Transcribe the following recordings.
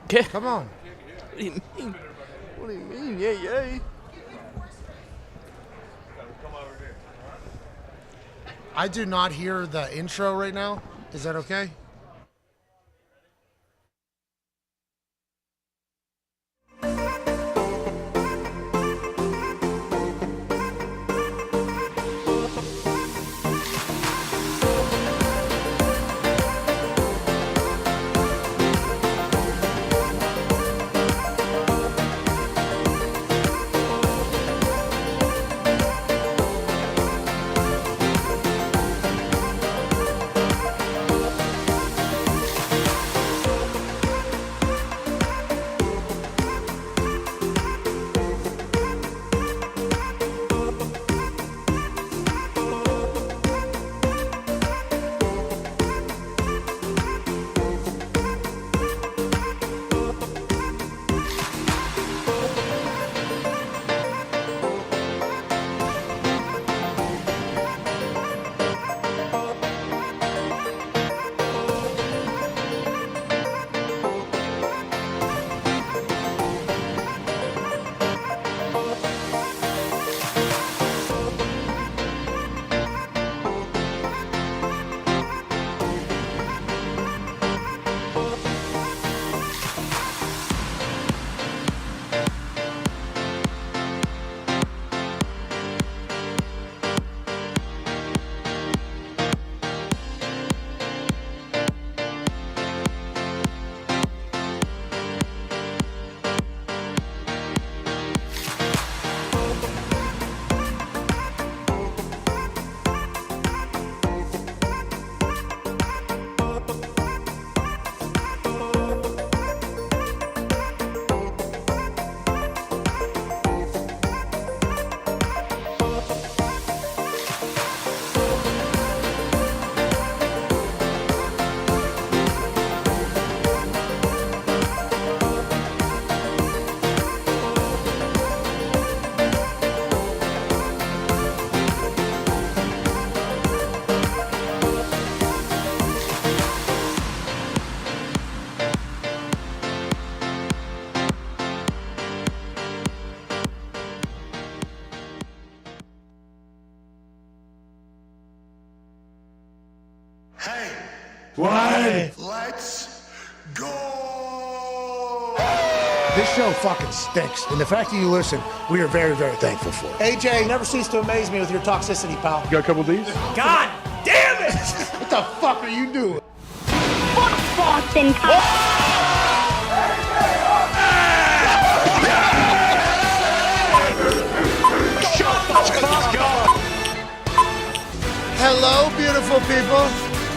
Come on. What do you mean? What do you mean? Yay. I do not hear the intro right now. Is that okay? Hey, What? let's go! This show fucking stinks. And the fact that you listen, we are very, very thankful for it. AJ, never cease to amaze me with your toxicity, pal. You got a couple of these? God damn it! What the fuck are you doing? Fuck Boston. Hello, beautiful people.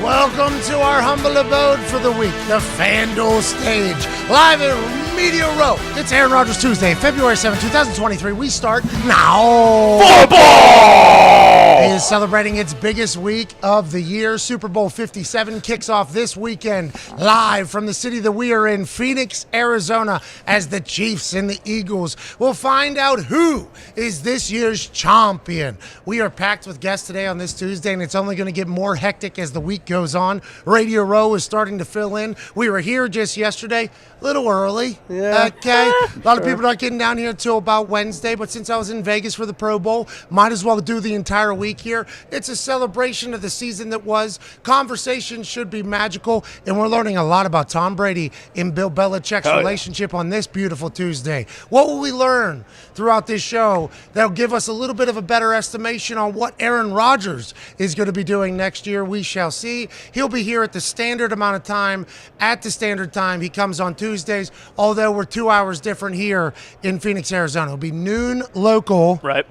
Welcome to our humble abode for the week, the FanDuel stage, live at Media Row. It's Aaron Rodgers Tuesday, February 7, 2023. We start now. Football! It is celebrating its biggest week of the year. Super Bowl 57 kicks off this weekend, live from the city that we are in, Phoenix, Arizona, as the Chiefs and the Eagles will find out who is this year's champion. We are packed with guests today on this Tuesday, and it's only going to get more hectic as the week goes on. Radio Row is starting to fill in. We were here just yesterday, a little early. Yeah. Okay. A lot of people not getting down here until about Wednesday, but since I was in Vegas for the Pro Bowl, might as well do the entire week here. It's a celebration of the season that was. Conversations should be magical, and we're learning a lot about Tom Brady and Bill Belichick's relationship on this beautiful Tuesday. What will we learn throughout this show that'll give us a little bit of a better estimation on what Aaron Rodgers is going to be doing next year? We shall see. He'll be here at the standard amount of time. At the standard time, he comes on Tuesdays, although we're 2 hours different here in Phoenix, Arizona. It'll be noon local, Right.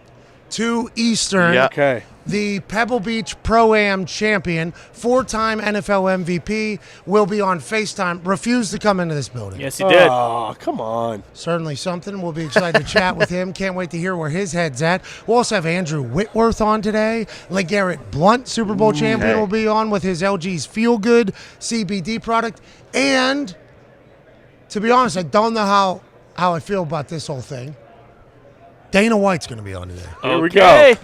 2 Eastern. Yeah. Okay. The Pebble Beach Pro-Am champion, 4-time NFL MVP, will be on FaceTime. Refused to come into this building. Yes, he did. Oh, come on. Certainly something. We'll be excited to chat with him. Can't wait to hear where his head's at. We'll also have Andrew Whitworth on today. LeGarrette Blunt, Super Bowl champion, hey. will be on with his LG's Feel Good CBD product. And to be honest, I don't know how I feel about this whole thing. Dana White's going to be on today. Here we go.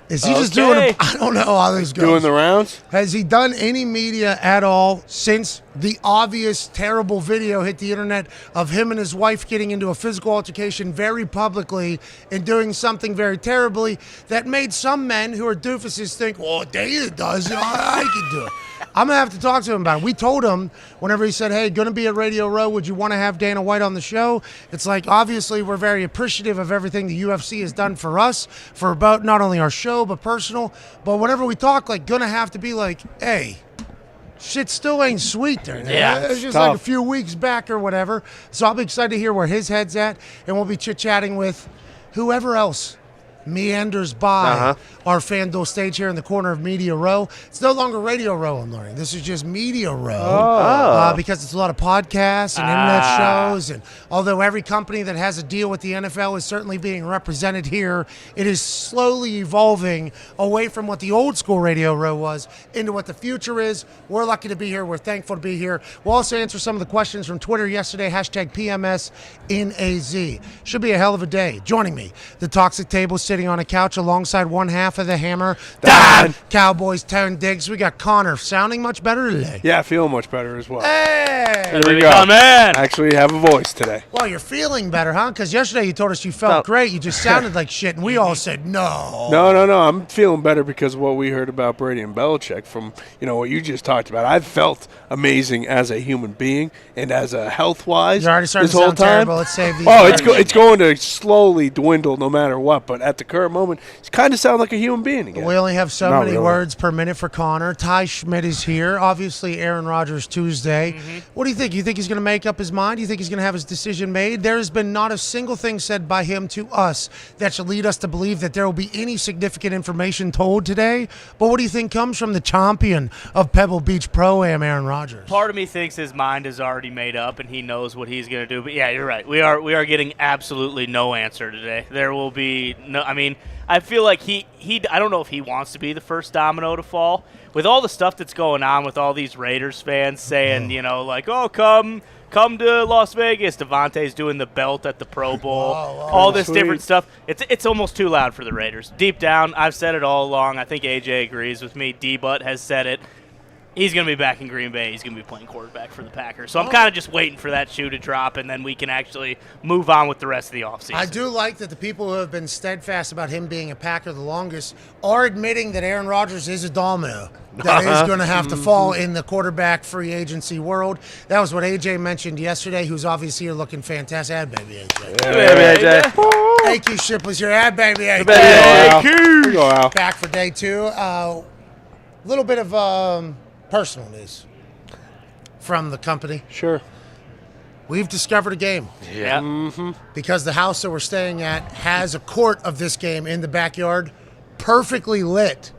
Is he just doing it? I don't know how this goes. Doing the rounds? Has he done any media at all since the obvious terrible video hit the internet of him and his wife getting into a physical altercation very publicly and doing something very terribly that made some men who are doofuses think, well, Dana does, I can do it. I'm going to have to talk to him about it. We told him whenever he said, hey, going to be at Radio Row, would you want to have Dana White on the show? It's like, obviously, we're very appreciative of everything the UFC has done for us, for about not only our show, but personal. But whenever we talk, like, going to have to be like, hey, shit still ain't sweet there. Yeah, it's just tough. like a few weeks back or whatever. So I'll be excited to hear where his head's at, and we'll be chit-chatting with whoever else meanders by our FanDuel stage here in the corner of Media Row. It's no longer Radio Row, I'm learning. This is just Media Row because it's a lot of podcasts and internet shows. And although every company that has a deal with the NFL is certainly being represented here, it is slowly evolving away from what the old school Radio Row was into what the future is. We're lucky to be here. We're thankful to be here. We'll also answer some of the questions from Twitter yesterday, hashtag PMSNAZ. Should be a hell of a day. Joining me, the Toxic Table sitting on a couch alongside one half of the Hammer, Dahn. Cowboys, Tone Diggs. We got Connor sounding much better today. Yeah, feeling much better as well. Hey! There we go. Man. Actually have a voice today. Well, you're feeling better, huh? Because yesterday you told us you felt great. You just sounded like shit, and we all said no. No. I'm feeling better because of what we heard about Brady and Belichick from, what you just talked about. I've felt amazing as a human being and as a health-wise. You're already starting this to whole sound time. terrible. Let's save these. It's going to slowly dwindle no matter what. But at the current moment, it's kind of sound like a human being again. We only have so Not many really. words per minute for Connor. Ty Schmidt is here. Obviously, Aaron Rodgers Tuesday. What do you think? You think he's going to make up his mind? Do you think he's going to have his decision made? There has been not a single thing said by him to us that should lead us to believe that there will be any significant information told today. But what do you think comes from the champion of Pebble Beach Pro-Am, Aaron Rodgers? Part of me thinks his mind is already made up and he knows what he's going to do. But yeah, you're right. We are getting absolutely no answer today. There will be no. I mean, I feel like he. I don't know if he wants to be the first domino to fall with all the stuff that's going on with all these Raiders fans saying, come to Las Vegas. Devontae's doing the belt at the Pro Bowl. All this different stuff. It's almost too loud for the Raiders. Deep down, I've said it all along. I think AJ agrees with me. D-Butt has said it. He's going to be back in Green Bay. He's going to be playing quarterback for the Packers. So I'm kind of just waiting for that shoe to drop, and then we can actually move on with the rest of the offseason. I do like that the people who have been steadfast about him being a Packer the longest are admitting that Aaron Rodgers is a domino that is going to have to fall in the quarterback free agency world. That was what AJ mentioned yesterday, who's obviously here looking fantastic. Ad baby AJ. Baby AJ. AQ Ship was your ad baby AJ. Baby AQ. Back for day two. A little bit of personal news from the company. Sure. We've discovered a game. Yeah. Because the house that we're staying at has a court of this game in the backyard, perfectly lit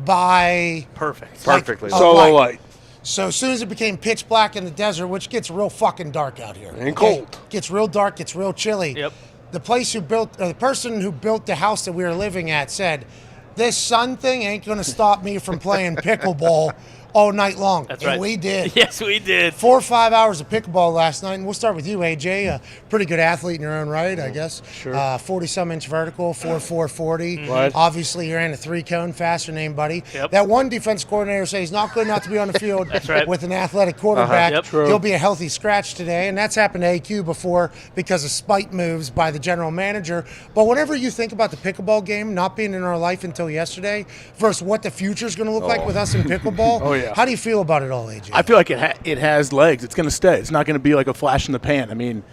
by Perfectly. a Solo light. So as soon as it became pitch black in the desert, which gets real fucking dark out here. And cold. Gets real dark, gets real chilly. Yep. The person who built the house that we were living at said, this sun thing ain't going to stop me from playing pickleball all night long. That's and right. we did. Yes, we did. 4 or 5 hours of pickleball last night, and we'll start with you, AJ. A pretty good athlete in your own right, I guess. Sure. 40-some inch vertical, 4.40. Right. Obviously, you're in a 3-cone, faster name, buddy. Yep. That one defense coordinator says he's not good enough to be on the field That's right. with an athletic quarterback. Yep. True. He'll be a healthy scratch today, and that's happened to AQ before because of spite moves by the general manager. But whenever you think about the pickleball game not being in our life until yesterday versus what the future is going to look like with us in pickleball, Oh, yeah. how do you feel about it all, AJ? I feel like it has legs. It's going to stay. It's not going to be like a flash in the pan. I mean,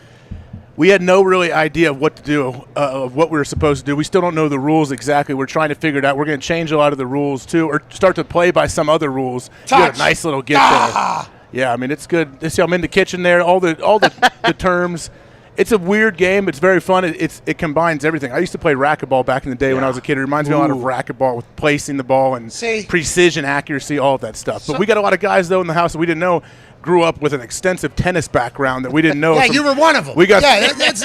we had no really idea of what to do, of what we were supposed to do. We still don't know the rules exactly. We're trying to figure it out. We're going to change a lot of the rules, too, or start to play by some other rules. Touch. Get a nice little get there. Yeah, I mean, it's good. See, I'm in the kitchen there, all the terms. It's a weird game. It's very fun. It combines everything. I used to play racquetball back in the day when I was a kid. It reminds me a lot of racquetball with placing the ball and precision, accuracy, all of that stuff. But we got a lot of guys, though, in the house that we didn't know grew up with an extensive tennis background that we didn't know. Yeah, you were one of them. We got. Yeah, that's.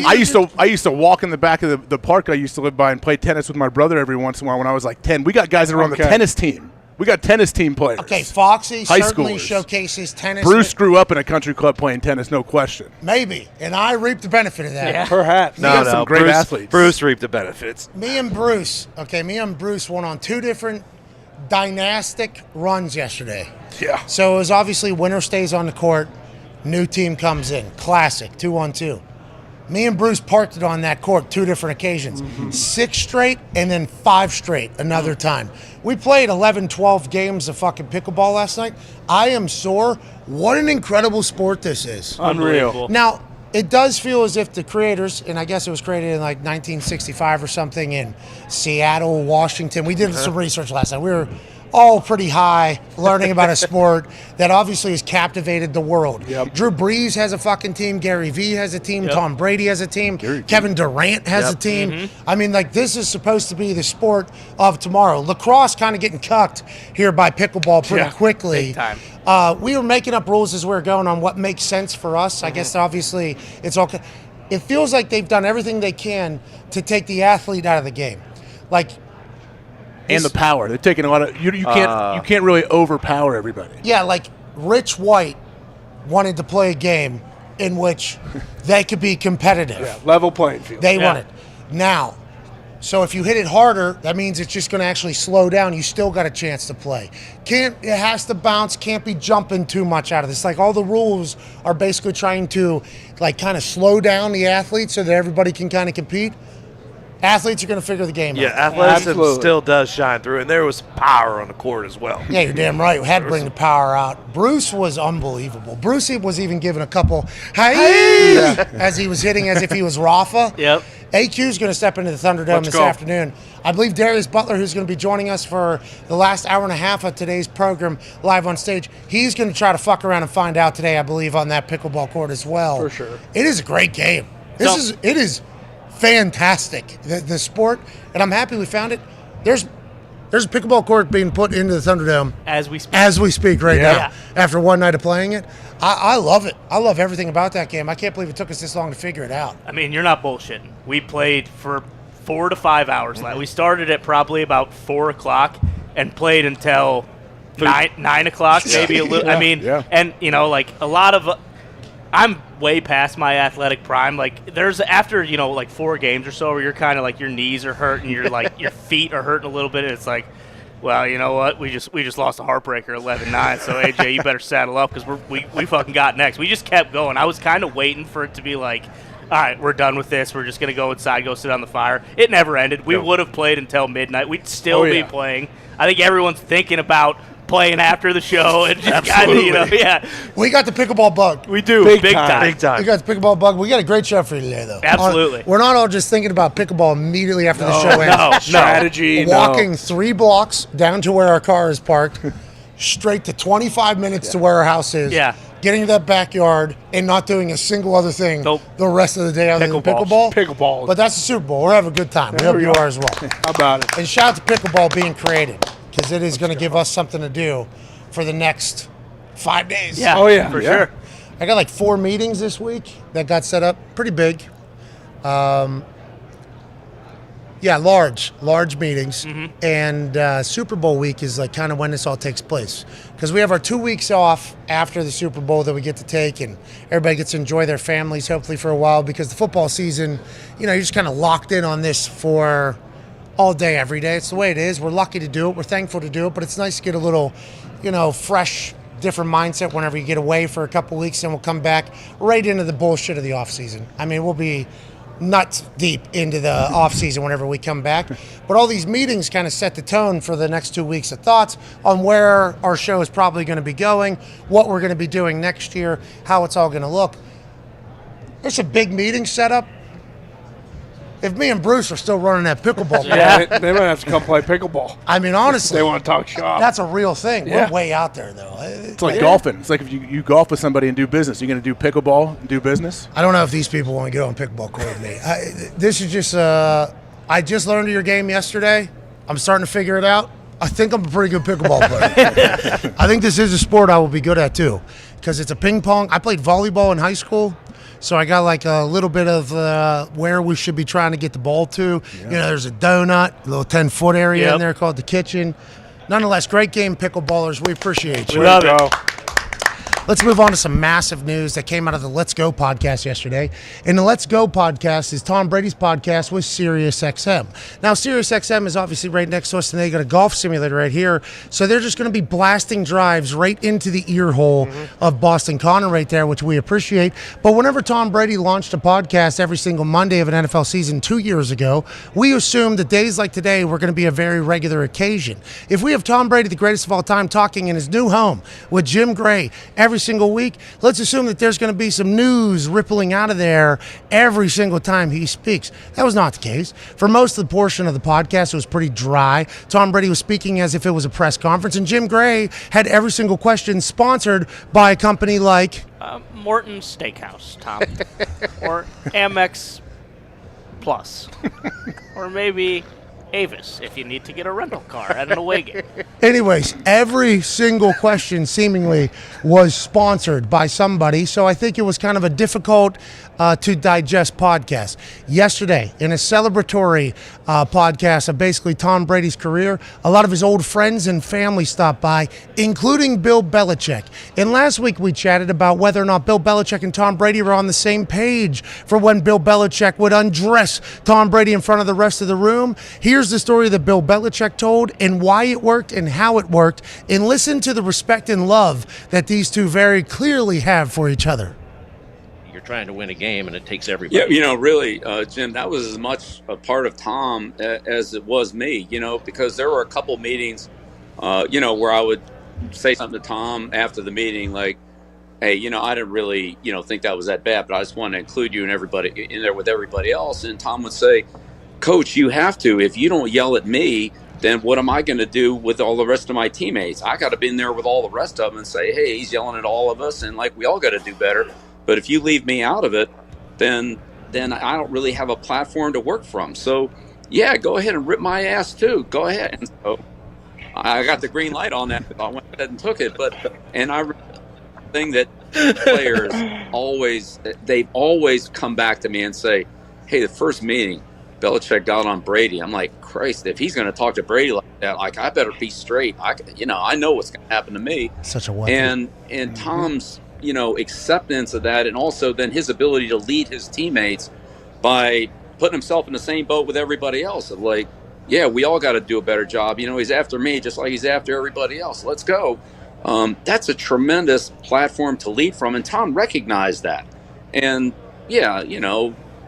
I used to walk in the back of the park I used to live by and play tennis with my brother every once in a while when I was like 10. We got guys that are on the tennis team. We got tennis team players. Okay, Foxy High certainly schoolers. showcases tennis. Bruce grew up in a country club playing tennis, no question. Maybe, and I reaped the benefit of that. Yeah. Perhaps. got some great Bruce, athletes. Bruce reaped the benefits. Me and Bruce went on 2 different dynastic runs yesterday. Yeah. So it was obviously winner stays on the court, new team comes in. Classic, 2-on-2. Me and Bruce parked it on that court 2 different occasions. 6 straight and then 5 straight another time. We played 11, 12 games of fucking pickleball last night. I am sore. What an incredible sport this is. Unreal. Now, it does feel as if the creators, and I guess it was created in like 1965 or something in Seattle, Washington. We did some research last night. We were all pretty high learning about a sport that obviously has captivated the world. Yep. Drew Brees has a fucking team. Gary Vee has a team. Tom Brady has a team. Kevin Durant has a team. I mean, like, this is supposed to be the sport of tomorrow. Lacrosse kind of getting cucked here by pickleball pretty quickly. big time. We were making up rules as we were going on what makes sense for us. I guess obviously it's all. It feels like they've done everything they can to take the athlete out of the game, like. And the power. They're taking a lot of you can't really overpower everybody. Yeah, like Rich White wanted to play a game in which they could be competitive. Yeah, level playing field. They want it. Now, so if you hit it harder, that means it's just going to actually slow down. You still got a chance to play. It has to bounce, can't be jumping too much out of this. Like, all the rules are basically trying to like kind of slow down the athletes so that everybody can kind of compete. Athletes are going to figure the game Yeah, out. athleticism Absolutely. still does shine through, and there was power on the court as well. Yeah, you're damn right. We had to bring the power out. Bruce was unbelievable. Bruce was even given a couple as he was hitting as if he was Rafa. Yep. AQ's going to step into the Thunderdome Let's this go. afternoon. I believe Darius Butler, who's going to be joining us for the last hour and a half of today's program live on stage, he's going to try to fuck around and find out today, I believe, on that pickleball court as well. For sure. It is a great game. It is fantastic, the sport, and I'm happy we found it. There's a pickleball court being put into the Thunderdome As we speak. as we speak right Yeah. now after one night of playing it. I love it. I love everything about that game. I can't believe it took us this long to figure it out. I mean, you're not bullshitting. We played for 4 to 5 hours. We started at probably about 4 o'clock and played until 9 o'clock, maybe a little. I mean, and, you know, like a lot of I'm way past my athletic prime. Like, there's after, you know, like 4 games or so where you're kind of like your knees are hurting, you're like your feet are hurting a little bit. It's like, well, you know what? We just lost a heartbreaker 11-9. So AJ, you better saddle up because we fucking got next. We just kept going. I was kind of waiting for it to be like, all right, we're done with this. We're just gonna go inside, go sit on the fire. It never ended. We would have played until midnight. We'd still be playing. I think everyone's thinking about playing after the show and just kind of, you know, We got the pickleball bug. We do. Big Big time. time. Big time. We got the pickleball bug. We got a great show for you today, though. Absolutely. We're not all just thinking about pickleball immediately after the show ends. No. Strategy. Walking 3 blocks down to where our car is parked, straight to 25 minutes to where our house is. Yeah. Getting to that backyard and not doing a single other thing Nope. the rest of the day other than pickleball. Pickleball. But that's the Super Bowl. We're having a good time. We hope you are as well. How about it? And shout out to pickleball being created, because it is going to give us something to do for the next 5 days. Yeah. Oh, yeah. For Yeah. sure. I got like 4 meetings this week that got set up. Pretty big. Large meetings. And Super Bowl week is like kind of when this all takes place. Because we have our 2 weeks off after the Super Bowl that we get to take, and everybody gets to enjoy their families hopefully for a while, because the football season, you know, you're just kind of locked in on this for all day, every day. It's the way it is. We're lucky to do it. We're thankful to do it, but it's nice to get a little, you know, fresh, different mindset whenever you get away for a couple weeks, and we'll come back right into the bullshit of the off season. I mean, we'll be nuts deep into the off season whenever we come back. But all these meetings kind of set the tone for the next 2 weeks of thoughts on where our show is probably going to be going, what we're going to be doing next year, how it's all going to look. There's a big meeting set up. If me and Bruce are still running that pickleball, They might have to come play pickleball. I mean, honestly, They want to talk shop. that's a real thing. Yeah. We're way out there, though. It's like golfing. It's like if you golf with somebody and do business. You're going to do pickleball and do business? I don't know if these people want to get on pickleball court with me. This is just, I just learned of your game yesterday. I'm starting to figure it out. I think I'm a pretty good pickleball player. I think this is a sport I will be good at, too, because it's a ping pong. I played volleyball in high school, so I got like a little bit of where we should be trying to get the ball to. You know, there's a donut, a little 10-foot area in there called the kitchen. Nonetheless, great game, pickleballers. We appreciate you. We love it. Let's move on to some massive news that came out of the Let's Go podcast yesterday. And the Let's Go podcast is Tom Brady's podcast with SiriusXM. Now, SiriusXM is obviously right next to us, and they got a golf simulator right here. So they're just going to be blasting drives right into the ear hole of Boston Connor right there, which we appreciate. But whenever Tom Brady launched a podcast every single Monday of an NFL season 2 years ago, we assumed that days like today were going to be a very regular occasion. If we have Tom Brady, the greatest of all time, talking in his new home with Jim Gray every single week, let's assume that there's going to be some news rippling out of there every single time he speaks. That was not the case. For most of the portion of the podcast, it was pretty dry. Tom Brady was speaking as if it was a press conference, and Jim Gray had every single question sponsored by a company like Morton Steakhouse, Tom. Or Amex Plus. Or maybe Avis, if you need to get a rental car at an away game. Anyways, every single question seemingly was sponsored by somebody, so I think it was kind of a difficult to digest podcast. Yesterday, in a celebratory podcast of basically Tom Brady's career, a lot of his old friends and family stopped by, including Bill Belichick. And last week we chatted about whether or not Bill Belichick and Tom Brady were on the same page for when Bill Belichick would undress Tom Brady in front of the rest of the room. Here's the story that Bill Belichick told and why it worked and how it worked, and listen to the respect and love that these two very clearly have for each other. You're trying to win a game, and it takes everybody. Yeah, really, Jim, that was as much a part of Tom as it was me, because there were a couple meetings, where I would say something to Tom after the meeting, like, hey, I didn't really, think that was that bad, but I just wanted to include you and everybody in there with everybody else. And Tom would say, Coach, you have to. If you don't yell at me, then what am I going to do with all the rest of my teammates? I got to be in there with all the rest of them and say, hey, he's yelling at all of us, and we all got to do better. But if you leave me out of it, then I don't really have a platform to work from. So, yeah, go ahead and rip my ass too. Go ahead. And so I got the green light on that. I went ahead and took it. And I think that players they've always come back to me and say, hey, the first meeting, Belichick got on Brady. I'm like, Christ, if he's going to talk to Brady like that, I better be straight. I know what's going to happen to me. Such a weapon. And Tom's, acceptance of that, and also then his ability to lead his teammates by putting himself in the same boat with everybody else. Of yeah, we all got to do a better job. He's after me just like he's after everybody else. Let's go. That's a tremendous platform to lead from, and Tom recognized that. And yeah,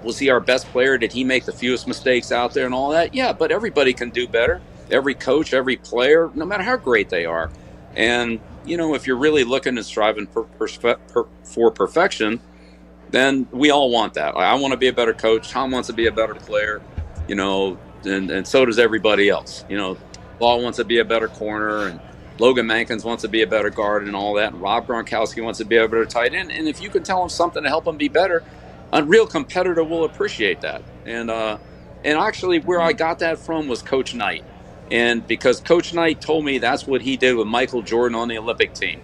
was he our best player? Did he make the fewest mistakes out there and all that? Yeah, but everybody can do better. Every coach, every player, no matter how great they are. And, if you're really looking and striving for perfection, then we all want that. I want to be a better coach. Tom wants to be a better player, and so does everybody else. Law wants to be a better corner, and Logan Mankins wants to be a better guard and all that. And Rob Gronkowski wants to be a better tight end. And if you can tell him something to help him be better, a real competitor will appreciate that. And actually where I got that from was Coach Knight. And because Coach Knight told me that's what he did with Michael Jordan on the Olympic team.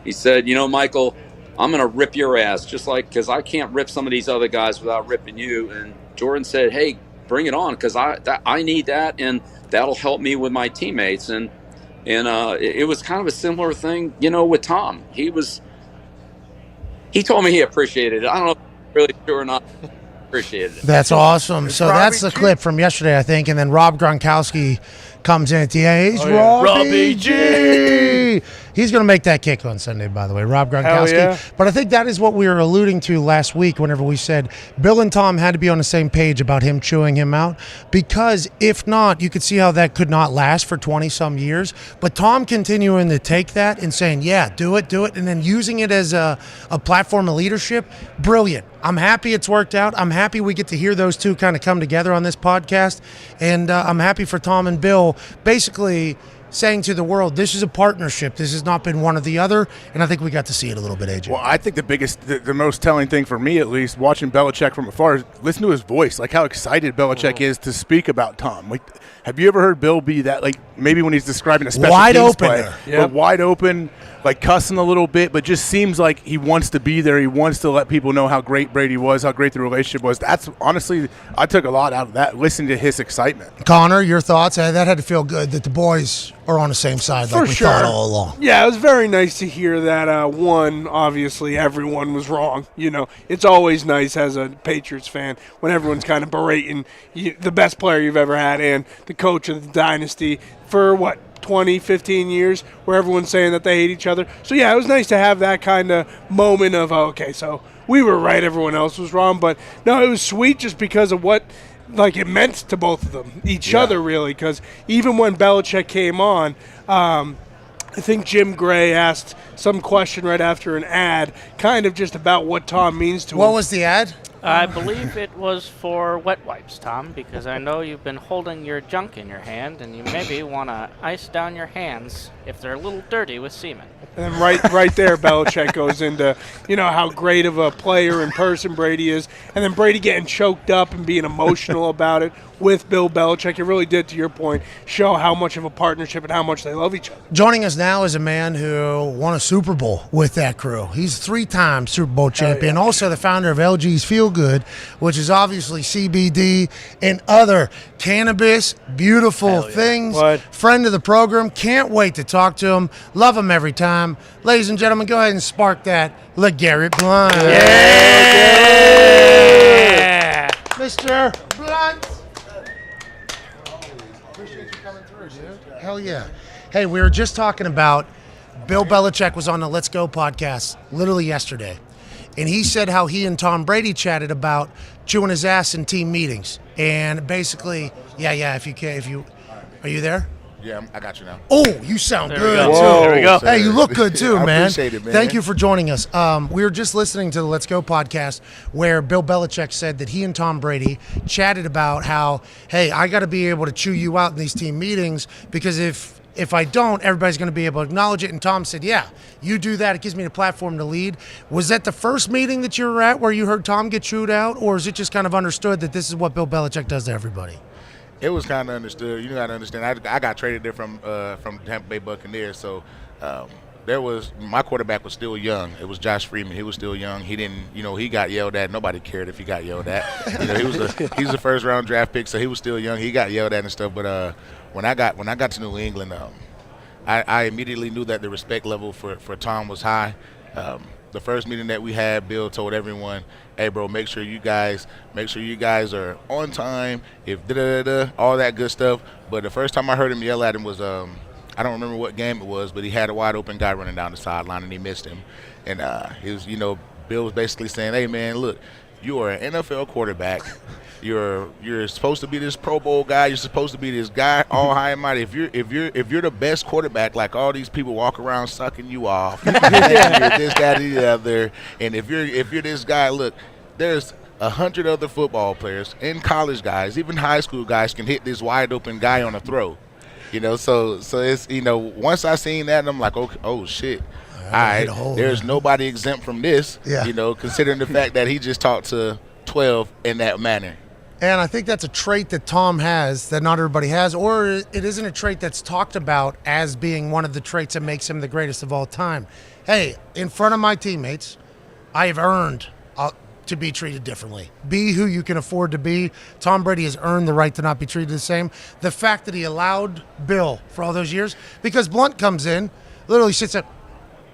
He said, Michael, I'm going to rip your ass, just because I can't rip some of these other guys without ripping you. And Jordan said, hey, bring it on, because I need that, and that'll help me with my teammates. And it was kind of a similar thing, with Tom. He told me he appreciated it. I don't know if he's really sure or not. Appreciated it. That's awesome. So that's the clip from yesterday, I think. And then Rob Gronkowski comes in at the end. He's Robbie G. He's going to make that kick on Sunday, by the way, Rob Gronkowski. Yeah. But I think that is what we were alluding to last week whenever we said Bill and Tom had to be on the same page about him chewing him out, because if not, you could see how that could not last for 20-some years. But Tom continuing to take that and saying, yeah, do it, and then using it as a platform of leadership, brilliant. I'm happy it's worked out. I'm happy we get to hear those two kind of come together on this podcast. And I'm happy for Tom and Bill basically saying to the world, this is a partnership. This has not been one or the other. And I think we got to see it a little bit, AJ. Well, I think the most telling thing for me, at least, watching Belichick from afar, is listen to his voice, how excited Belichick is to speak about Tom. Have you ever heard Bill be that, maybe when he's describing a special wide teams open play, but wide open, like cussing a little bit, but just seems like he wants to be there. He wants to let people know how great Brady was, how great the relationship was. That's honestly, I took a lot out of that, listening to his excitement. Connor, your thoughts? That had to feel good that the boys are on the same side like we thought all along. Yeah, it was very nice to hear that. One, obviously, everyone was wrong. It's always nice as a Patriots fan when everyone's kind of berating the best player you've ever had and the coach of the dynasty for, 20, 15 years where everyone's saying that they hate each other. So, yeah, it was nice to have that kind of moment of, okay, so we were right, everyone else was wrong. But, no, it was sweet just because of what it meant to both of them, each other, really, because even when Belichick came on, I think Jim Gray asked some question right after an ad kind of just about what Tom means to him. What was the ad? I believe it was for wet wipes, Tom, because I know you've been holding your junk in your hand, and you maybe want to ice down your hands if they're a little dirty with semen. And then right there, Belichick goes into, how great of a player in person Brady is. And then Brady getting choked up and being emotional about it with Bill Belichick. It really did, to your point, show how much of a partnership and how much they love each other. Joining us now is a man who won a Super Bowl with that crew. He's 3-time Super Bowl champion, also the founder of LG's Feel Good, which is obviously CBD and other cannabis, beautiful things. What? Friend of the program. Can't wait to talk to him. Love him every time. Ladies and gentlemen, go ahead and spark that LeGarrette Blunt. Yeah! Mr. Blunt. Appreciate you coming through, dude. Hell yeah. Hey, we were just talking about Bill Belichick was on the Let's Go podcast literally yesterday. And he said how he and Tom Brady chatted about chewing his ass in team meetings. And basically, if you are you there? Yeah, I got you now. Oh, you sound There good, we go. too. Whoa, there we go. Hey, you look good, too, I man. appreciate it, man. Thank you for joining us. We were just listening to the Let's Go podcast where Bill Belichick said that he and Tom Brady chatted about how, hey, I got to be able to chew you out in these team meetings because if I don't, everybody's going to be able to acknowledge it. And Tom said, yeah, you do that. It gives me the platform to lead. Was that the first meeting that you were at where you heard Tom get chewed out, or is it just kind of understood that this is what Bill Belichick does to everybody? It was kind of understood. You got to understand. I got traded there from Tampa Bay Buccaneers, so my quarterback was still young. It was Josh Freeman. He was still young. He didn't, he got yelled at. Nobody cared if he got yelled at. He was a first round draft pick, so he was still young. He got yelled at and stuff. But when I got to New England, I immediately knew that the respect level for Tom was high. The first meeting that we had, Bill told everyone, "Hey, bro, make sure you guys are on time. If all that good stuff." But the first time I heard him yell at him was I don't remember what game it was, but he had a wide open guy running down the sideline and he missed him. And he was, Bill was basically saying, "Hey, man, look, you are an NFL quarterback. You're supposed to be this Pro Bowl guy. You're supposed to be this guy all high and mighty. If you're the best quarterback, like all these people walk around sucking you off, you're this guy, the other. And if you're this guy, look, there's 100 other football players and college guys, even high school guys can hit this wide open guy on a throw. So it's once I seen that, I'm like, okay, oh shit." All right, there's nobody exempt from this, considering the fact that he just talked to 12 in that manner. And I think that's a trait that Tom has that not everybody has, or it isn't a trait that's talked about as being one of the traits that makes him the greatest of all time. Hey, in front of my teammates, I have earned to be treated differently. Be who you can afford to be. Tom Brady has earned the right to not be treated the same. The fact that he allowed Bill for all those years, because Blunt comes in, literally sits up,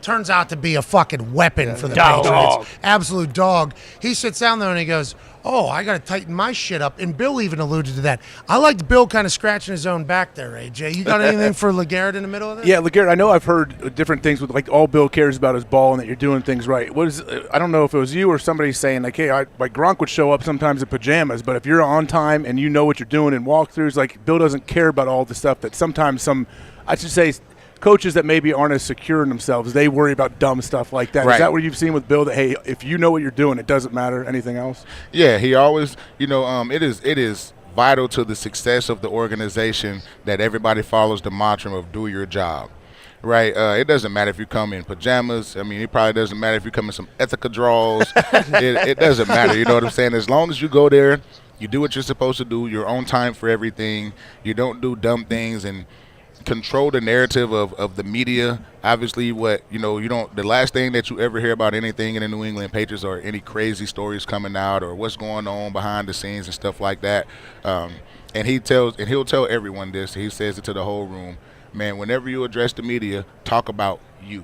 turns out to be a fucking weapon for the Patriots. Absolute dog. He sits down there and he goes, "Oh, I got to tighten my shit up." And Bill even alluded to that. I liked Bill kind of scratching his own back there, AJ. You got anything for LeGarrette in the middle of that? Yeah, LeGarrette, I know I've heard different things with, like, all Bill cares about is ball and that you're doing things right. I don't know if it was you or somebody saying, like, hey, like Gronk would show up sometimes in pajamas, but if you're on time and you know what you're doing in walkthroughs, like, Bill doesn't care about all the stuff that sometimes coaches that maybe aren't as secure in themselves, they worry about dumb stuff like that. Right. Is that what you've seen with Bill, that, hey, if you know what you're doing, it doesn't matter anything else? Yeah, he always, it is vital to the success of the organization that everybody follows the mantra of do your job. Right, it doesn't matter if you come in pajamas. I mean, it probably doesn't matter if you come in some Ethica draws. it doesn't matter, you know what I'm saying? As long as you go there, you do what you're supposed to do, you're on time for everything, you don't do dumb things, and control the narrative of the media. Obviously, the last thing that you ever hear about anything in the New England Patriots or any crazy stories coming out or what's going on behind the scenes and stuff like that. And he'll tell everyone this. He says it to the whole room. Man, whenever you address the media, talk about you.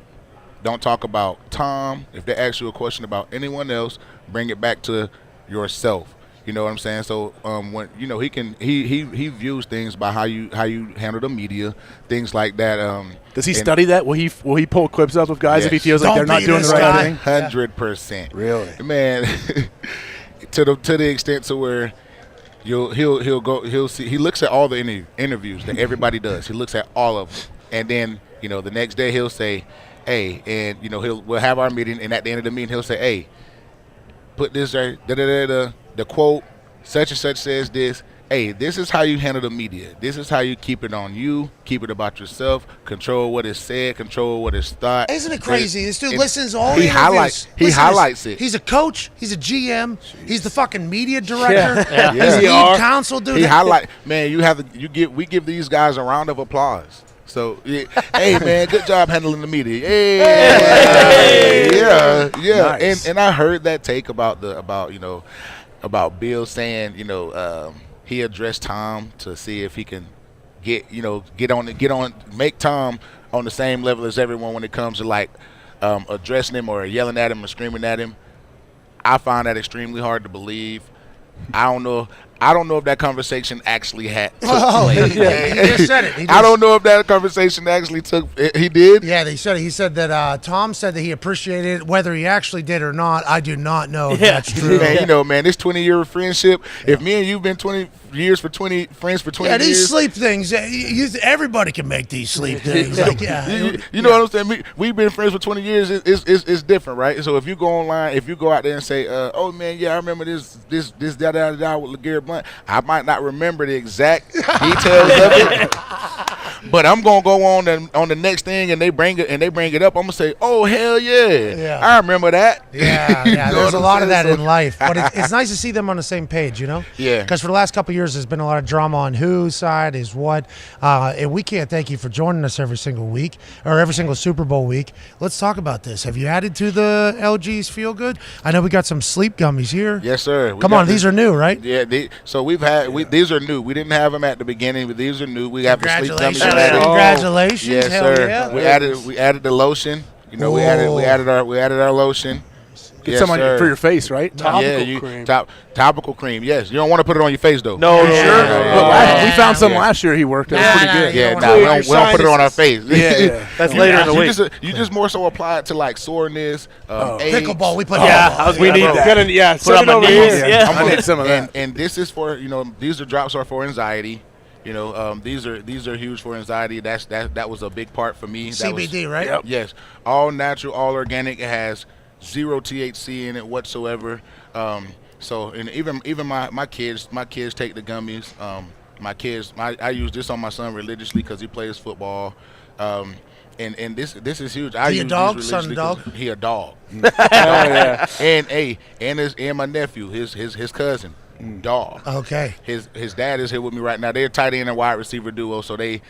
Don't talk about Tom. If they ask you a question about anyone else, bring it back to yourself. You know what I'm saying? So when he views things by how you handle the media, things like that. Does he study that? Will he pull clips up of guys if he feels like they're not doing the right thing? 100%. Really, man. to the extent to where he looks at all the interviews that everybody does. He looks at all of them, and then the next day he'll say, hey, and we'll have our meeting, and at the end of the meeting he'll say, hey, put this right, the quote, such and such says this. Hey, this is how you handle the media. This is how you keep it on you, keep it about yourself, control what is said, control what is thought. Isn't it crazy? This dude listens to all the interviews. He highlights it. He's a coach. He's a GM. He's the fucking media director. Yeah. He's the lead counsel, dude. He we give these guys a round of applause. So, hey, man, good job handling the media. Hey. Yeah. Nice. And I heard that take about Bill saying, he addressed Tom to see if he can make Tom on the same level as everyone when it comes to addressing him or yelling at him or screaming at him. I find that extremely hard to believe. I don't know if that conversation actually took place. He just said it. I don't know if that conversation actually took. He did. Yeah, he said it. He said that Tom said that he appreciated it. Whether he actually did or not, I do not know if that's true. Man, this 20-year friendship. Yeah. If me and you've been 20 years friends for 20 years. These sleep things. Everybody can make these sleep things. You know what I'm saying? We've been friends for 20 years. It's different, right? So if you go online, if you go out there and say, "Oh man, yeah, I remember this da with LeGarrette Blount," I might not remember the exact details of it. But I'm gonna go on the next thing, and they bring it up. I'm gonna say, "Oh hell yeah, I remember that." Yeah. There's a lot of that in life, but it's nice to see them on the same page, Yeah. Because for the last couple of years, there's been a lot of drama on whose side is what, and we can't thank you for joining us every single week or every single Super Bowl week. Let's talk about this. Have you added to the LG's Feel Good? I know we got some sleep gummies here. Yes, sir. Come on, these are new, right? Yeah. These are new. We didn't have them at the beginning, but these are new. We have the sleep gummies. Congratulations! Yes, Hell sir. Yeah. We added the lotion. We added our lotion. Get some for your face, right? Topical cream. Topical cream. Yes, you don't want to put it on your face though. No, sure. We found some last year. He worked. That was pretty good. We don't put it on our face. Yeah. That's later in the week. You just more so apply it to soreness, pickleball. We put we need that. Put on my knees. I need some of that. And this is for these drops are for anxiety. These are huge for anxiety. That was a big part for me. CBD, right? Yep. Yes, all natural, all organic. It has 0 THC in it whatsoever. And even my kids take the gummies. I use this on my son religiously because he plays football. And this is huge. He a dog? Son dog? He a dog. And my nephew, his cousin. Dog. Okay. His dad is here with me right now. They're tight end and wide receiver duo, so they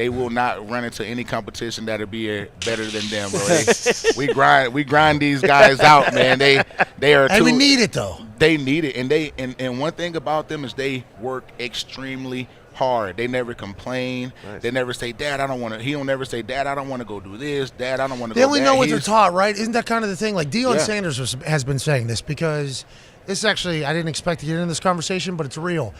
will not run into any competition that'll be better than them, bro. We grind these guys out, man. They are. And we need it though. They need it, and one thing about them is they work extremely hard. They never complain. Nice. They never say, "Dad, I don't want to." He don't never say, "Dad, I don't want to go do this." "Dad, I don't want to." They only know what they're taught, right? Isn't that kind of the thing? Like Deion Sanders has been saying this because. This is actually, I didn't expect to get into this conversation, but it's real.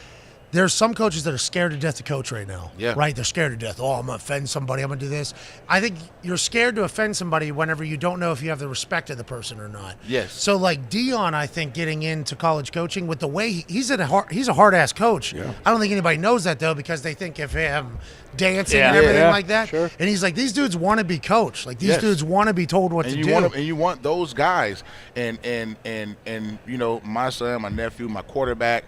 There's some coaches that are scared to death to coach right now. Yeah. Right? They're scared to death. Oh, I'm going to offend somebody. I'm going to do this. I think you're scared to offend somebody whenever you don't know if you have the respect of the person or not. Yes. So, like Deion, I think, getting into college coaching with the way he's a hard-ass coach. Yeah. I don't think anybody knows that, though, because they think of him dancing and everything like that. Sure. And he's like, these dudes want to be coached. Like, these dudes want to be told what to do. And you want those guys. And my son, my nephew, my quarterback,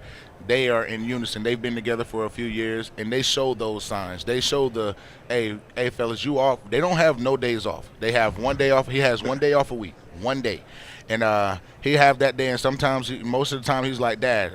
they are in unison. They've been together for a few years, and they show those signs. They show hey, fellas, you off. They don't have no days off. They have 1 day off. He has 1 day off a week, 1 day. And he have that day, and sometimes, most of the time, he's like, "Dad,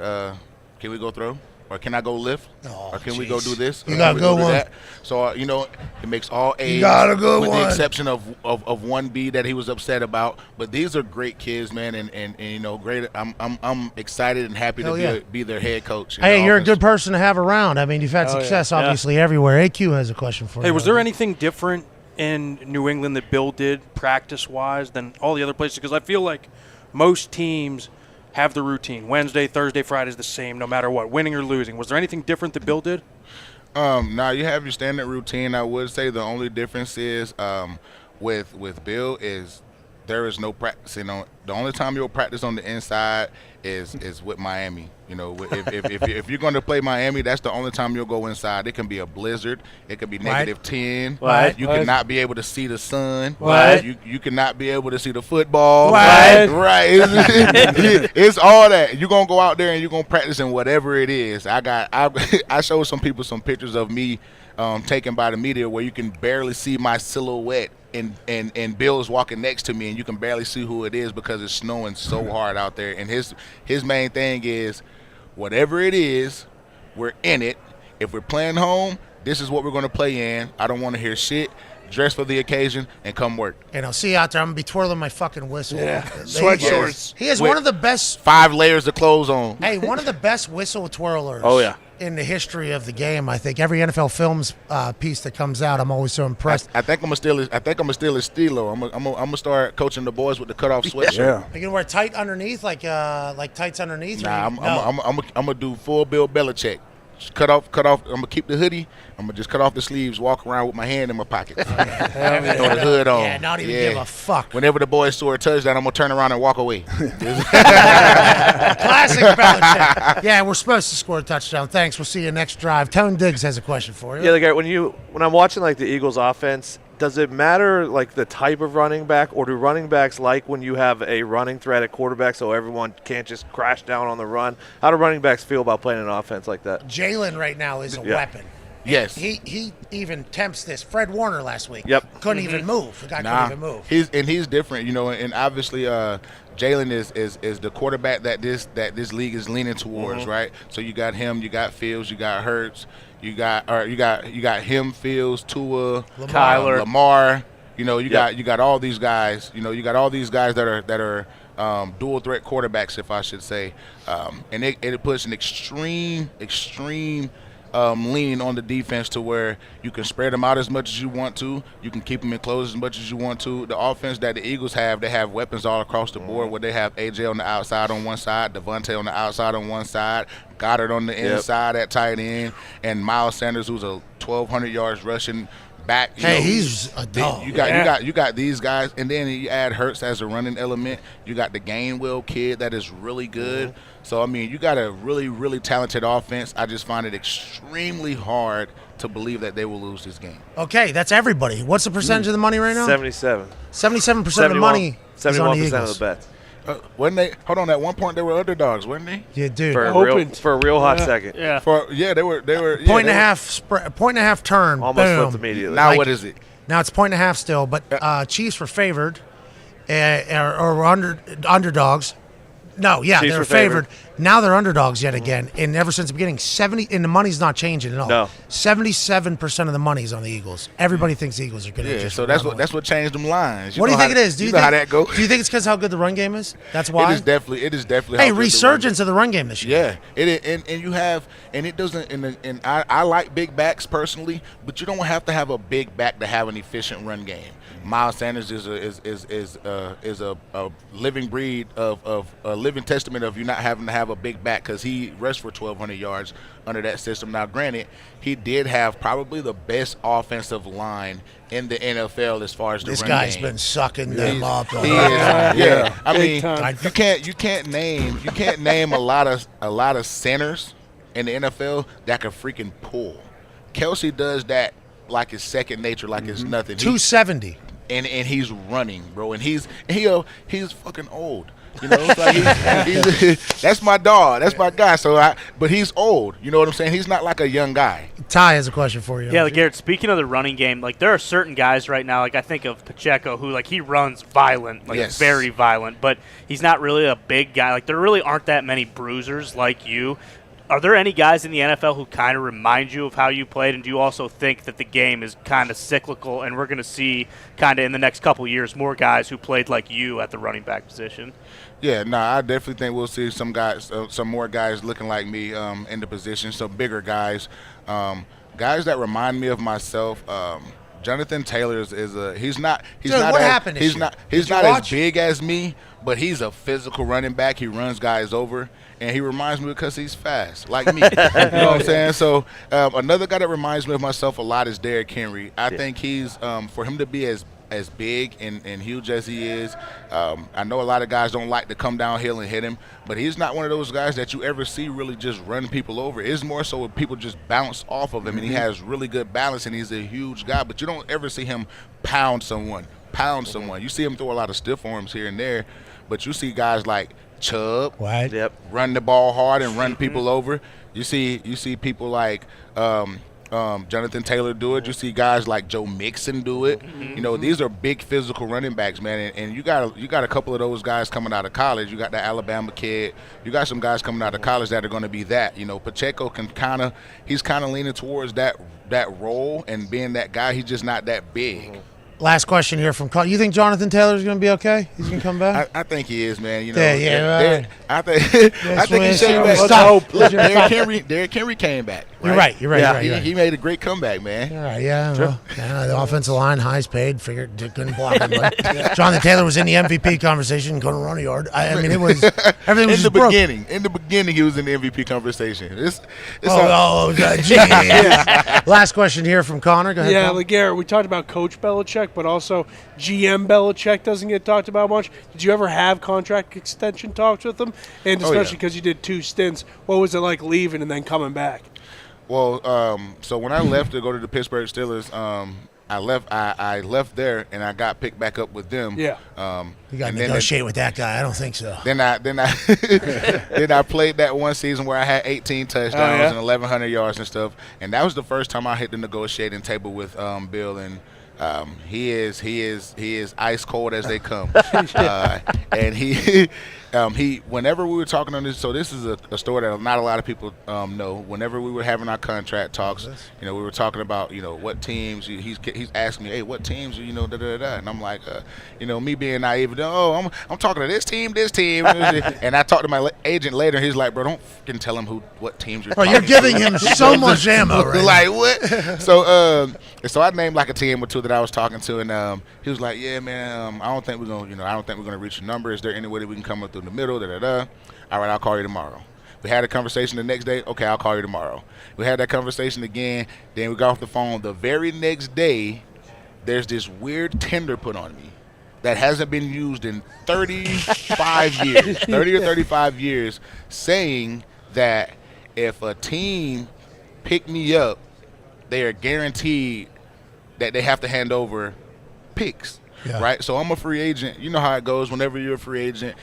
can we go throw?" Or can I go lift? Or can we go do this? You Or gotta can we go do one. that? So, it makes all A's. gotta go with one. the exception of 1B that he was upset about. But these are great kids, man, and great. I'm excited and happy Hell to yeah. be their head coach. Hey, you're a good person to have around. I mean, you've had success, obviously, everywhere. AQ has a question for you. Hey, was there anything different in New England that Bill did practice-wise than all the other places? Because I feel like most teams have the routine. Wednesday, Thursday, Friday is the same no matter what, winning or losing. Was there anything different that Bill did? Now you have your standard routine. I would say the only difference is with Bill is there is no practicing on. The only time you'll practice on the inside is with Miami. If you're going to play Miami, that's the only time you'll go inside. It can be a blizzard. It could be negative 10. Right. You cannot be able to see the sun. Right. You cannot be able to see the football. Right. Right. It's all that. You're going to go out there and you're going to practice in whatever it is. I showed some people some pictures of me taken by the media where you can barely see my silhouette. And Bill's walking next to me, and you can barely see who it is because it's snowing so hard out there. And his main thing is, whatever it is, we're in it. If we're playing home, this is what we're going to play in. I don't want to hear shit. Dress for the occasion and come work. And I'll see you out there. I'm going to be twirling my fucking whistle. Yeah. Sweat shorts. He is one of the best. 5 layers of clothes on. Hey, one of the best whistle twirlers. Oh, yeah. In the history of the game, I think every NFL Films piece that comes out, I'm always so impressed. I think I'm gonna steal his stilo. I'm gonna start coaching the boys with the cutoff sweatshirt. Yeah. Are you gonna wear tight underneath, like tights underneath? Nah, I'm gonna do full Bill Belichick. Just cut off. I'm gonna keep the hoodie. I'm gonna just cut off the sleeves, walk around with my hand in my pocket, throw the hood on. Yeah, not even give a fuck. Whenever the boys score a touchdown, I'm gonna turn around and walk away. Classic Belichick. Yeah, we're supposed to score a touchdown. Thanks. We'll see you next drive. Tone Diggs has a question for you. Yeah, like when I'm watching like the Eagles offense, does it matter like the type of running back, or do running backs like when you have a running threat at quarterback so everyone can't just crash down on the run? How do running backs feel about playing an offense like that? Jalen right now is a weapon. Yes. He even tempts this. Fred Warner last week. Yep. Couldn't even move. The guy couldn't even move. He's different, and obviously Jalen is the quarterback that this league is leaning towards, right? So you got him, you got Fields, you got Hurts, you got him, Fields, Tua, Kyler, Lamar. You got all these guys. You got all these guys that are dual threat quarterbacks, if I should say, and it puts an extreme leaning on the defense to where you can spread them out as much as you want to. You can keep them enclosed as much as you want to. The offense that the Eagles have, they have weapons all across the board where they have AJ on the outside on one side, Devontae on the outside on one side, Goddard on the inside at tight end, and Miles Sanders, who's a 1,200 yards rushing back. He's a dog. You got these guys, and then you add Hurts as a running element. You got the Gainwell kid that is really good. So, I mean, you got a really, really talented offense. I just find it extremely hard to believe that they will lose this game. Okay, that's everybody. What's the percentage of the money right now? 77. 77% of the money is on the 71% Eagles. of the bets. Wasn't they? Hold on, at one point they were underdogs, weren't they? Yeah, dude. For a real hot second. Yeah. They were. Point and a half turn. Almost boom. flipped immediately. Now what is it? Now it's point and a half still, but Chiefs were favored, or underdogs. No, yeah, Chiefs they were were favored. Now they're underdogs yet again. And ever since the beginning, and the money's not changing at all. No. 77% of the money's on the Eagles. Everybody thinks the Eagles are good. Yeah, so that's what changed them lines. What do you think it is? Do you know how that goes? Do you think it's because how good the run game is? That's why. It is definitely. Hey, resurgence of the run game this year. Yeah, and you have, and it doesn't. And I like big backs personally, but you don't have to have a big back to have an efficient run game. Miles Sanders is a living breed of a living testament of you not having to have a big back because he rushed for 1,200 yards under that system. Now, granted, he did have probably the best offensive line in the NFL as far as the this run guy's game. been sucking them up. He is, yeah. I mean, time. you can't name a lot of centers in the NFL that can freaking pull. Kelsey does that like it's second nature, like it's nothing. 270. And he's running, bro, and he's fucking old. It's like he's that's my dog, that's my guy. But he's old. You know what I'm saying? He's not like a young guy. Ty has a question for you. Yeah, Garrett, speaking of the running game, like there are certain guys right now, like I think of Pacheco, who like he runs violent, like Yes. very violent, but he's not really a big guy. Like there really aren't that many bruisers like you. Are there any guys in the NFL who kind of remind you of how you played, and do you also think that the game is kind of cyclical, and we're going to see kind of in the next couple of years more guys who played like you at the running back position? Yeah, no, I definitely think we'll see some guys, some more guys looking like me in the position, some bigger guys, guys that remind me of myself. Jonathan Taylor he's not as big as me, but he's a physical running back. He runs guys over, and he reminds me because he's fast, like me. You know what I'm saying? So another guy that reminds me of myself a lot is Derrick Henry. I think he's for him to be as big and huge as he is. I know a lot of guys don't like to come downhill and hit him, but he's not one of those guys that you ever see really just run people over. It's more so when people just bounce off of him, and he has really good balance, and he's a huge guy, but you don't ever see him pound someone. You see him throw a lot of stiff arms here and there, but you see guys like Chubb run the ball hard and run people over. You see people like Jonathan Taylor do it. You see guys like Joe Mixon do it. You know, these are big physical running backs, man. And you got a couple of those guys coming out of college. You got the Alabama kid. You got some guys coming out of college that are going to be that. You know, Pacheco he's kind of leaning towards that role and being that guy. He's just not that big. Last question here from Carl. You think Jonathan Taylor's going to be okay? He's going to come back? I think he is, man. You know, right. I think he should be back. Derrick Henry came back. Right? You're right. He made a great comeback, man. All right, yeah. Sure. Well, the offensive line, highest paid, figured couldn't block anybody. Jonathan Taylor was in the MVP conversation, couldn't run a yard. I mean, it was everything was in the beginning. In the beginning, he was in the MVP conversation. Last question here from Connor. Go ahead. Yeah, Garrett, we talked about Coach Belichick, but also GM Belichick doesn't get talked about much. Did you ever have contract extension talks with him? And especially because you did 2 stints, what was it like leaving and then coming back? Well, so when I left to go to the Pittsburgh Steelers, I left there and I got picked back up with them. Yeah. You got to negotiate with that guy. I don't think so. Then I played that one season where I had 18 touchdowns and 1,100 yards and stuff, and that was the first time I hit the negotiating table with Bill, and he is ice cold as they come, and he whenever we were talking on this, so this is a story that not a lot of people know. Whenever we were having our contract talks, you know, we were talking about, you know, what teams. He's asking me, hey, what teams, you know, and I'm like, you know, me being naive, I'm talking to this team, and I talked to my agent later. He's like, bro, don't fucking tell him what teams you're. You're giving him so much ammo, right? Like what? So I named like a team or two that I was talking to, and he was like, yeah, man, I don't think we're gonna reach a number. Is there any way that we can come up through the middle? All right, I'll call you tomorrow. We had a conversation the next day. Okay, I'll call you tomorrow. We had that conversation again. Then we got off the phone. The very next day, there's this weird tender put on me that hasn't been used in 35 years, 30 or 35 years, saying that if a team pick me up, they are guaranteed that they have to hand over picks. Yeah. Right, so I'm a free agent. You know how it goes. Whenever you're a free agent,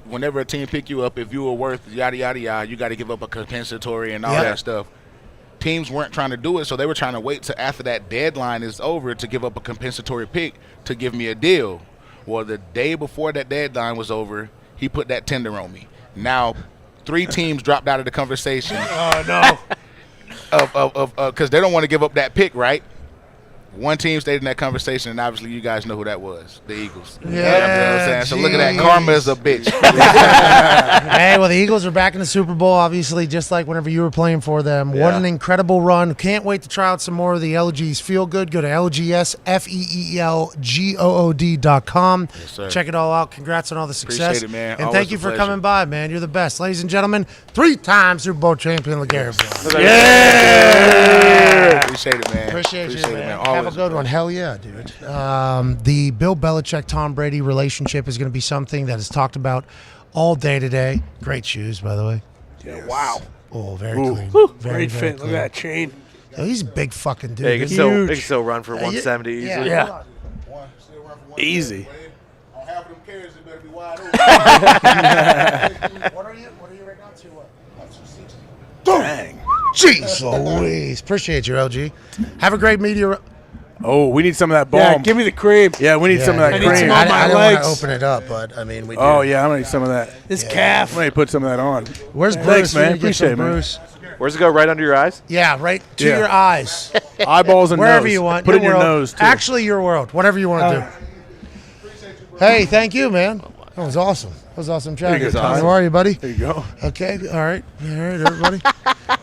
whenever a team pick you up, if you were worth yada yada yada, you got to give up a compensatory and all that stuff. Teams weren't trying to do it, so they were trying to wait till after that deadline is over to give up a compensatory pick to give me a deal. Well, the day before that deadline was over, he put that tender on me. Now, 3 teams dropped out of the conversation. Oh no! Because they don't want to give up that pick, right? One team stayed in that conversation, and obviously you guys know who that was, the Eagles. Yeah. You know what I'm saying? So look at that. Karma is a bitch. Hey, well, the Eagles are back in the Super Bowl, obviously, just like whenever you were playing for them. Yeah. What an incredible run. Can't wait to try out some more of the LG's Feel Good. Go to LGSFeelgood.com. Yes, sir. Check it all out. Congrats on all the success. Appreciate it, man. And Always thank you for coming by, man. You're the best. Ladies and gentlemen, 3-time Super Bowl champion, LeGarrette Blount. Yeah! Appreciate it, man. Appreciate you, man. Always. Have a good one. Hell yeah, dude. The Bill Belichick-Tom Brady relationship is going to be something that is talked about all day today. Great shoes, by the way. Yeah, wow. Oh, very clean. Great fit. Look at that chain. Oh, he's a big fucking dude. Yeah, he can still run for 170 easily. Yeah. Easy. On half of them carries, it better be wide open. What are you right now? 260. Dang. Jeez Louise. Appreciate you, LG. Have a great media. Oh, we need some of that balm. Yeah, give me the cream. Yeah, we need some of that I need cream. some on my I don't legs. want to open it up, but I mean, we do. Oh, yeah, I'm going to need some of that. This calf. I'm going to put some of that on. Where's Bruce? Thanks, man. We need to get Appreciate it, some man. Bruce. Where's it go? Right under your eyes? Yeah, right to Yeah. your eyes. Eyeballs and Wherever nose. you want. Put it in your world. nose, too. Actually, your world. Whatever you want to do. Hey, thank you, man. That was awesome. That was awesome chatting. There you go, Ty. How are you, buddy? There you go. Okay. All right, everybody.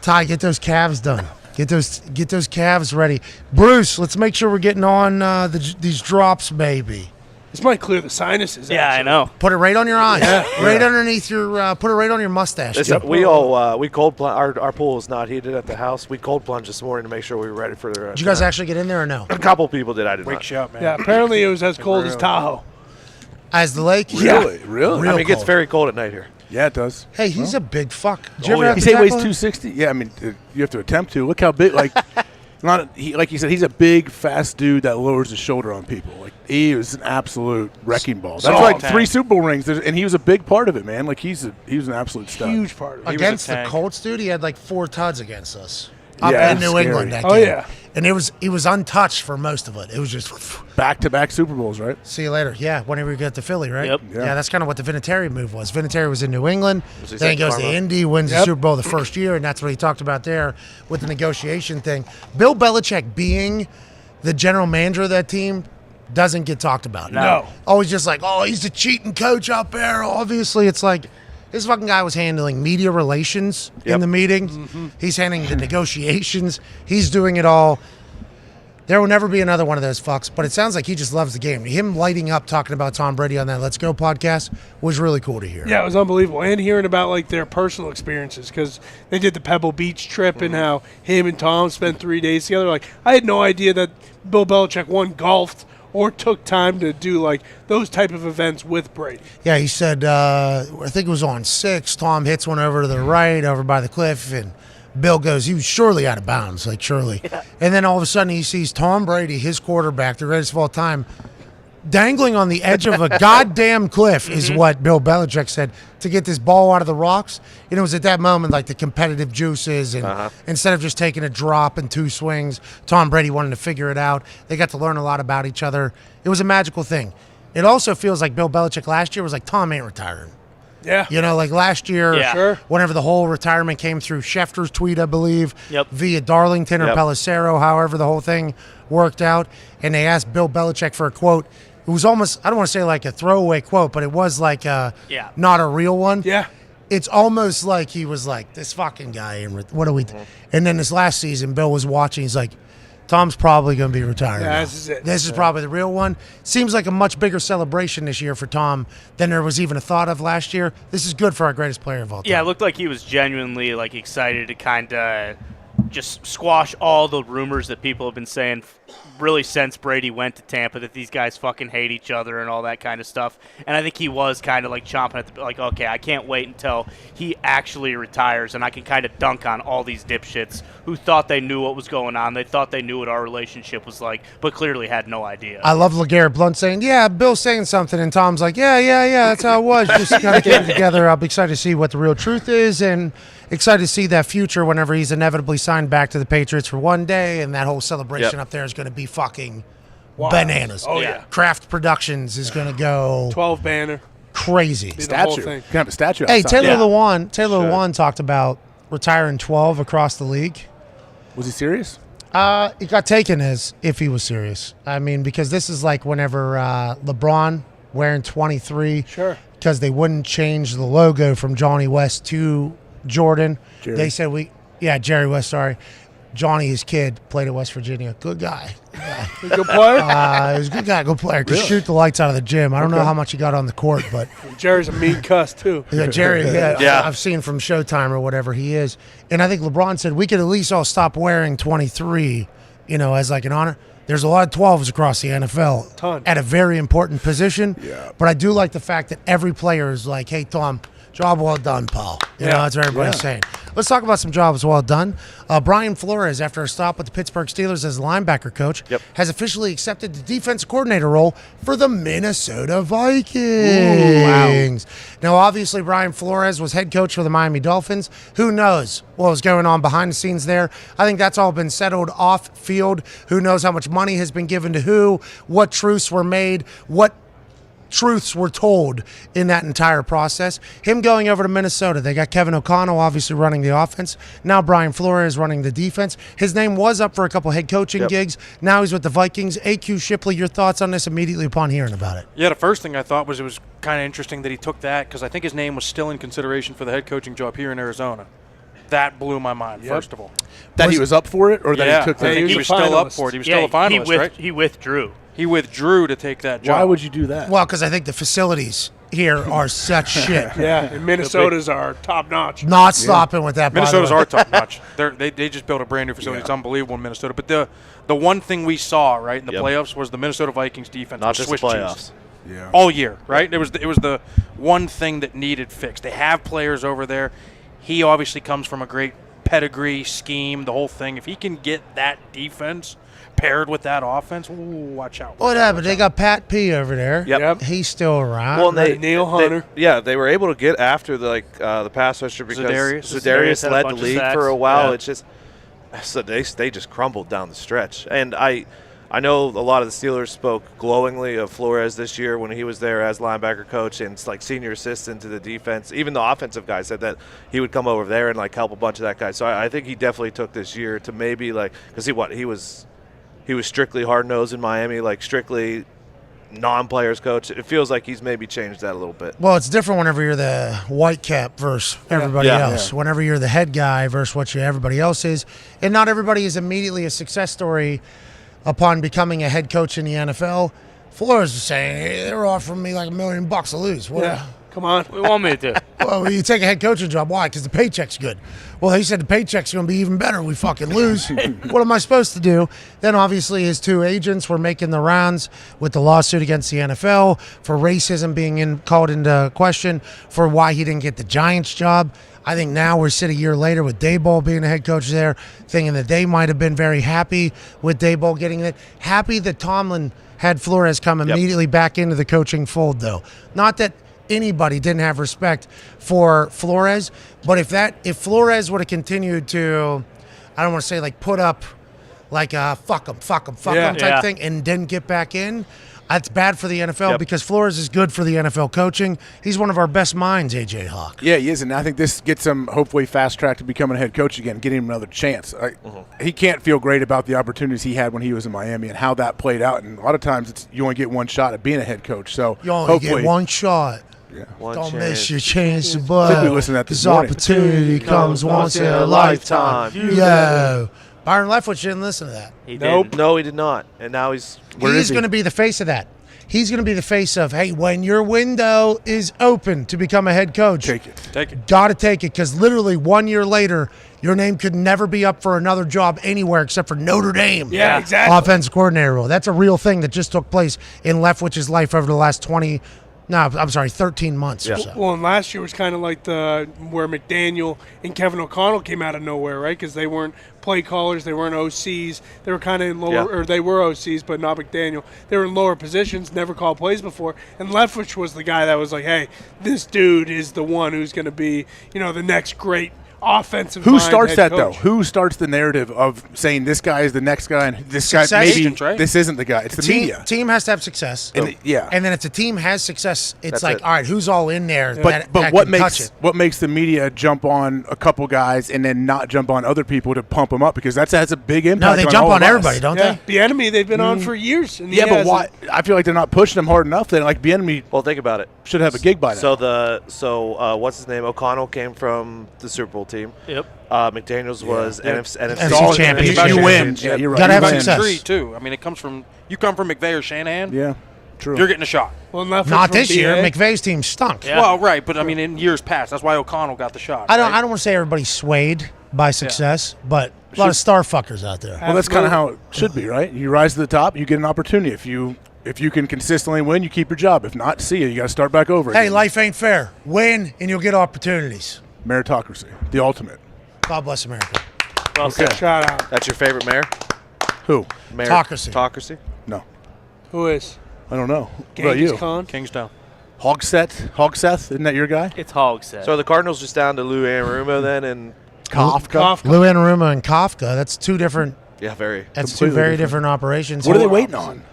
Ty, get those calves done. Get those calves ready. Bruce, let's make sure we're getting on these drops, baby. This might clear the sinuses. Yeah, actually. I know. Put it right on your eyes. Right underneath your. Put it right on your mustache. Listen, we cold plunge. Our pool is not heated at the house. We cold plunged this morning to make sure we were ready for the. Did you guys actually get in there or no? A couple people did. I did Wakes not. you up, man. Yeah, apparently it was as cold as Tahoe. As the lake? Really? Real I mean, it gets cold. very cold at night here. Yeah, it does. Hey, he's a big fuck. Did Oh, you ever have you to say he weighs tackle him? 260? Yeah, I mean, you have to attempt to. Look how big, like, like you said, he's a big, fast dude that lowers his shoulder on people. Like, he is an absolute wrecking ball. That's like 3 Super Bowl rings, and he was a big part of it, man. Like, he was an absolute stud. Huge part of it. Against the tank. Colts, dude, he had like 4 tuds against us. Up Yeah, in it's New scary. England that Oh, game. yeah. And he was untouched for most of it. It was just Back-to-back Super Bowls, right? see you later. Yeah, whenever we get to Philly, right? Yep. Yeah, that's kind of what the Vinatieri move was. Vinatieri was in New England, he then he saying goes to karma? Indy, wins the Super Bowl the first year, and that's what he talked about there with the negotiation thing. Bill Belichick being the general manager of that team doesn't get talked about. No. Always just like, oh, he's a cheating coach out there. Obviously, it's like this fucking guy was handling media relations in the meetings. He's handling the negotiations. He's doing it all. There will never be another one of those fucks, but it sounds like he just loves the game. Him lighting up talking about Tom Brady on that Let's Go podcast was really cool to hear. Yeah, it was unbelievable. And hearing about like their personal experiences because they did the Pebble Beach trip and how him and Tom spent 3 days together. Like, I had no idea that Bill Belichick golfed or took time to do like those type of events with Brady. Yeah, he said, I think it was on 6, Tom hits one over to the right, over by the cliff, and Bill goes, he was surely out of bounds, like surely. Yeah. And then all of a sudden he sees Tom Brady, his quarterback, the greatest of all time, dangling on the edge of a goddamn cliff is what Bill Belichick said to get this ball out of the rocks. And it was at that moment like the competitive juices and instead of just taking a drop and 2 swings, Tom Brady wanted to figure it out. They got to learn a lot about each other. It was a magical thing. It also feels like Bill Belichick last year was like, Tom ain't retiring. Yeah. You know, like last year, Sure. whenever the whole retirement came through Schefter's tweet, I believe, via Darlington or Yep. Pelissero, however the whole thing worked out, and they asked Bill Belichick for a quote. It was almost, I don't want to say like a throwaway quote, but it was like not a real one. Yeah. It's almost like he was like, this fucking guy, what do we do? And then this last season, Bill was watching, he's like, Tom's probably going to be retiring. Yeah, now. this is it. This is probably the real one. Seems like a much bigger celebration this year for Tom than there was even a thought of last year. This is good for our greatest player of all time. Yeah, it looked like he was genuinely like excited to kind of just squash all the rumors that people have been saying really since Brady went to Tampa that these guys fucking hate each other and all that kind of stuff. And I think he was kind of like chomping at the like, okay, I can't wait until he actually retires and I can kind of dunk on all these dipshits who thought they knew what was going on. They thought they knew what our relationship was like, but clearly had no idea. I love LeGarrette Blount saying, yeah, Bill's saying something, and Tom's like, yeah, that's how it was. Just kind of get it together. I'll be excited to see what the real truth is and excited to see that future whenever he's inevitably signed back to the Patriots for one day, and that whole celebration up there is going to be fucking bananas. Oh, yeah. Kraft Productions is going to go 12 banner. crazy. The whole Statue. thing. You can have a statue Hey, outside. Taylor Lewan talked about retiring 12 across the league. Was he serious? It got taken as if he was serious. I mean, because this is like whenever LeBron wearing 23. Sure. Because they wouldn't change the logo from Johnny West to Jordan. Jerry. They said Jerry West, sorry. Johnny, his kid, played at West Virginia. Good guy. Good player. He was a good guy, good player. Could shoot the lights out of the gym. I don't know how much he got on the court, but Jerry's a mean cuss, too. yeah, Jerry, Yeah. I've seen from Showtime or whatever he is. And I think LeBron said we could at least all stop wearing 23, as like an honor. There's a lot of 12s across the NFL Ton. at a very important position. Yeah. But I do like the fact that every player is like, hey, Tom, job well done, pal. You know, that's what everybody's saying. Let's talk about some jobs well done. Brian Flores, after a stop with the Pittsburgh Steelers as linebacker coach, has officially accepted the defensive coordinator role for the Minnesota Vikings. Now, obviously, Brian Flores was head coach for the Miami Dolphins. Who knows what was going on behind the scenes there? I think that's all been settled off field. Who knows how much money has been given to who, what truths were made, what truths were told in that entire process. Him going over to Minnesota, they got Kevin O'Connell obviously running the offense. Now Brian Flores running the defense. His name was up for a couple head coaching gigs. Now he's with the Vikings. AQ Shipley, your thoughts on this immediately upon hearing about it? Yeah, the first thing I thought was it was kind of interesting that he took that because I think his name was still in consideration for the head coaching job here in Arizona. That blew my mind, first of all. That he was up for it, or that he took the he was still up for it. He was still a finalist, right? He withdrew. He withdrew to take that job. Why would you do that? Well, because I think the facilities here are such shit. Yeah, and Minnesota's are top notch. Not stopping with that. Minnesota's are top notch. They just built a brand new facility. It's unbelievable in Minnesota. But the one thing we saw right in the playoffs was the Minnesota Vikings defense. Not just Swiss playoffs. cheese. Yeah. All year, right? It was the one thing that needed fixed. They have players over there. He obviously comes from a great pedigree, scheme, the whole thing. If he can get that defense paired with that offense, watch out. What happened? They got Pat P over there. Yep. He's still around. Well, Neil Hunter. They were able to get after the pass rusher because Za'Darius led the league for a while. It's just so they just crumbled down the stretch. And I know a lot of the Steelers spoke glowingly of Flores this year when he was there as linebacker coach and it's like senior assistant to the defense. Even the offensive guy said that he would come over there and help a bunch of that guy. So I think he definitely took this year to maybe because he was strictly hard-nosed in Miami, strictly non-players coach. It feels like he's maybe changed that a little bit. Well, it's different whenever you're the white cap versus everybody else. Yeah. Whenever you're the head guy versus what everybody else is. And not everybody is immediately a success story upon becoming a head coach in the NFL. Flores was saying, hey, they were offering me $1 million to lose. What? Come on. We want me to. Well, you take a head coaching job. Why? Because the paycheck's good. Well, he said the paycheck's going to be even better. We fucking lose. What am I supposed to do? Then, obviously, his two agents were making the rounds with the lawsuit against the NFL for racism being called into question for why he didn't get the Giants job. I think now we're sitting a year later with Daboll being the head coach there, thinking that they might have been very happy with Daboll getting it. Happy that Tomlin had Flores come immediately back into the coaching fold, though. Not that anybody didn't have respect for Flores, but if Flores would have continued to, I don't want to say put up fuck him type thing and didn't get back in, that's bad for the NFL because Flores is good for the NFL coaching. He's one of our best minds, AJ Hawk. Yeah, he is, and I think this gets him hopefully fast-tracked to becoming a head coach again, getting him another chance. He can't feel great about the opportunities he had when he was in Miami and how that played out, and a lot of times you only get one shot at being a head coach. So you only get one shot. Yeah. Don't miss your chance to bud. I think we listened to that this morning. Opportunity comes once in a lifetime. Yo. Byron Leftwich didn't listen to that. No, he did not. And now he's going to be the face of that. He's going to be the face of, hey, when your window is open to become a head coach, take it. Got to take it, because literally 1 year later, your name could never be up for another job anywhere except for Notre Dame. Yeah, exactly. Offensive coordinator role. That's a real thing that just took place in Leftwich's life over the last 13 months or so. Well, and last year was kind of like where McDaniel and Kevin O'Connell came out of nowhere, right? Because they weren't play callers, they weren't OCs. They were kind of in lower, or they were OCs, but not McDaniel. They were in lower positions, never called plays before. And Leftwich was the guy that was like, hey, this dude is the one who's going to be, the next great offensive. Who starts that, coach. though? Who starts the narrative of saying this guy is the next guy and this success guy maybe agents, right? This isn't the guy? It's the media. Team has to have success. And and then if the team has success, it's That's it. all right, who's all in there? But that what can makes touch it? what makes the media jump on a couple guys and then not jump on other people to pump them up, because that's a big impact. No, they jump all on of us. everybody, don't they? The enemy they've been on for years. And But why? I feel like they're not pushing them hard enough. Then the enemy. Well, think about it. Should have a gig by now. So what's his name? O'Connell came from the Super Bowl team. Yep. McDaniels was NFC championship. You win. Yeah, you're right. Gotta have You win. success. Too. I mean, it comes from you come from McVay or Shanahan. Yeah, true. You're getting a shot. Well, not this year. McVay's team stunk. Yeah. Well, right, but I mean, in years past, that's why O'Connell got the shot. I don't want to say everybody's swayed by success, but a lot of star fuckers out there. Well, that's kind of how it should be, right? You rise to the top, you get an opportunity. If you can consistently win, you keep your job. If not, see you. You got to start back over. Hey, again. life ain't fair. Win, and you'll get opportunities. Meritocracy, the ultimate. God bless America. Well said. Shout out. That's your favorite mayor? Who? Mayor Autocracy. Autocracy? No. Who is? I don't know. What about Genghis you? Khan? Kingstown. Hogseth, isn't that your guy? It's Hogsett. So are the Cardinals just down to Lou Anarumo then? And Kafka. Lou Anarumo and Kafka. That's two different. yeah, very. That's two Completely very different. different operations. What are they waiting on?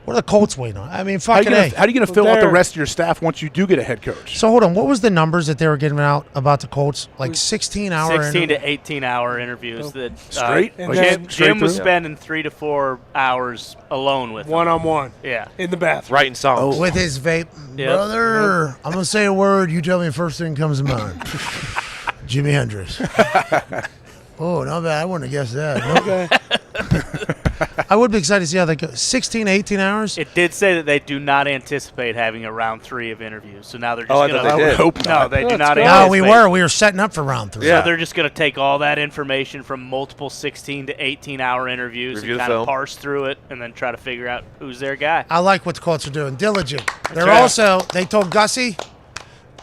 What are the Colts waiting on? I mean, How are fucking you going to fill out the they're- rest of your staff once you do get a head coach? So hold on. What was the numbers that they were giving out about the Colts? Like 16 hour. 16 to 18 hour interviews that Straight? And Like, then Jim was through? spending 3 to 4 hours alone with him. One-on-one. Yeah. In the bathroom. Writing songs. with his vape. Yep. Brother, I'm going to say a word. You tell me the first thing comes to mind. Jimi Hendrix. Oh, not bad. I wouldn't have guessed that. Okay. I would be excited to see how that goes. 16, 18 hours? It did say that they do not anticipate having a round 3 of interviews. So now they're just Oh, I going thought they I would did. hope No, not. they do Let's not go. No, anticipate. we were. We were setting up for round 3. Yeah. So they're just going to take all that information from multiple 16 to 18 hour interviews Review and the kind of film. parse through it and then try to figure out who's their guy. I like what the Colts are doing. Diligent. They're right. also, they told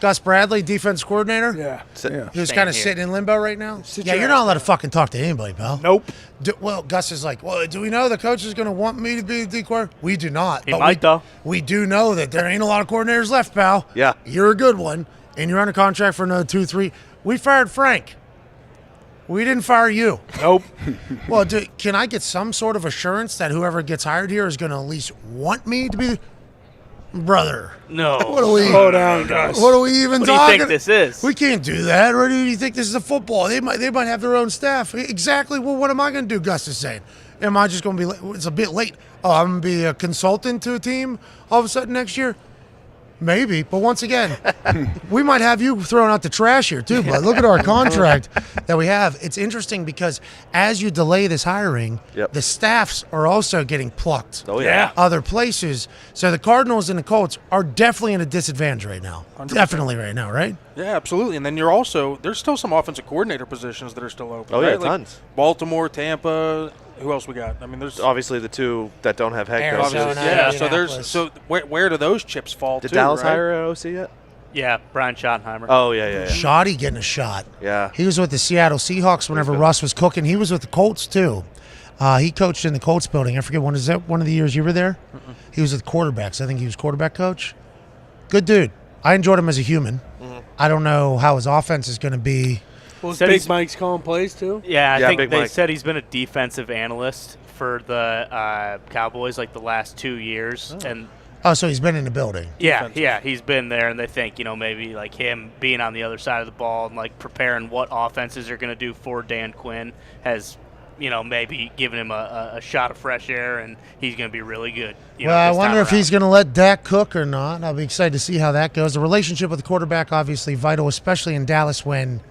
Gus Bradley, defense coordinator, Yeah. Yeah. who's Same kind of here. sitting in limbo right now. Sit Yeah, your you're not ass allowed to fucking talk to anybody, pal. Nope. Well, Gus is like, well, do we know the coach is going to want me to be the coordinator? We do not. He but might, though. We do know that there ain't a lot of coordinators left, pal. Yeah. You're a good one, and you're under contract for another 2, 3. We fired Frank. We didn't fire you. Nope. Well, can I get some sort of assurance that whoever gets hired here is going to at least want me to be the brother? No. What are we? Slow down, guys. What are we even What do you talking? think this is? We can't do that. Or do you think this is a football? They might have their own staff. Exactly. Well, what am I going to do? Gus is saying. Am I just going to be? It's a bit late. Oh, I'm going to be a consultant to a team all of a sudden next year. Maybe, but once again, we might have you throwing out the trash here too. But look at our contract that we have. It's interesting because as you delay this hiring, Yep. the staffs are also getting plucked. Oh, yeah. Other places. So the Cardinals and the Colts are definitely in a disadvantage right now. 100%. Definitely right now, right? Yeah, absolutely. And then you're also there's still some offensive coordinator positions that are still open. Oh, yeah, right? Like tons. Baltimore, Tampa. Who else we got? I mean, there's Obviously, the two that don't have head Arizona. coaches. yeah. So Indianapolis. where do those chips fall? Did to, Dallas right? hire an OC yet? Yeah, Brian Schottenheimer. Oh, yeah. Shoddy getting a shot. Yeah. He was with the Seattle Seahawks whenever Russ was cooking. He was with the Colts too. He coached in the Colts building. I forget one. Is that one of the years you were there? He was with quarterbacks. I think he was quarterback coach. Good dude. I enjoyed him as a human. I don't know how his offense is going to be. Well, Said Big he's- Mike's calling plays, too. Yeah, I Yeah, think Big they Mike. said he's been a defensive analyst for the Cowboys like the last 2 years. And Oh, so he's been in the building. yeah, he's been there, and they think, maybe like him being on the other side of the ball and like preparing what offenses are going to do for Dan Quinn has, maybe given him a shot of fresh air, and he's going to be really good. Well, I this wonder time if he's around. going to let Dak cook or not. I'll be excited to see how that goes. The relationship with the quarterback, obviously vital, especially in Dallas when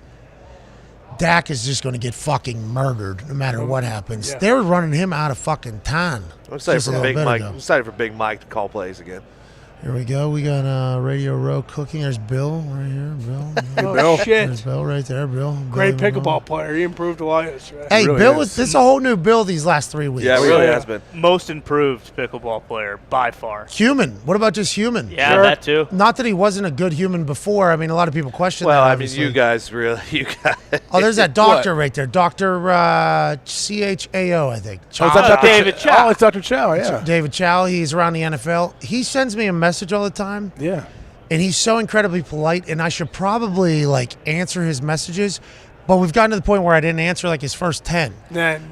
Dak is just going to get fucking murdered no matter what happens. Yeah. They were running him out of fucking town. I'm excited just a for little Big bit Mike. ago. I'm excited for Big Mike to call plays again. Here we go. We got Radio Row cooking. There's Bill right here. Bill. Oh, Bill. There's shit. Bill right there. Bill. Great Billy Malone. pickleball player. He improved a lot yesterday. Hey, really Bill, is. this is a whole new Bill these last 3 weeks. Yeah, it really Yeah. has been. most improved pickleball player by far. Human. What about just human? Yeah, Sure. that too. Not that he wasn't a good human before. I mean, a lot of people question Well, that. I mean, obviously. you guys really, you guys. Oh, there's that doctor right there. Dr. CHAO, I think. Oh, is that Dr. David Ch- Chow. Oh, it's Dr. Chow, yeah. David Chow. He's around the NFL. He sends me a message all the time, Yeah. and he's so incredibly polite, and I should probably, answer his messages, but we've gotten to the point where I didn't answer, his first 10.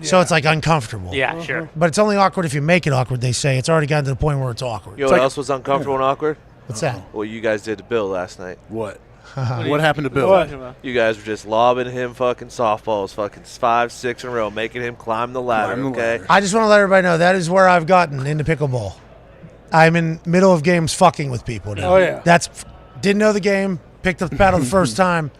So it's, uncomfortable. Yeah, sure. But it's only awkward if you make it awkward, they say. It's already gotten to the point where it's awkward. You know what else was uncomfortable and awkward? What's that? What you guys did to Bill last night. What? What happened to Bill? What? You guys were just lobbing him fucking softballs, fucking 5, 6 in a row, making him climb the ladder. Climb the Okay. ladder. I just want to let everybody know that is where I've gotten into pickleball. I'm in middle of games fucking with people now. Oh, yeah. Didn't know the game, picked up the paddle the first time,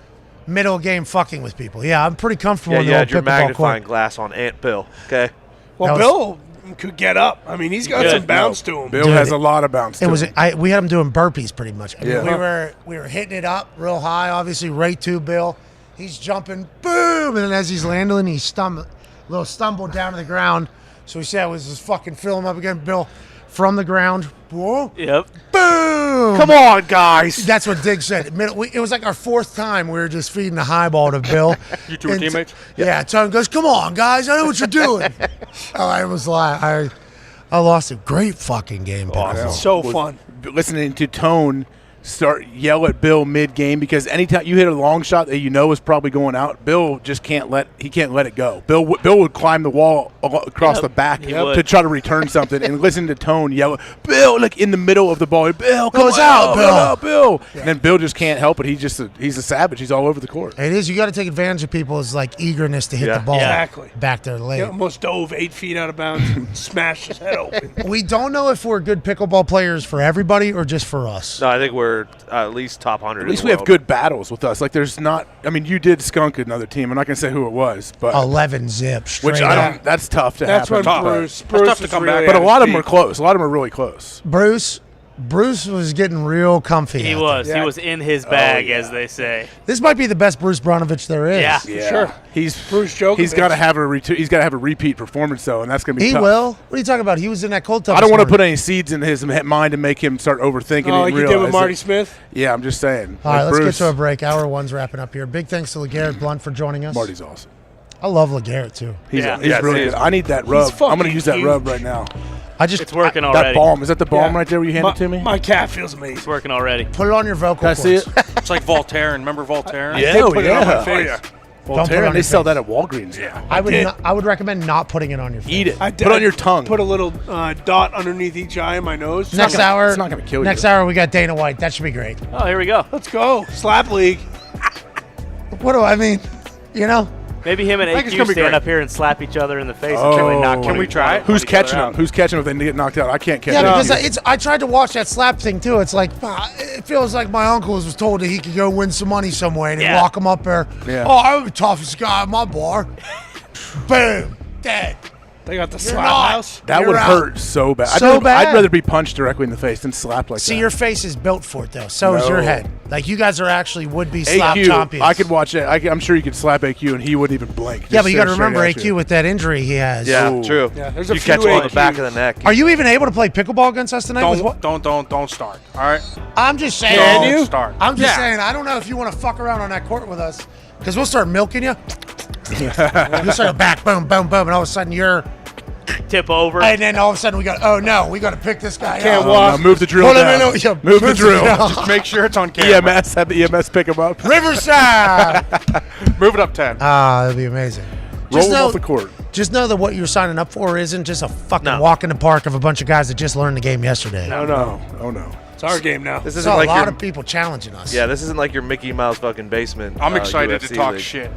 middle of game fucking with people. Yeah, I'm pretty comfortable Yeah, in the you old had your pickleball magnifying court. glass on Aunt Bill. Okay. Well, That Bill could get up. I mean, he's got Yeah. some bounce to him. Bill Dude, has a lot of bounce. It to was him. we had him doing burpees pretty much. I mean, Yeah. we were hitting it up real high, obviously right to Bill. He's jumping, boom, and then as he's landing, he stumbled down to the ground. So he said it was just fucking fill him up again. Bill from the ground. Whoa. Yep. Boom. Come on, guys. That's what Diggs said. It was like our fourth time we were just feeding the highball to Bill. You two were teammates? Yeah. Tone goes, come on, guys. I know what you're doing. I was like, I lost a great fucking game. So fun. Listening to Tone yell at Bill mid-game because anytime you hit a long shot that you know is probably going out, Bill just can't let it go. Bill would climb the wall across the back to try to return something, and listen to Tone yell, Bill, like in the middle of the ball, Bill, goes out, Bill. Yeah. And then Bill just can't help it. He's a savage. He's all over the court. It is. You got to take advantage of people's like eagerness to hit the ball back there late. He almost dove 8 feet out of bounds and smashed his head open. We don't know if we're good pickleball players for everybody or just for us. No, I think we're at least top 100. At least we have good battles with us. Like there's not. I mean, you did skunk another team. I'm not gonna say who it was, but 11 zips. Which I don't. That's tough to happen. That's when Bruce tough to come back. But a lot of them are close. A lot of them are really close. Bruce was getting real comfy. He was. He was in his bag, as they say. This might be the best Bruce Branovich there is. Yeah. Sure. He's Bruce Djokovic. He's got to have a repeat performance though, and that's gonna be. He tough. will. What are you talking about? He was in that cold tub. I don't want to put any seeds in his mind and make him start overthinking it. Like you did with Marty Smith? Yeah, I'm just saying. All right, let's Bruce, get to a break. Hour one's wrapping up here. Big thanks to LeGarrette Blunt for joining us. Marty's awesome. I love LeGarrette too. He's really good. I need that rub. I'm going to use that rub right now. It's working already. That balm. Is that the balm right there where you hand it to me? My calf feels amazing. It's working already. Put it on your vocal cords. Can I see it? It's like Voltaire. Remember Voltaire? Yeah, put it on my face. Voltaire, they sell that at Walgreens. Yeah, I would recommend not putting it on your face. Eat it. Put it on your tongue. Put a little dot underneath each eye in my nose. Next hour, it's not going to kill you. Next hour, we got Dana White. That should be great. Oh, here we go. Let's go. Slap league. What do I mean? You know? Maybe him and AQ stand up here and slap each other in the face and really knock. Can we try it? Who's catching them? Who's catching them if they get knocked out? I can't catch them. Yeah, because I tried to watch that slap thing too. It's like it feels like my uncle was told that he could go win some money somewhere and lock him up there. Yeah. Oh, I'm the toughest guy at my bar. Boom, dead. They got the slap house. That would hurt so bad. I'd rather be punched directly in the face than slapped like that. See, your face is built for it, though. So is your head. Like, you guys are actually would-be slap champions. I could watch it. I'm sure you could slap AQ and he wouldn't even blink. Yeah, but you got to remember AQ with that injury he has. Yeah, true. Yeah, there's you catch him on the back of the neck. Are you even able to play pickleball against us tonight? Don't start. All right. I'm just saying. Don't start. I'm just saying. I don't know if you want to fuck around on that court with us because we'll start milking you. You'll start back, boom, boom, boom, and all of a sudden you're. Tip over. And then all of a sudden we got, oh no, we got to pick this guy Can't up. walk. Move the drill down. Move the drill. Just make sure it's on camera. EMS, have the EMS pick him up. Riverside. Move it up 10. That'd be amazing. Roll him off the court. Just know that what you're signing up for isn't just a fucking walk in the park of a bunch of guys that just learned the game yesterday. No. It's our game now. This There's isn't a like lot of people challenging us. Yeah, this isn't like your Mickey Mouse fucking basement. I'm excited to UFC talk league. shit.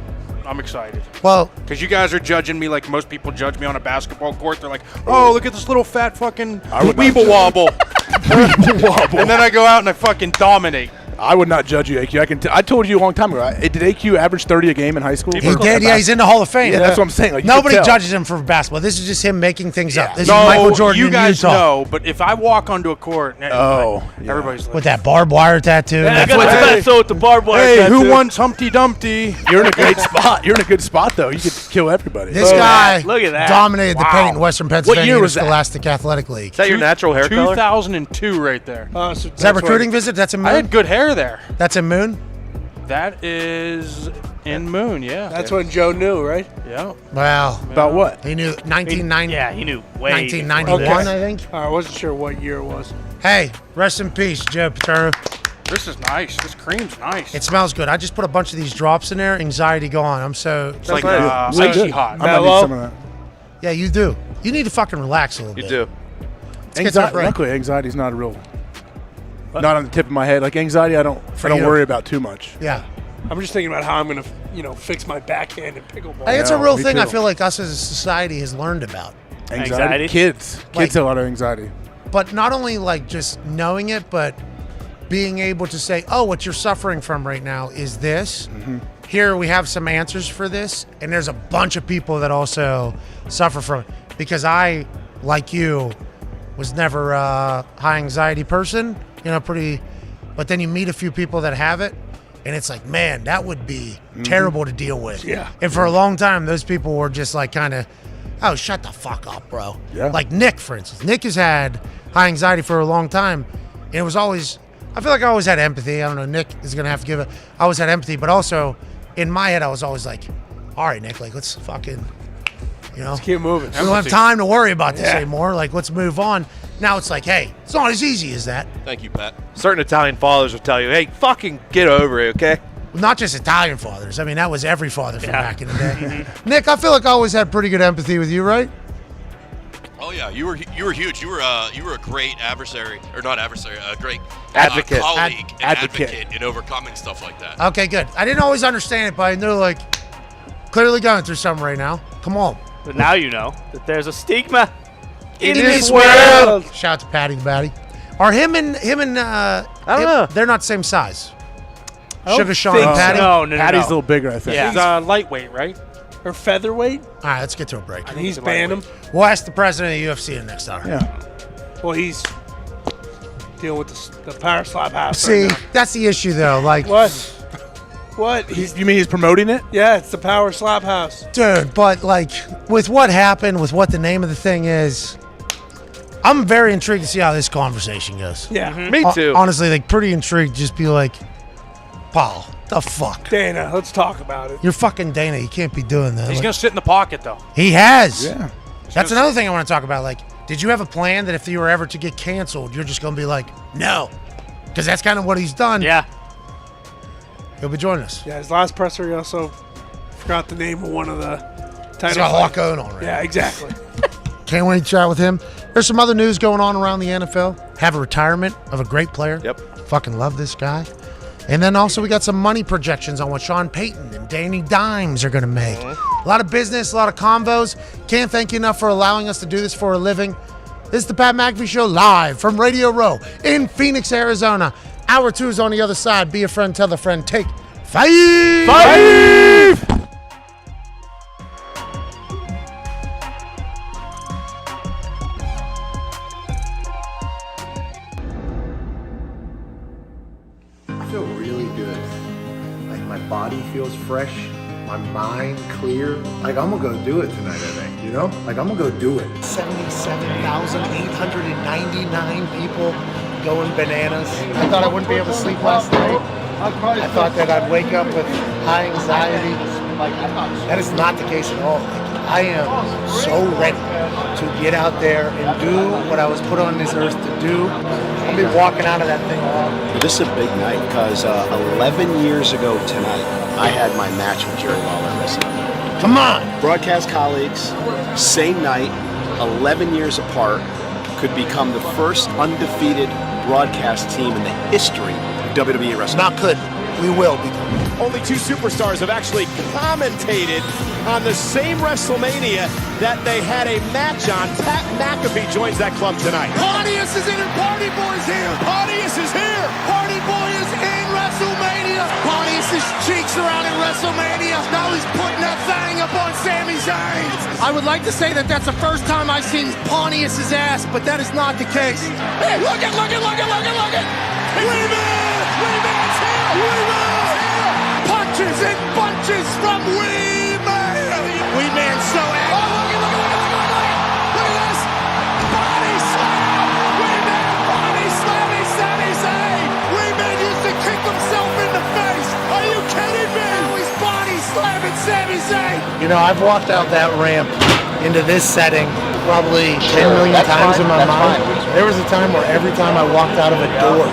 I'm excited. Well, because you guys are judging me like most people judge me on a basketball court. They're like, oh, look at this little fat fucking weeble wobble. And then I go out and I fucking dominate. I would not judge you, AQ. I told you a long time ago. Did AQ average 30 a game in high school? He did. Yeah, he's in the Hall of Fame. Yeah, that's what I'm saying. Like, nobody judges him for basketball. This is just him making things up. This is No, Michael Jordan you guys in Utah. know, but if I walk onto a court, everybody's like, With that barbed wire tattoo. I got the best with the barbed wire. hey, tattoo. who wants Humpty Dumpty? You're in a great spot. You're in a good spot, though. You could kill everybody. This guy Look at that. dominated the paint in Western Pennsylvania year was that? Scholastic Athletic League. Is that your natural hair color? 2002 right there. Is that recruiting visit? That's in Moon? I had good hair there. That's in Moon? That is in Moon, yeah. That's when Joe knew, right? Yeah. Wow. About what? He knew 1990. Yeah, he knew way. 1991, I think. I wasn't sure what year it was. Hey, rest in peace, Joe Patero. This is nice. This cream's nice. It smells good. I just put a bunch of these drops in there. Anxiety gone. I'm so. It's like nice. icy hot. I might need some of that. Yeah, you do. You need to fucking relax a little You bit. do. get to that break. Luckily, anxiety's not a real. Not on the tip of my head. Like anxiety, I don't you. worry about too much. Yeah. I'm just thinking about how I'm going to, fix my backhand in pickleball. Hey, it's a Yeah, real me thing too. I feel like us as a society has learned about. Anxiety? Kids Like- have a lot of anxiety. But not only like just knowing it, but being able to say, oh, what you're suffering from right now is this. Mm-hmm. Here we have some answers for this. And there's a bunch of people that also suffer from it. Because I, like you, was never a high anxiety person, but then you meet a few people that have it. And it's like, man, that would be terrible to deal with. Yeah. And for a long time, those people were just like kind of, oh, shut the fuck up, bro. Yeah. Like Nick, for instance. Nick has had high anxiety for a long time. And it was always, I feel like I always had empathy. I don't know, Nick is going to have to give it. I always had empathy, but also in my head, I was always like, all right, Nick, like, let's fucking, let's keep moving. We don't have time to worry about this anymore. Like, let's move on. Now it's like, hey, it's not as easy as that. Thank you, Pat. Certain Italian fathers will tell you, hey, fucking get over it, okay? Not just Italian fathers. I mean, that was every father from back in the day. Nick, I feel like I always had pretty good empathy with you, right? Oh yeah, you were huge. You were a great adversary, or not adversary, a great advocate, colleague, and advocate in overcoming stuff like that. Okay, good. I didn't always understand it, but they're like clearly going through something right now. Come on. But now you know that there's a stigma in this world. Shout out to Patty the Batty. Are him and I don't know. They're not the same size. I don't Sugar Sean and think Patty. No. Patty's a little bigger, I think. He's lightweight, right? Or featherweight. All right, let's get to a break. He's banned him. We'll ask the president of the UFC in the next hour. Yeah. Well, he's dealing with the power slap house. See, right now. that's the issue, though. Like, what? You mean he's promoting it? Yeah, it's the power slap house. dude, but like with what happened, with what the name of the thing is, I'm very intrigued to see how this conversation goes. Yeah, me too. Honestly, like pretty intrigued. Just be like, Paul, the fuck? Dana, let's talk about it. You're fucking Dana. You can't be doing that. He's Like, going to sit in the pocket, though. he has. Yeah. That's another thing I want to talk about. Like, did you have a plan that if you were ever to get canceled, you're just going to be like, no? Because that's kind of what he's done. Yeah. He'll be joining us. Yeah, his last presser, he also forgot the name of one of the title. He's got a lot going on right Yeah, now. exactly. Can't wait to chat with him. There's some other news going on around the NFL. Have a retirement of a great player. Yep. Fucking love this guy. And then also we got some money projections on what Sean Payton and Danny Dimes are going to make. A lot of business, a lot of combos. Can't thank you enough for allowing us to do this for a living. This is the Pat McAfee Show live from Radio Row in Phoenix, Arizona. Hour 2 is on the other side. Be a friend, tell a friend. Take 5. 5! I feel really good. Like my body feels fresh, my mind clear. Like I'm gonna go do it tonight, I think, you know? Like I'm gonna go do it. 77,899 people going bananas. I thought I wouldn't be able to sleep last night. I thought that I'd wake up with high anxiety. That is not the case at all. I am so ready to get out there and do what I was put on this earth to do. I'll be walking out of that thing off. This is a big night because 11 years ago tonight, I had my match with Jerry Lawler wrestling. Come on! Broadcast colleagues, same night, 11 years apart, could become the first undefeated broadcast team in the history of WWE wrestling. Not could. We will be. Only two superstars have actually commentated on the same WrestleMania that they had a match on. Pat McAfee joins that club tonight. Pontius is in and Party Boy's here. Pontius is here. Party Boy is in WrestleMania. Pontius' cheeks are out in WrestleMania. Now he's putting that thing up on Sami Zayn. I would like to say that that's the first time I've seen Pontius' ass, but that is not the case. Hey, look it. Weeman's here. Punches and bunches from Wee-Man. Wee-Man's so angry. Oh, look at this. Body slam. Wee-Man, body slamming Sami Zayn. Wee-Man used to kick himself in the face. Are you kidding me? Now he's body slamming Sami Zayn. You know, I've walked out that ramp into this setting probably 10 million times in my mind. There was a time where every time I walked out of a door,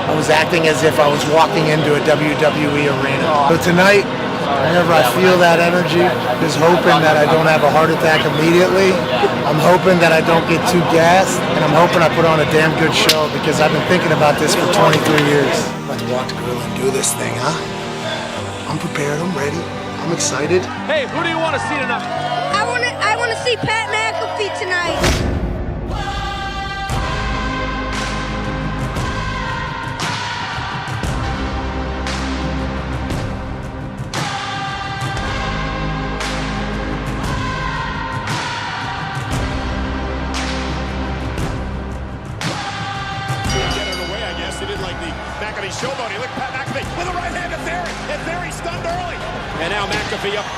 I was acting as if I was walking into a WWE arena. But tonight, whenever I feel that energy, just hoping that I don't have a heart attack immediately. I'm hoping that I don't get too gassed, and I'm hoping I put on a damn good show because I've been thinking about this for 23 years. Let's walk the grill and do this thing, huh? I'm prepared, I'm ready, I'm excited. Hey, who do you want to see tonight? I want to see Pat McAfee tonight. Showboat. He looked Pat McAfee with a right hand. It's there. He's stunned early. And now McAfee up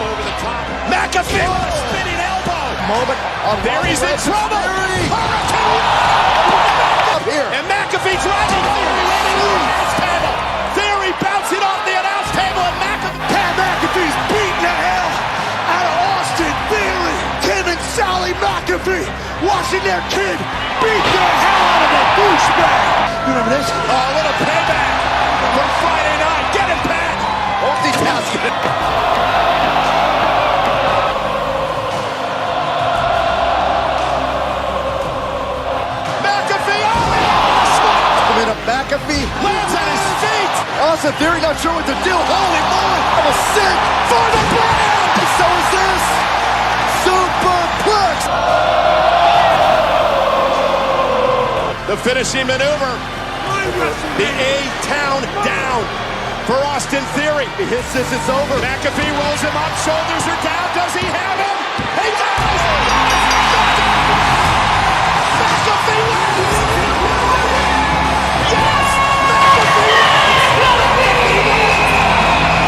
over the top. McAfee with a spinning elbow. Moment of there he's in trouble. Hurricane! here. And McAfee driving Theory landing on the announce table. Theory bouncing off the announce table, and Pat McAfee's beating the hell out of Austin Theory. Kim and Sally McAfee watching their kid beat the hell out of a douchebag. You remember this? Oh, a little payback from Friday night. Get him, Pat. Multitask it. McAfee lands on his feet. Austin Theory not sure what to do. Holy moly! I'm a sick for the brand. And so is this superplex. The finishing maneuver. The A-Town down for Austin Theory. He hits this, it's over. McAfee rolls him up. Shoulders are down. Does he have him? He does. McAfee wins.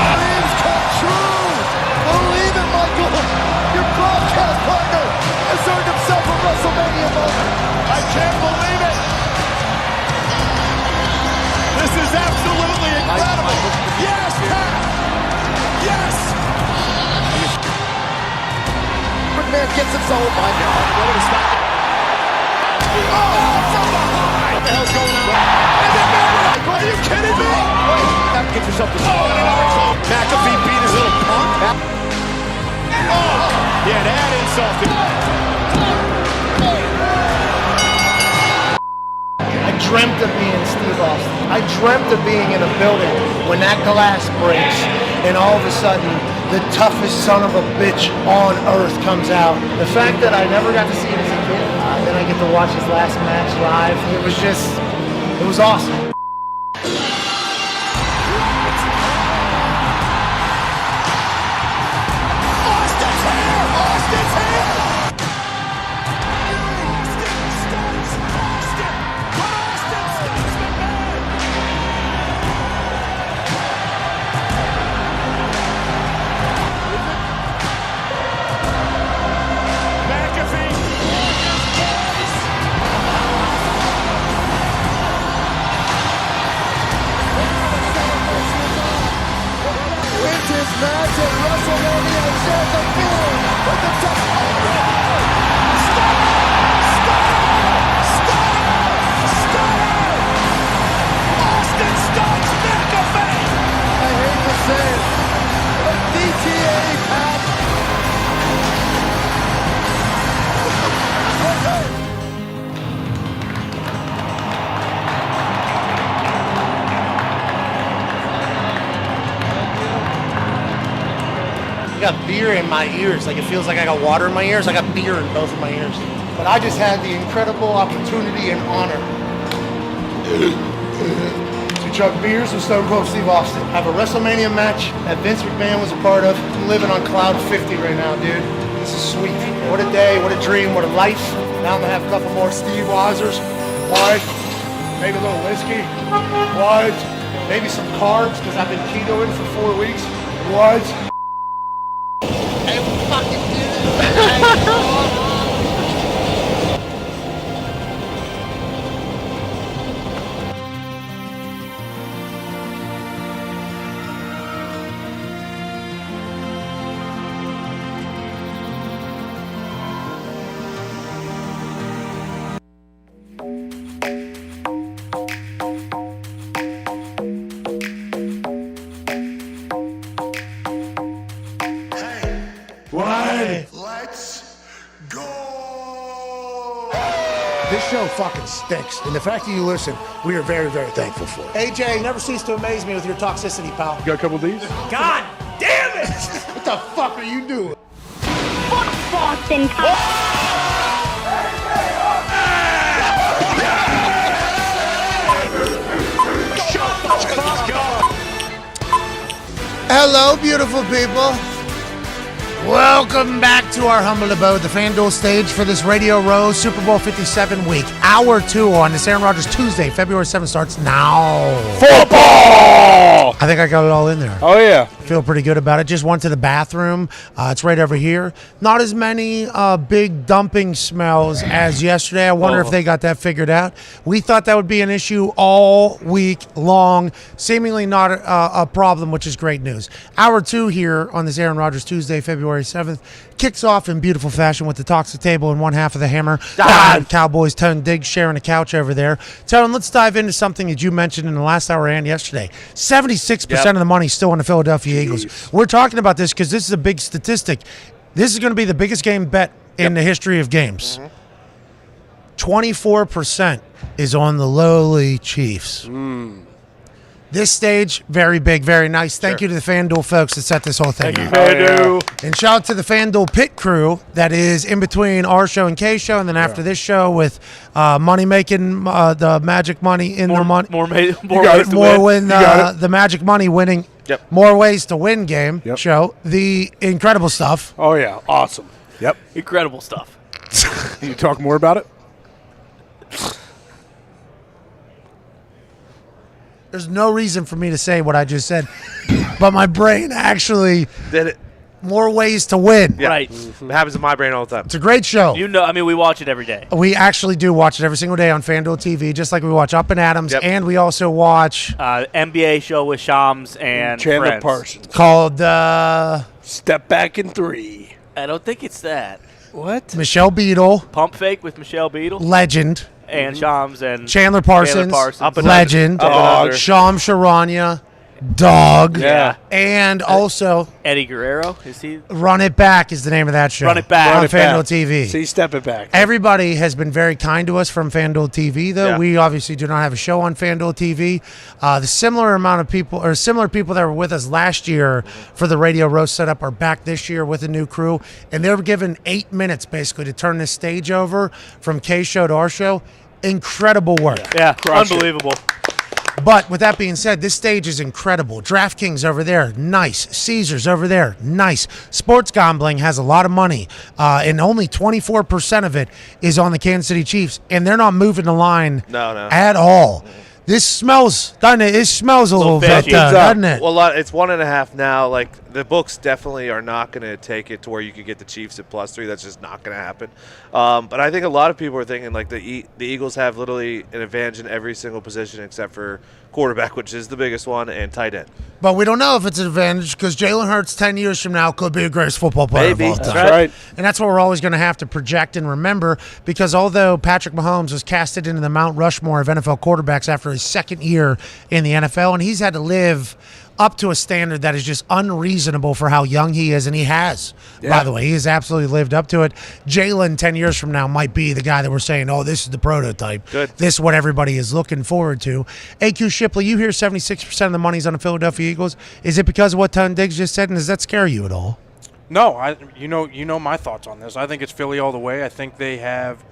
Dreams come true! Believe it, Michael! Your broadcast partner has earned himself a WrestleMania moment! I can't believe it! This is absolutely incredible! Yes, Pat! Yes! McMahon gets himself, oh my God! What a stop! Oh, from behind! What the hell's going on? And then are you kidding me? Wait, get yourself to McAfee beat his little punk. Oh, yeah, that insulted. I dreamt of being Steve Austin. I dreamt of being in a building when that glass breaks and all of a sudden the toughest son of a bitch on earth comes out. The fact that I never got to see it as a kid, then I get to watch his last match live, it was awesome. Match at WrestleMania and shares the feeling with the touch. Stunner! Austin stuns McAfee! I hate to say it, but DTA, Pat. I got beer in my ears. Like, it feels like I got water in my ears. I got beer in both of my ears. But I just had the incredible opportunity and honor to chug beers with Stone Cold Steve Austin. Have a WrestleMania match that Vince McMahon was a part of. I'm living on cloud 50 right now, dude. This is sweet. What a day, what a dream, what a life. Now I'm gonna have a couple more Steve Weisers. What? Maybe a little whiskey. What? Maybe some carbs, because I've been ketoing for 4 weeks. What? This show fucking stinks, and the fact that you listen, we are very, very thankful for it. AJ, never cease to amaze me with your toxicity, pal. You got a couple of these? God damn it! What the fuck are you doing? Fuck Boston. Hello, beautiful people. Welcome back to our humble abode, the FanDuel stage for this Radio Row Super Bowl 57 week. Hour 2 on this Aaron Rodgers Tuesday, February 7th starts now. Football! I think I got it all in there. Oh, yeah. Feel pretty good about it. Just went to the bathroom. It's right over here. Not as many big dumping smells as yesterday. I wonder if they got that figured out. We thought that would be an issue all week long. Seemingly not a problem, which is great news. Hour 2 here on this Aaron Rodgers Tuesday, February 7th, kicks off in beautiful fashion with the Talks the Table in one half of the Hammer. Dahn. Cowboys, Tone Diggs sharing a couch over there. Tone, let's dive into something that you mentioned in the last hour and yesterday. 76% of the money still on the Philadelphia Eagles. We're talking about this because this is a big statistic. This is going to be the biggest game bet in the history of games. 24% is on the lowly Chiefs. This stage, very big, very nice. Thank you to the FanDuel folks that set this whole thing up. FanDuel. And shout out to the FanDuel pit crew that is in between our show and K's show, and then after this show with money making, the magic money in the money. More ways to win. The magic money winning. More ways to win game show. The incredible stuff. Oh, yeah. Awesome. Yep. Incredible stuff. Can you talk more about it? There's no reason for me to say what I just said, but my brain actually did it. More ways to win. Yeah. Right. It happens in my brain all the time. It's a great show. We watch it every day. We actually do watch it every single day on FanDuel TV, just like we watch Up and Adams, and we also watch NBA show with Shams and Chandler friends. Parsons. called Step Back in 3. I don't think it's that. What? Michelle Beadle, Pump Fake with Michelle Beadle. legend. And Shams and Chandler Parsons, Up and legend. Under. Sham Sharania, dog. Yeah. And also Eddie Guerrero. Is he? Run It Back is the name of that show. Run It Back. on Run It Back. FanDuel TV. See, Step It Back. Everybody has been very kind to us from FanDuel TV, though. Yeah. We obviously do not have a show on FanDuel TV. The similar amount of people, or similar people that were with us last year for the Radio Roast setup are back this year with a new crew, and they were given 8 minutes basically to turn this stage over from K's show to our show. Incredible work. Yeah, unbelievable. But with that being said, this stage is incredible. DraftKings over there, nice. Caesars over there, nice. Sports gambling has a lot of money, and only 24% of it is on the Kansas City Chiefs, and they're not moving the line at all. This smells, doesn't it? It smells a little bit, doesn't it? Well, it's 1.5 now. Like, the books definitely are not going to take it to where you could get the Chiefs at +3. That's just not going to happen. But I think a lot of people are thinking like the Eagles have literally an advantage in every single position except for quarterback, which is the biggest one, and tight end. But we don't know if it's an advantage because Jalen Hurts 10 years from now could be the greatest football player of all time. That's right. And that's what we're always going to have to project and remember, because although Patrick Mahomes was casted into the Mount Rushmore of NFL quarterbacks after his second year in the NFL, and he's had to live up to a standard that is just unreasonable for how young he is, and he has, by the way. He has absolutely lived up to it. Jalen, 10 years from now, might be the guy that we're saying, oh, this is the prototype. Good. This is what everybody is looking forward to. AQ Shipley, you hear 76% of the money's on the Philadelphia Eagles. Is it because of what Tone Diggs just said, and does that scare you at all? No, you know my thoughts on this. I think it's Philly all the way. I think they have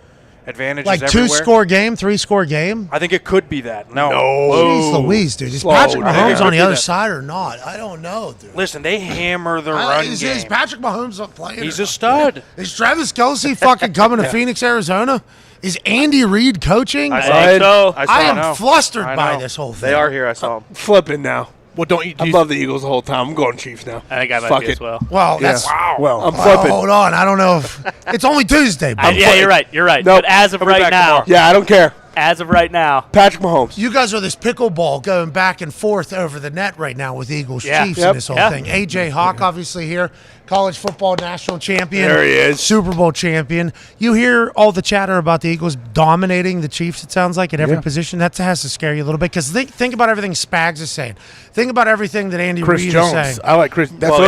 advantages like everywhere. 2-score game, 3-score game? I think it could be that. No. Jeez Louise, dude. Is Slow Patrick down. Mahomes on the Could be other that. side or not? I don't know, dude. Listen, they hammer the run Is game. Patrick Mahomes not playing? He's or a not? stud. Is Travis Kelce fucking coming to Phoenix, Arizona? Is Andy Reid coaching? I think so. I am know. flustered I by know. this whole thing. They are here. I saw them. Flipping now. Well, don't you? I love the Eagles the whole time. I'm going Chiefs now. I think I might Fuck be it. as well. Well, that's Well, I'm well, flipping. hold on. I don't know if it's only Tuesday. But Yeah, you're right. You're right. Nope. But as of I'll be right back now, tomorrow. Yeah, I don't care. as of right now, Patrick Mahomes. You guys are this pickleball going back and forth over the net right now with Eagles Chiefs and this whole thing. AJ Hawk, obviously here, college football national champion. There he is. Super Bowl champion. You hear all the chatter about the Eagles dominating the Chiefs, it sounds like, at every position. That has to scare you a little bit because think about everything Spags is saying. Think about everything that Andy Chris Reid Jones. is saying. I like Chris. That's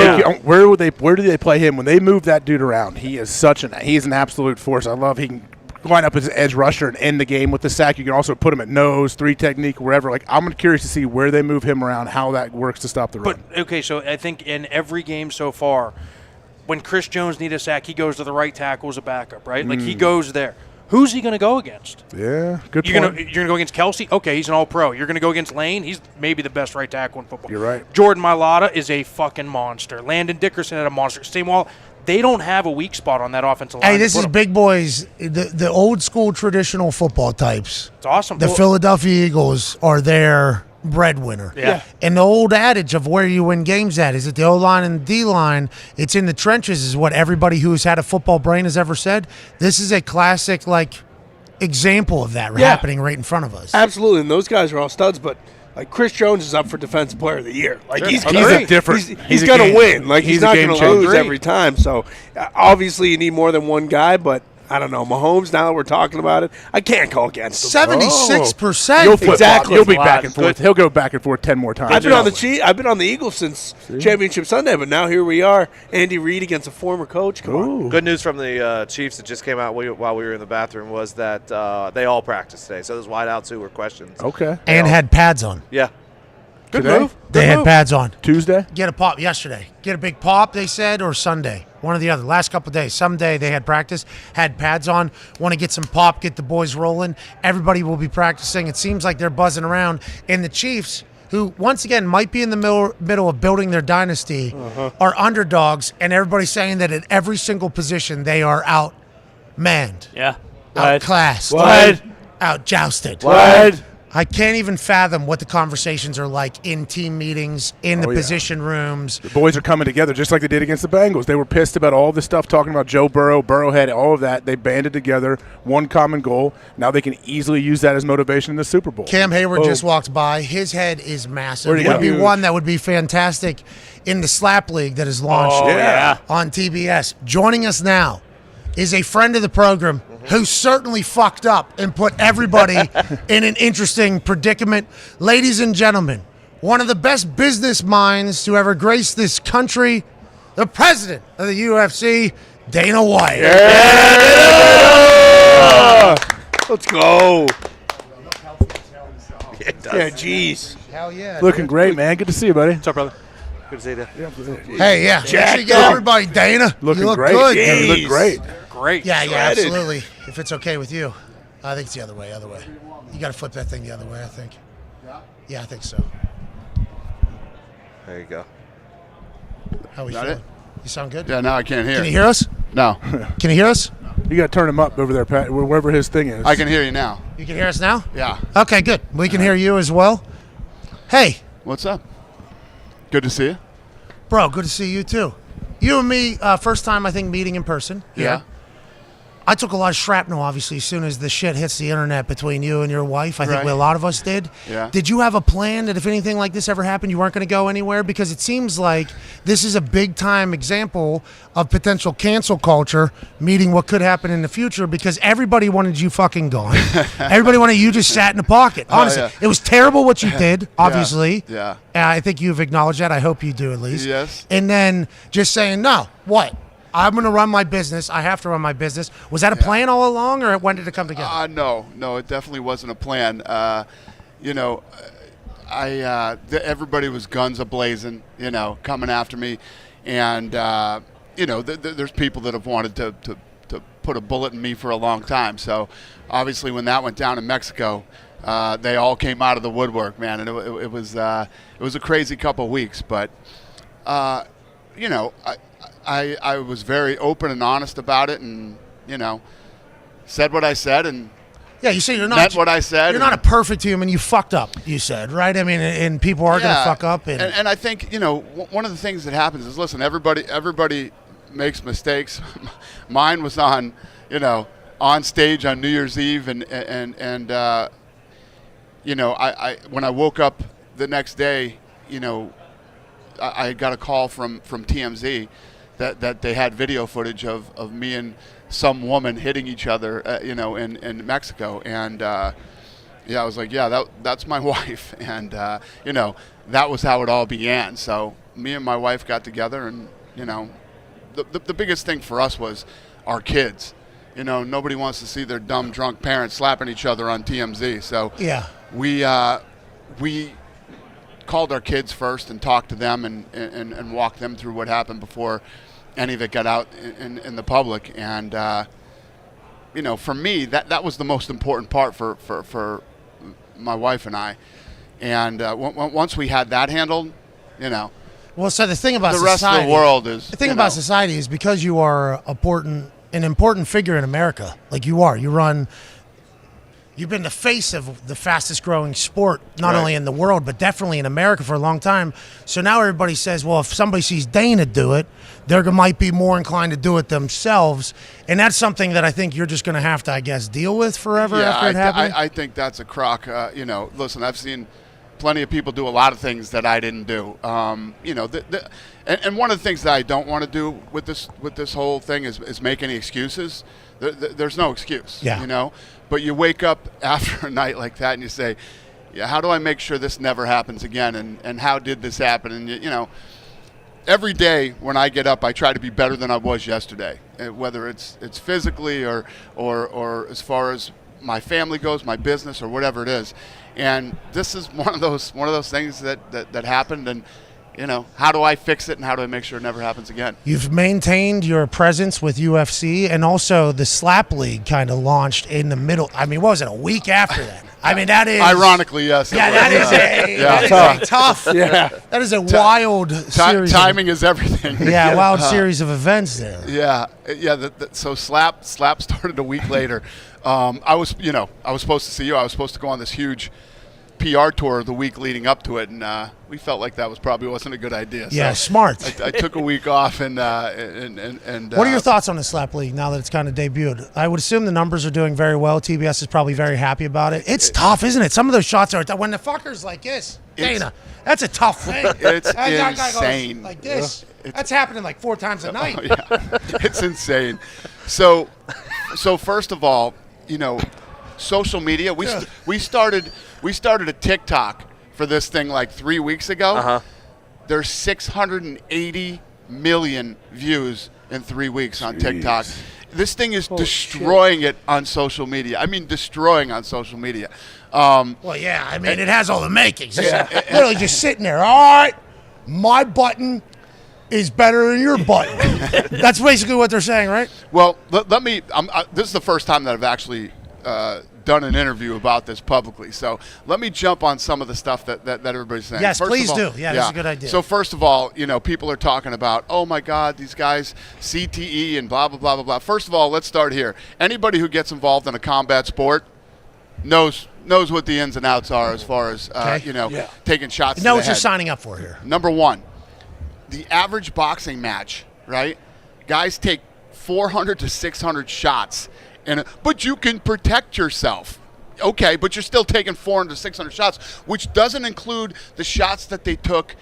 where do they play him when they move that dude around? He is he's an absolute force. I love he can line up as an edge rusher and end the game with the sack. You can also put him at nose, 3 technique, wherever. Like I'm curious to see where they move him around, how that works to stop the run. But okay, so I think in every game so far, when Chris Jones needs a sack, he goes to the right tackle as a backup, right? Like he goes there. Who's he going to go against? Yeah, good You're point. going to go against Kelsey? Okay, he's an all-pro. You're going to go against Lane? He's maybe the best right tackle in football. You're right. Jordan Mailata is a fucking monster. Landon Dickerson had a monster. Same wall. They don't have a weak spot on that offensive line. Hey, this is big boys, the old school traditional football types. It's awesome. The Philadelphia Eagles are their breadwinner. Yeah. And the old adage of where you win games at, is it the O-line and the D-line? It's in the trenches, is what everybody who's had a football brain has ever said. This is a classic, example of that happening right in front of us. Absolutely, and those guys are all studs, but Chris Jones is up for Defensive Player of the Year. He's a different. He's going to win. He's not going to lose changer. every time. So obviously, you need more than one guy. But I don't know, Mahomes. Now that we're talking about it, I can't go against him. 76%. You'll flip Exactly. You'll be back and forth. He'll go back and forth 10 more times. I've been on the Eagles since Championship Sunday, but now here we are. Andy Reid against a former coach. Come on. Good news from the Chiefs that just came out while we were in the bathroom was that they all practiced today. So those wideouts who were questions. Okay. And had pads on. Yeah. Good Today? move. They had pads on. Tuesday? Get a pop yesterday. Get a big pop, they said, or Sunday. One or the other. Last couple of days. Someday they had practice, had pads on. Want to get some pop, get the boys rolling. Everybody will be practicing. It seems like they're buzzing around. And the Chiefs, who once again might be in the middle of building their dynasty, are underdogs, and everybody's saying that at every single position they are outmanned, Yeah. outclassed, What? outjousted. What? I can't even fathom what the conversations are like in team meetings, in the position rooms. The boys are coming together just like they did against the Bengals. They were pissed about all this stuff, talking about Joe Burrow, Burrowhead, all of that. They banded together, one common goal. Now they can easily use that as motivation in the Super Bowl. Cam Hayward just walked by. His head is massive. Where'd he Would be go? one that would be fantastic in the Slap League that is launched on TBS. Joining us now is a friend of the program who certainly fucked up and put everybody in an interesting predicament. Ladies and gentlemen, one of the best business minds to ever grace this country, the president of the UFC, Dana White. Yeah. Let's go. Yeah, jeez. Hell yeah. Looking great, man. Good to see you, buddy. What's up, brother? Good to see you. Hey, yeah. Make sure you get everybody, Dana. Looking you look great. good. Yeah, you look great. Great. Yeah, Shredded. absolutely. If it's okay with you. I think it's the other way, You got to flip that thing the other way, I think. Yeah, I think so. There you go. How we Got feeling? it? You sound good? Yeah, now I can't hear. Can you hear us? No. Can you hear us? You got to turn him up over there, Pat, wherever his thing is. I can hear you now. You can hear us now? Yeah. Okay, good. We can hear you as well. Hey, What's up? Good to see you. bro, good to see you too. You and me, first time, I think, meeting in person. Yeah. I took a lot of shrapnel, obviously, as soon as the shit hits the internet between you and your wife. I think Right. a lot of us did. Yeah. Did you have a plan that if anything like this ever happened, you weren't going to go anywhere? Because it seems like this is a big-time example of potential cancel culture meeting what could happen in the future because everybody wanted you fucking gone. Everybody wanted you just sat in a pocket. Honestly, yeah. it was terrible what you did, obviously. Yeah. And I think you've acknowledged that. I hope you do at least. Yes. And then just saying, no, what? I'm going to run my business. I have to run my business. Was that a plan all along, or when did it come together? No, it definitely wasn't a plan. Everybody was guns a-blazing, coming after me. And, there's people that have wanted to put a bullet in me for a long time. So, obviously, when that went down in Mexico, they all came out of the woodwork, man. And it was a crazy couple of weeks. But, I was very open and honest about it and, said what I said and Yeah, you say you're not meant what I said. You're not a perfect human. You fucked up, you said, right? I mean, and people are going to fuck up. And I think, one of the things that happens is, listen, everybody makes mistakes. Mine was on stage on New Year's Eve and when I woke up the next day, I got a call from TMZ that they had video footage of me and some woman hitting each other, in Mexico. And, I was like, that's my wife. And, that was how it all began. So me and my wife got together and, the biggest thing for us was our kids. Nobody wants to see their dumb, drunk parents slapping each other on TMZ. So yeah, we called our kids first and talked to them and walked them through what happened before any of it got out in the public. And, for me, that was the most important part for my wife and I. And once we had that handled, Well, so the thing about the rest of the world is the thing about society is because you are an important figure in America, like you are. You've been the face of the fastest growing sport, not only in the world, but definitely in America for a long time. So now everybody says, well, if somebody sees Dana do it, they might be more inclined to do it themselves. And that's something that I think you're just going to have to, I guess, deal with forever after it happens. I think that's a crock. Listen, I've seen plenty of people do a lot of things that I didn't do. And one of the things that I don't want to do with this whole thing is make any excuses. There's no excuse, But you wake up after a night like that and you say, how do I make sure this never happens again? And how did this happen? And, every day when I get up, I try to be better than I was yesterday, whether it's physically or as far as my family goes, my business or whatever it is. And this is one of those things that happened. And, how do I fix it and how do I make sure it never happens again? You've maintained your presence with UFC, and also the Slap League kind of launched in the middle. I mean, what was it, a week after that? I mean, that is... Ironically, yes. Yeah, that is a tough... Yeah. That is a wild series. Timing is everything. Yeah, wild series of events there. Yeah. So Slap started a week later. I was supposed to see you. I was supposed to go on this huge PR tour the week leading up to it, and we felt like that wasn't a good idea. Yeah, so smart. I took a week off, and what are your thoughts on the Slap League now that it's kind of debuted? I would assume the numbers are doing very well. TBS is probably very happy about it. It's tough, isn't it? Some of those shots are when the fucker's like this, Dana. That's a tough thing. It's that guy insane. goes like this. That's happening like 4 times a night. Oh, yeah. It's insane. So first of all, social media. We started a TikTok for this thing like 3 weeks ago. There's 680 million views in 3 weeks on TikTok. This thing is destroying it on social media. I mean, destroying on social media. Well, yeah. I mean, it has all the makings. It's literally just sitting there. All right, my button is better than your button. That's basically what they're saying, right? Well, let me. This is the first time that I've actually done an interview about this publicly. So let me jump on some of the stuff that everybody's saying. Yes, first please of all, do. Yeah, that's a good idea. So first of all, people are talking about, oh my God, these guys, CTE and blah, blah, blah, blah, blah. First of all, let's start here. Anybody who gets involved in a combat sport knows what the ins and outs are as far as, taking shots to the what you're head. signing up for here. Number one, the average boxing match, right? Guys take 400 to 600 shots. But you can protect yourself. Okay, but you're still taking 400 to 600 shots, which doesn't include the shots that they took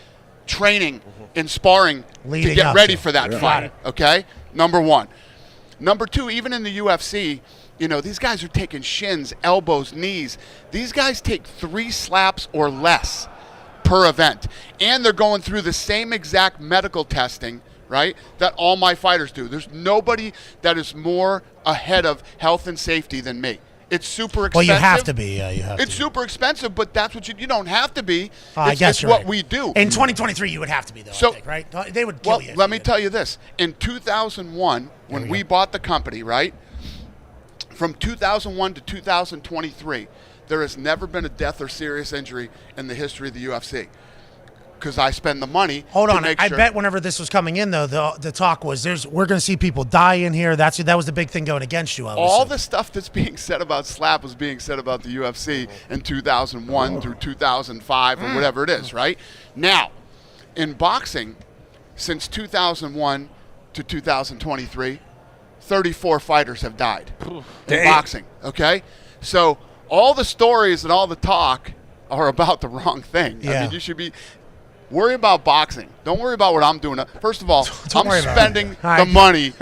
training and sparring Leading to get up ready to. for that Yeah. fight. Okay? Number one. Number two, even in the UFC, these guys are taking shins, elbows, knees. These guys take 3 slaps or less per event. And they're going through the same exact medical testing, right, that all my fighters do. There's nobody that is more ahead of health and safety than me. It's super expensive. Well, you have to be. Yeah, you have It's to. super expensive, but that's what you don't have to be. I It's guess you're what right. we do. In 2023, you would have to be, though, I think, right? They would kill you. Let me tell you this. In 2001, when we bought the company, right, from 2001 to 2023, there has never been a death or serious injury in the history of the UFC. Because I spend the money. Hold to on, make I sure. bet whenever this was coming in, though, the talk was we're going to see people die in here. That was the big thing going against you. All the stuff that's being said about Slap was being said about the UFC in 2001 through 2005 or whatever it is, right? Now, in boxing, since 2001 to 2023, 34 fighters have died in boxing, okay? So all the stories and all the talk are about the wrong thing. Yeah. I mean, you should be... Worry about boxing. Don't worry about what I'm doing. First of all, I'm spending the money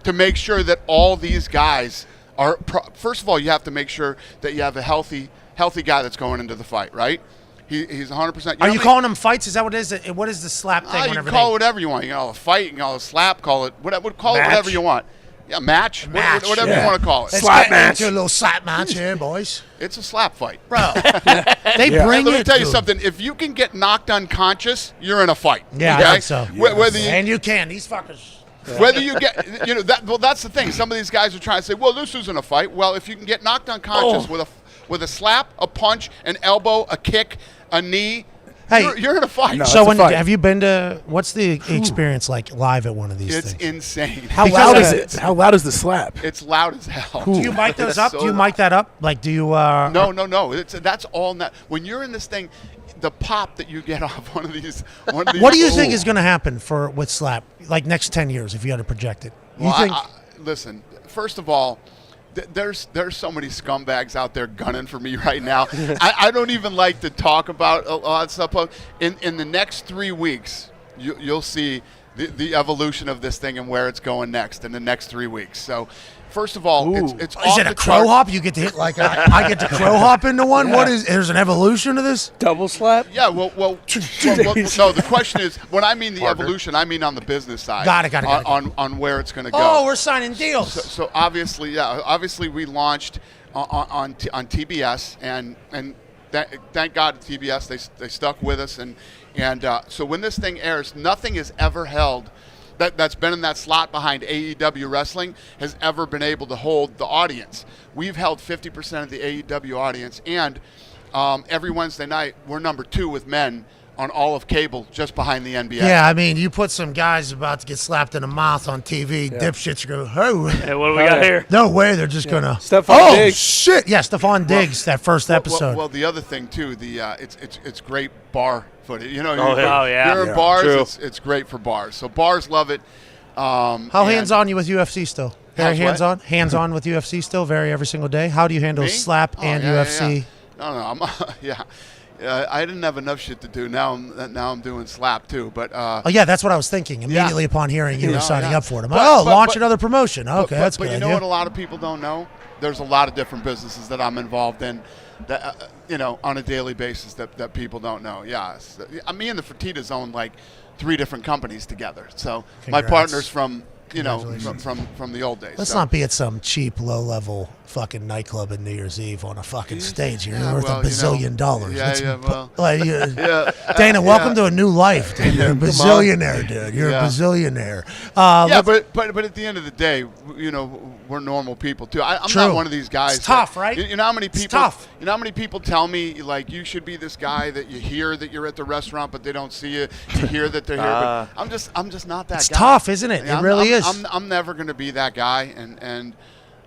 to make sure that all these guys are. First of all, you have to make sure that you have a healthy guy that's going into the fight, right? He's 100%. Are you calling them fights? Is that what it is? What is the slap thing? You can call it whatever you want. You can call it a fight. You can call it a slap. Call it whatever you want. Yeah, match. Whatever you want to call it. Slap match. Into a little slap match here, boys. It's a slap fight. Bro, they bring Let me it tell you to something. If you can get knocked unconscious, you're in a fight. Yeah, okay? I think so. Whether you, And you can. These fuckers. Whether you get, that's the thing. Some of these guys are trying to say, well, this isn't a fight. Well, if you can get knocked unconscious with a slap, a punch, an elbow, a kick, a knee, you're in a fight. No, so have you been to? What's the experience like live at one of these things? It's insane. How loud is it? How loud is the slap? It's loud as hell. Do you mic those up? Do you mic that up? Like, do you? No. That's all. When you're in this thing, the pop that you get off one of these. What do you think is going to happen with slap? Like next 10 years, if you had to project it. You think? Listen. First of all. There's so many scumbags out there gunning for me right now. I don't even like to talk about a lot of stuff. In the next 3 weeks, you'll see the evolution of this thing and where it's going next in the next 3 weeks. So, first of all, it's is it a crow hop? You get to hit like I get to crow hop into one. Yeah. There's an evolution to this? Double slap? Yeah. Well, no. The question is, when I mean the evolution, I mean on the business side. Got it. On where it's going to go. Oh, we're signing deals. So obviously we launched on TBS and thank God TBS they stuck with us and so when this thing airs, nothing is ever held. That's been in that slot behind AEW wrestling has ever been able to hold the audience. We've held 50% of the AEW audience, and every Wednesday night we're number 2 with men on all of cable, just behind the NBA. Yeah, I mean, you put some guys about to get slapped in the mouth on TV, dipshits are going, oh. Hey, what do we got here? No way, they're just going to. Stephon Diggs. Shit. Yeah, Stephon Diggs, that first episode. Well, the other thing, too, it's great bar footage. You're in bars, it's great for bars. So bars love it. How hands-on you with UFC still? Very hands-on? Hands-on with UFC still, every single day? How do you handle slap and UFC? Yeah. No, I didn't have enough shit to do. Now I'm doing slap too. But that's what I was thinking immediately upon hearing you were signing up for it. Launch another promotion. Okay, that's good. But you know what? A lot of people don't know. There's a lot of different businesses that I'm involved in, that on a daily basis that people don't know. Yeah, me and the Fertitas own like 3 different companies together. So my partner's from the old days. Let's not be at some cheap, low-level fucking nightclub in New Year's Eve on a fucking stage. You're worth $1 bazillion. Dana, welcome to a new life, dude. You're a bazillionaire, dude. You're a bazillionaire. But at the end of the day, we're normal people too. I'm not one of these guys. It's tough, right? You know how many people? It's tough. You know how many people tell me like you should be this guy that you hear that you're at the restaurant, but they don't see you. You hear that they're here, but I'm just not that guy. It's tough, isn't it? It really is. I'm never going to be that guy, and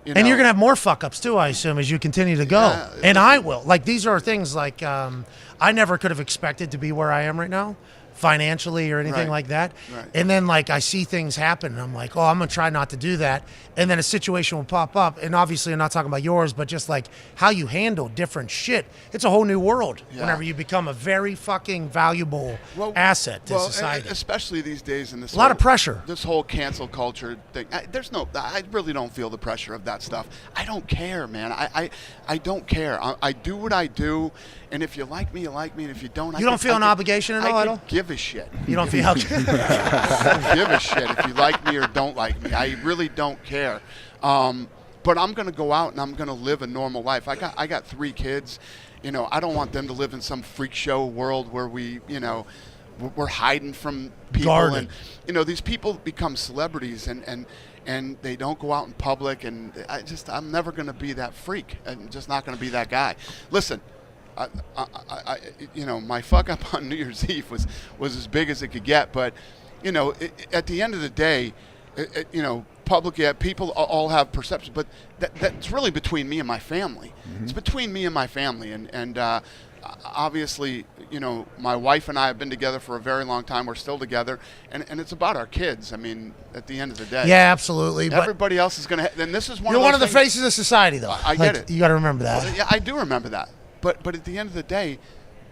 you're going to have more fuck-ups, too, I assume, as you continue to go. Yeah, and I will. Like, these are things like I never could have expected to be where I am right now, financially or anything like that. Right. And then, like, I see things happen, and I'm like, I'm going to try not to do that. And then a situation will pop up, and obviously I'm not talking about yours, but just, like, how you handle different shit. It's a whole new world whenever you become a very fucking valuable asset to society. Especially these days in this a lot of pressure. This whole cancel culture thing. I really don't feel the pressure of that stuff. I don't care, man. I don't care. I do what I do, and if you like me, you like me, and if you don't, you don't feel an obligation at all? I don't give a shit. You don't feel I don't give a shit if you like me or don't like me. I really don't care. But I'm going to go out and I'm going to live a normal life. I got 3 kids. I don't want them to live in some freak show world where we're hiding from people. Guarded. And these people become celebrities and they don't go out in public, and I'm never going to be that freak. I'm just not going to be that guy. Listen, my fuck up on New Year's Eve was as big as it could get, but at the end of the day, public, people all have perceptions, but that's really between me and my family. Mm-hmm. It's between me and my family, and obviously, my wife and I have been together for a very long time. We're still together, and it's about our kids. I mean, at the end of the day. Yeah, absolutely. Everybody else is going to. And this is one. You're one of the faces of society, though. I get it. You got to remember that. Well, yeah, I do remember that. But at the end of the day.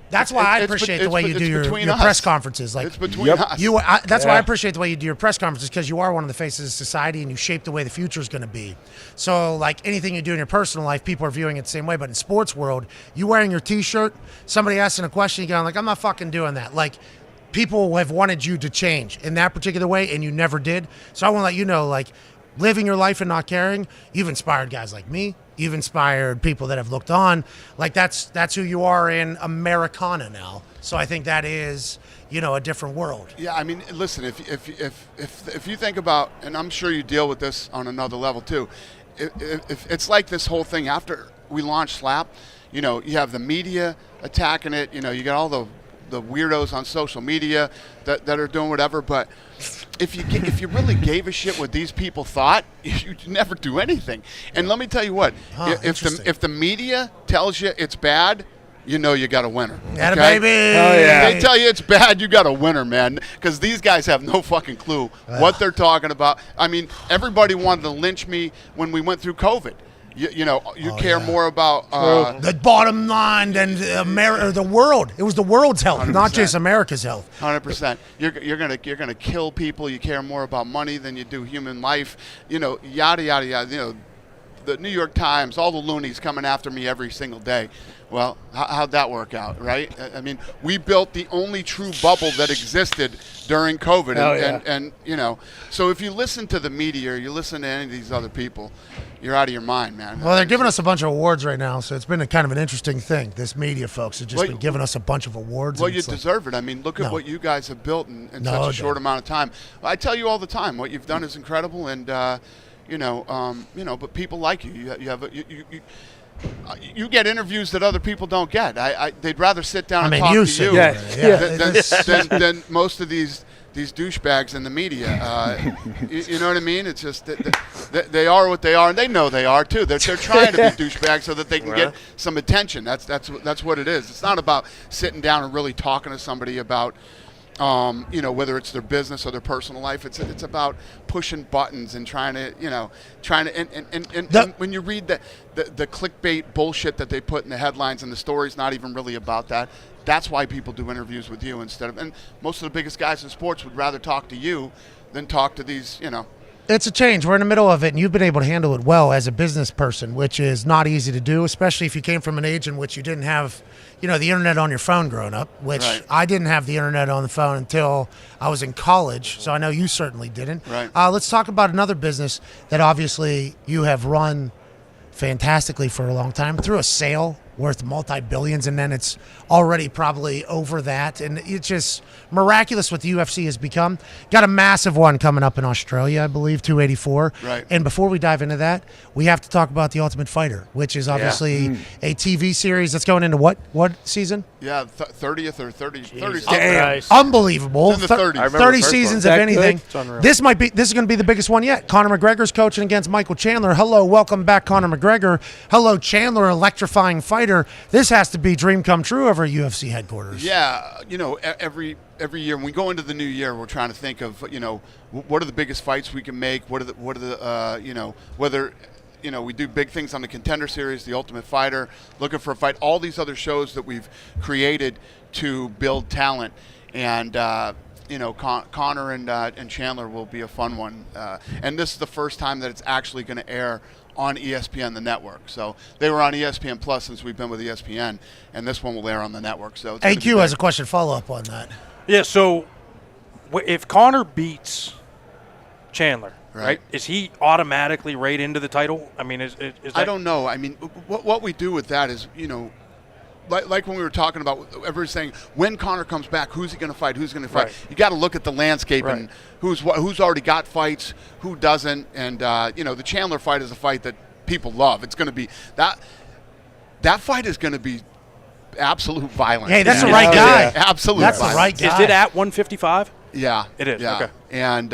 That's why I appreciate the way you do your press conferences. Like, it's between us. That's why I appreciate the way you do your press conferences, because you are one of the faces of society and you shape the way the future is going to be. So, like, anything you do in your personal life, people are viewing it the same way. But in sports world, you wearing your T-shirt, somebody asking a question, you go, like, I'm not fucking doing that. Like, people have wanted you to change in that particular way, and you never did. So I want to let you know, like, living your life and not caring, you've inspired guys like me. You've inspired people that have looked on. Like, that's who you are in Americana now. So I think that is, a different world. Yeah, I mean, listen, if you think about, and I'm sure you deal with this on another level too, if it's like this whole thing after we launched Slap, you have the media attacking it, you got all the weirdos on social media that are doing whatever, but if you really gave a shit what these people thought, you'd never do anything. And let me tell you what, if the media tells you it's bad, you got a winner. Got a baby. Oh, yeah. They tell you it's bad, you got a winner, man. Because these guys have no fucking clue what they're talking about. I mean, everybody wanted to lynch me when we went through COVID. You care more about the bottom line than the world. It was the world's health, 100%. Not just America's health. 100%. You're gonna kill people. You care more about money than you do human life. Yada yada yada. The New York Times, all the loonies coming after me every single day. Well, how'd that work out, right? I mean, we built the only true bubble that existed during COVID. And so if you listen to the media or you listen to any of these other people, you're out of your mind, man. Well, they're giving us a bunch of awards right now, so it's been a kind of an interesting thing. This media folks have just been giving us a bunch of awards. Well, you deserve it. I mean, look at what you guys have built in such a short amount of time. I tell you all the time, what you've done is incredible, and but people like you. You get interviews that other people don't get. They'd rather sit down and talk to you than most of these douchebags in the media. You know what I mean? It's just that they are what they are, and they know they are too. They're trying to be douchebags so that they can get some attention. That's what it is. It's not about sitting down and really talking to somebody about whether it's their business or their personal life. It's about pushing buttons and trying to and when you read the clickbait bullshit that they put in the headlines, and the story's not even really about that. That's why people do interviews with you instead of, and most of the biggest guys in sports would rather talk to you than talk to these, It's a change. We're in the middle of it, and you've been able to handle it well as a business person, which is not easy to do, especially if you came from an age in which you didn't have, the internet on your phone growing up, which I didn't have the internet on the phone until I was in college, so I know you certainly didn't. Right. Let's talk about another business that obviously you have run fantastically for a long time through a sale worth multi-billions, and then it's already probably over that, and it's just miraculous what the UFC has become. Got a massive one coming up in Australia, I believe, 284. Right. And before we dive into that, we have to talk about The Ultimate Fighter, which is obviously a TV series that's going into what season? Yeah, 30th or 30. Damn. Unbelievable. It's in the 30s. 30 seasons, if anything. This is going to be the biggest one yet. Conor McGregor's coaching against Michael Chandler. Hello, welcome back, Conor McGregor. Hello, Chandler, electrifying fighter. This has to be dream come true over at UFC headquarters. Yeah, every year when we go into the new year, we're trying to think of what are the biggest fights we can make. What are the whether we do big things on the Contender Series, the Ultimate Fighter, looking for a fight, all these other shows that we've created to build talent, and Conor and Chandler will be a fun one, and this is the first time that it's actually going to air on ESPN, the network. So they were on ESPN Plus since we've been with ESPN, and this one will air on the network. So AQ has a question follow-up on that. Yeah, so if Conor beats Chandler, right, is he automatically right into the title? I mean, is that... I don't know. I mean, what we do with that is, like when we were talking about, everybody's saying, when Conor comes back, who's he going to fight? Who's going to fight? Right. You got to look at the landscape and who's already got fights, who doesn't, and the Chandler fight is a fight that people love. It's going to be that fight is going to be absolute violence. Hey, that's the right guy. Absolute. That's violence. the right guy. Is it at 155? Yeah, it is. Yeah. Okay, and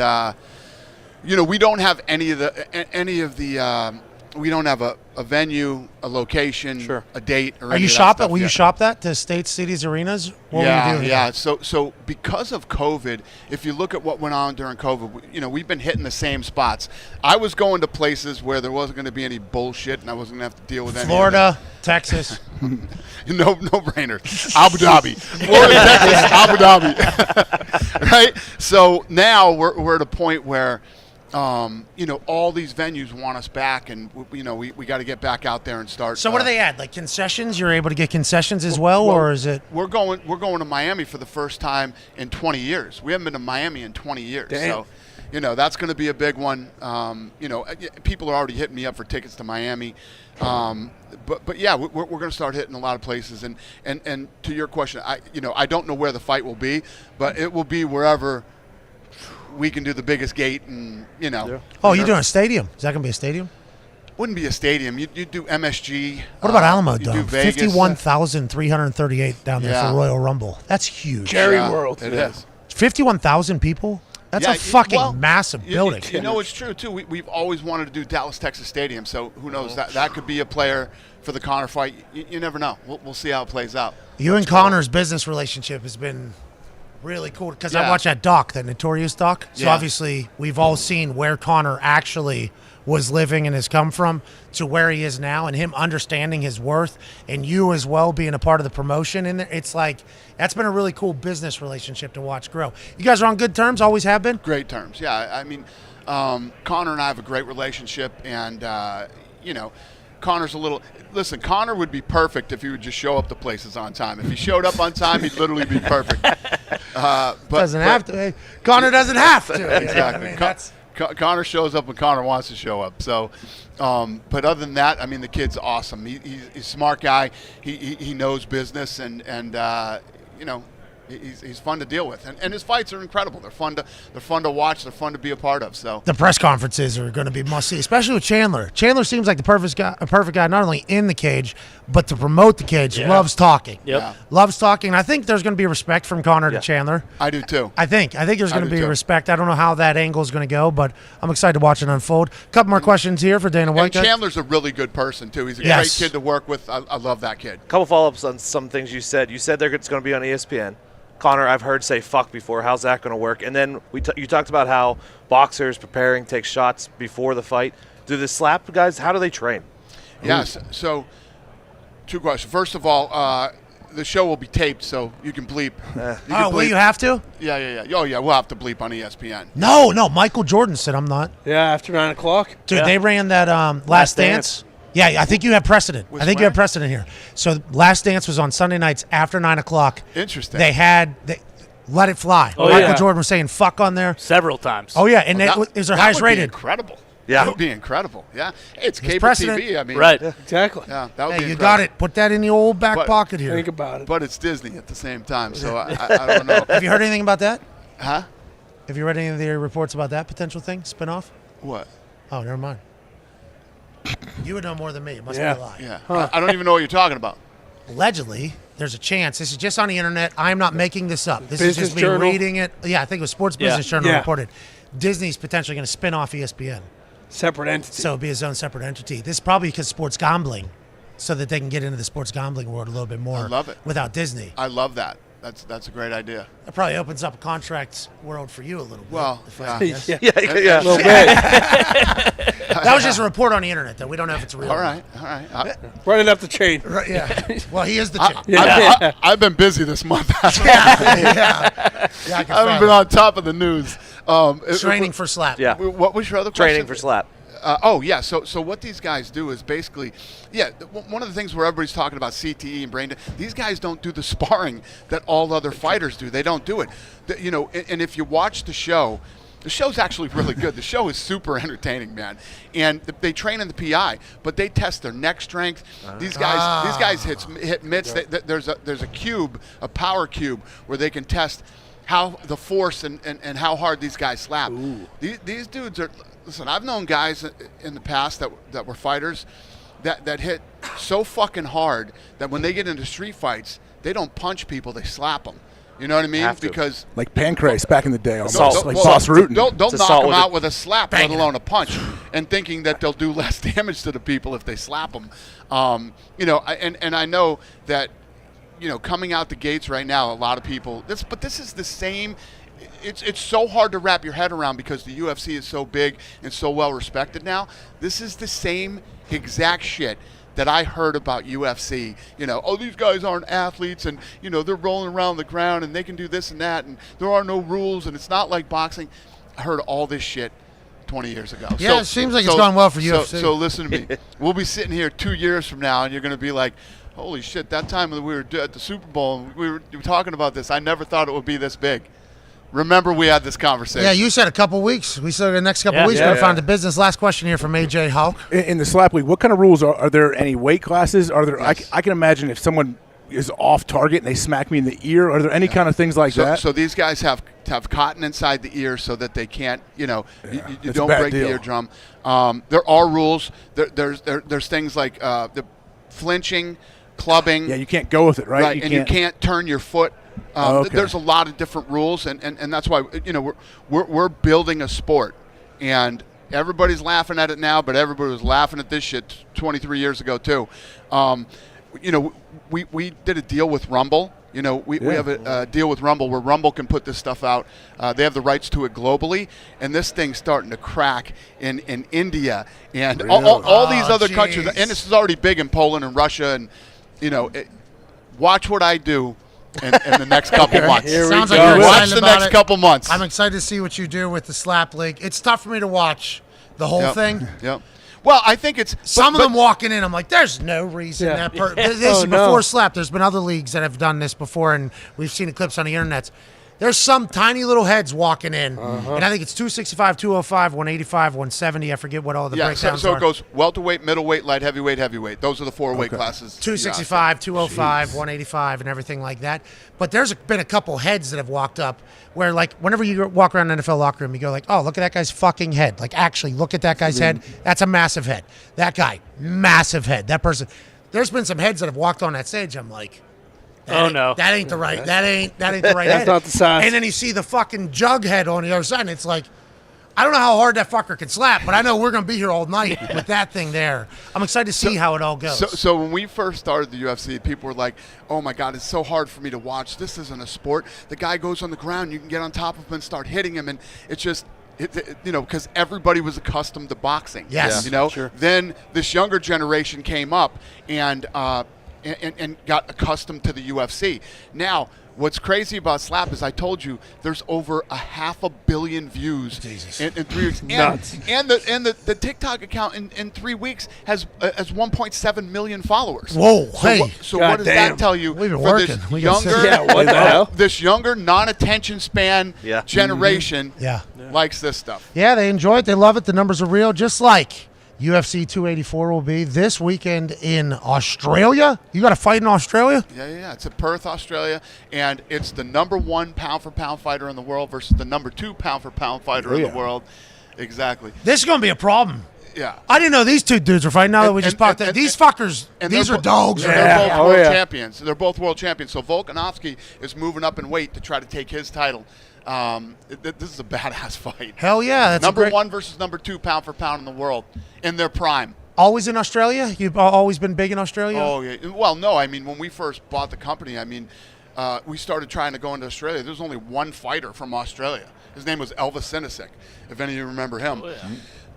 we don't have any of the. We don't have a venue, a location, a date, or Are you shop that? Will you shop that to states, cities, arenas? What will you do? Yeah. So because of COVID, if you look at what went on during COVID, we've been hitting the same spots. I was going to places where there wasn't going to be any bullshit, and I wasn't going to have to deal with any. Florida, Texas. No brainer. Abu Dhabi. Florida, Texas, Abu Dhabi. Right. So now we're at a point where. All these venues want us back, and we got to get back out there and start. So what do they add? Like concessions? You're able to get concessions as well, or is it? We're going to Miami for the first time in 20 years. We haven't been to Miami in 20 years. Damn. So, That's going to be a big one. People are already hitting me up for tickets to Miami. But yeah, we're going to start hitting a lot of places. And to your question, I don't know where the fight will be, but it will be wherever we can do the biggest gate. And Oh, you're doing a stadium? Is that going to be a stadium? Wouldn't be a stadium. You do MSG. What about Alamo you do Dome? Vegas. 51,338 down there for Royal Rumble. That's huge. Jerry World. It is. 51,000 people? That's a fucking massive building. It's true, too. We've always wanted to do Dallas, Texas Stadium, so who knows? That could be a player for the Conor fight. You never know. We'll see how it plays out. You and Conor's business relationship has been really cool because I watched that doc, that Notorious doc. So obviously we've all seen where Conor actually was living and has come from to where he is now, and him understanding his worth, and you as well being a part of the promotion in there. It's like that's been a really cool business relationship to watch grow. You guys are on good terms, always have been? Great terms, yeah. I mean, Conor and I have a great relationship, and Conor's a little. Listen, Conor would be perfect if he would just show up to places on time. If he showed up on time, he'd literally be perfect. Doesn't have to. Conor doesn't have to. Exactly. Conor shows up when Conor wants to show up. So, but other than that, I mean, the kid's awesome. He's a smart guy. He knows business, and he's fun to deal with. And his fights are incredible. They're fun to watch. They're fun to be a part of. So the press conferences are going to be must see, especially with Chandler. Chandler seems like the perfect guy, not only in the cage but to promote the cage. Yeah. Loves talking. Yep. Yeah. Loves talking. I think there's going to be respect from Conor to Chandler. I do too. I think there's going to be respect. I don't know how that angle is going to go, but I'm excited to watch it unfold. A couple more questions here for Dana White. And Chandler's a really good person too. He's a great kid to work with. I love that kid. Couple follow-ups on some things you said. You said it's going to be on ESPN. Conor, I've heard say fuck before. How's that going to work? And then you talked about how boxers preparing take shots before the fight. Do the slap guys, how do they train? Yes. So, two questions. First of all, the show will be taped, so you can bleep. Will you have to? Yeah. Oh, yeah, we'll have to bleep on ESPN. No. Michael Jordan said I'm not. Yeah, after 9 o'clock. Dude, they ran that Last Dance. Yeah, I think you have precedent. You have precedent here. So Last Dance was on Sunday nights after 9 o'clock. Interesting. They let it fly. Oh, Michael Jordan was saying fuck on there. Several times. Oh, yeah, and it was their highest rated. Incredible. Yeah. That would be incredible. Yeah. It's cable precedent. TV. I mean, right. Exactly. Yeah, that would be you incredible. got it. Put that in the old back pocket here. Think about it. But it's Disney at the same time, so I don't know. Have you heard anything about that? Huh? Have you read any of the reports about that potential thing, spinoff? What? Oh, never mind. You would know more than me. It must be a lie. Yeah. I don't even know what you're talking about. Allegedly, there's a chance. This is just on the internet. I'm not making this up. This Business is just me Journal? reading it. Yeah, I think it was Sports Business Journal reported. Disney's potentially going to spin off ESPN. Separate entity. So it'll be its own separate entity. This is probably because sports gambling, so that they can get into the sports gambling world a little bit more. I love it. Without Disney. I love that. That's a great idea. That probably opens up a contract world for you a little bit. Well, yeah. A little bit. That was just a report on the internet, though. We don't know if it's real. All right. Running up the chain. Right, yeah. Well, he is the chain. I've been busy this month. Yeah, I haven't been on top of the news. Training for slap. Yeah. What was your other question? Training for slap. So what these guys do is basically, one of the things where everybody's talking about CTE and brain, these guys don't do the sparring that all other fighters do. They don't do it. And if you watch the show's actually really good. The show is super entertaining, man. And they train in the PI, but they test their neck strength. These guys hit mitts. There's a cube, a power cube, where they can test how the force and how hard these guys slap. These dudes are. Listen, I've known guys in the past that were fighters that hit so fucking hard that when they get into street fights, they don't punch people, they slap them. You know what I mean? Because like Pancrase back in the day, almost don't, like Boss Rutan. Don't knock them out with a slap, let alone a punch, and thinking that they'll do less damage to the people if they slap them. And I know that, coming out the gates right now, a lot of people. But this is the same. It's so hard to wrap your head around because the UFC is so big and so well respected now. This is the same exact shit that I heard about UFC. These guys aren't athletes, and they're rolling around the ground and they can do this and that, and there are no rules, and it's not like boxing. I heard all this shit 20 years ago. Yeah, it seems like it's gone well for UFC. So listen to me. We'll be sitting here 2 years from now, and you're going to be like, holy shit, that time we were at the Super Bowl and we were talking about this. I never thought it would be this big. Remember we had this conversation. Yeah, you said a couple weeks. We said the next couple weeks we're going to find the business. Last question here from AJ Hulk. In the slap league, what kind of rules are there? Any weight classes? Are there? Yes. I can imagine if someone is off target and they smack me in the ear. Are there any kind of things like that? So these guys have cotton inside the ear so that they can't, you don't break the eardrum. There are rules. There's things like the flinching, clubbing. Yeah, you can't go with it, right? You can't turn your foot. There's a lot of different rules, and that's why we're building a sport, and everybody's laughing at it now, but everybody was laughing at this shit 23 years ago too. We did a deal with Rumble. We have a deal with Rumble where Rumble can put this stuff out. They have the rights to it globally, and this thing's starting to crack in India and all these other countries. And this is already big in Poland and Russia, and watch what I do. In the next couple months. Sounds like you're watch the next couple months. I'm excited to see what you do with the slap league. It's tough for me to watch the whole thing. Yep. Well, I think it's some of them walking in. I'm like, there's no reason that. This is before slap. There's been other leagues that have done this before, and we've seen the clips on the internet. There's some tiny little heads walking in, and I think it's 265, 205, 185, 170. I forget what all the breakdowns so are. It goes welterweight, middleweight, light heavyweight. Those are the four weight classes. 265, 205, 185, and everything like that. But there's been a couple heads that have walked up where, like, whenever you walk around an NFL locker room, you go like, oh, look at that guy's fucking head. Like, actually, look at that guy's head. That's a massive head. That guy, massive head. That person. There's been some heads that have walked on that stage. I'm like, that ain't the right. That ain't the right That's head. not the size. And then you see the fucking jug head on the other side, and it's like, I don't know how hard that fucker can slap, but I know we're gonna be here all night with that thing there. I'm excited to see how it all goes. So when we first started the UFC, people were like, "Oh my God, it's so hard for me to watch. This isn't a sport. The guy goes on the ground, you can get on top of him and start hitting him, and it's just." Because everybody was accustomed to boxing. Yes. Sure. Then this younger generation came up and got accustomed to the UFC. Now, what's crazy about Slap is I told you there's over 500 million views in 3 weeks. And the TikTok account in 3 weeks has 1.7 million followers. Whoa! So what does that tell you? We've been for working. This younger non-attention span generation likes this stuff. Yeah, they enjoy it. They love it. The numbers are real, just like UFC 284 will be this weekend in Australia. You got a fight in Australia? Yeah. It's at Perth, Australia, and it's the #1 pound-for-pound fighter in the world versus the #2 pound-for-pound fighter in the world. Exactly. This is going to be a problem. Yeah. I didn't know these two dudes were fighting. Now that we just popped that. These fuckers, these are dogs. They're both world champions. They're both world champions. So Volkanovski is moving up in weight to try to take his title. This is a badass fight. Hell yeah. That's #1 versus #2 pound-for-pound in the world in their prime. Always in Australia? You've always been big in Australia? Oh, yeah. Well, no. I mean, when we first bought the company, we started trying to go into Australia. There was only one fighter from Australia. His name was Elvis Sinisic, if any of you remember him.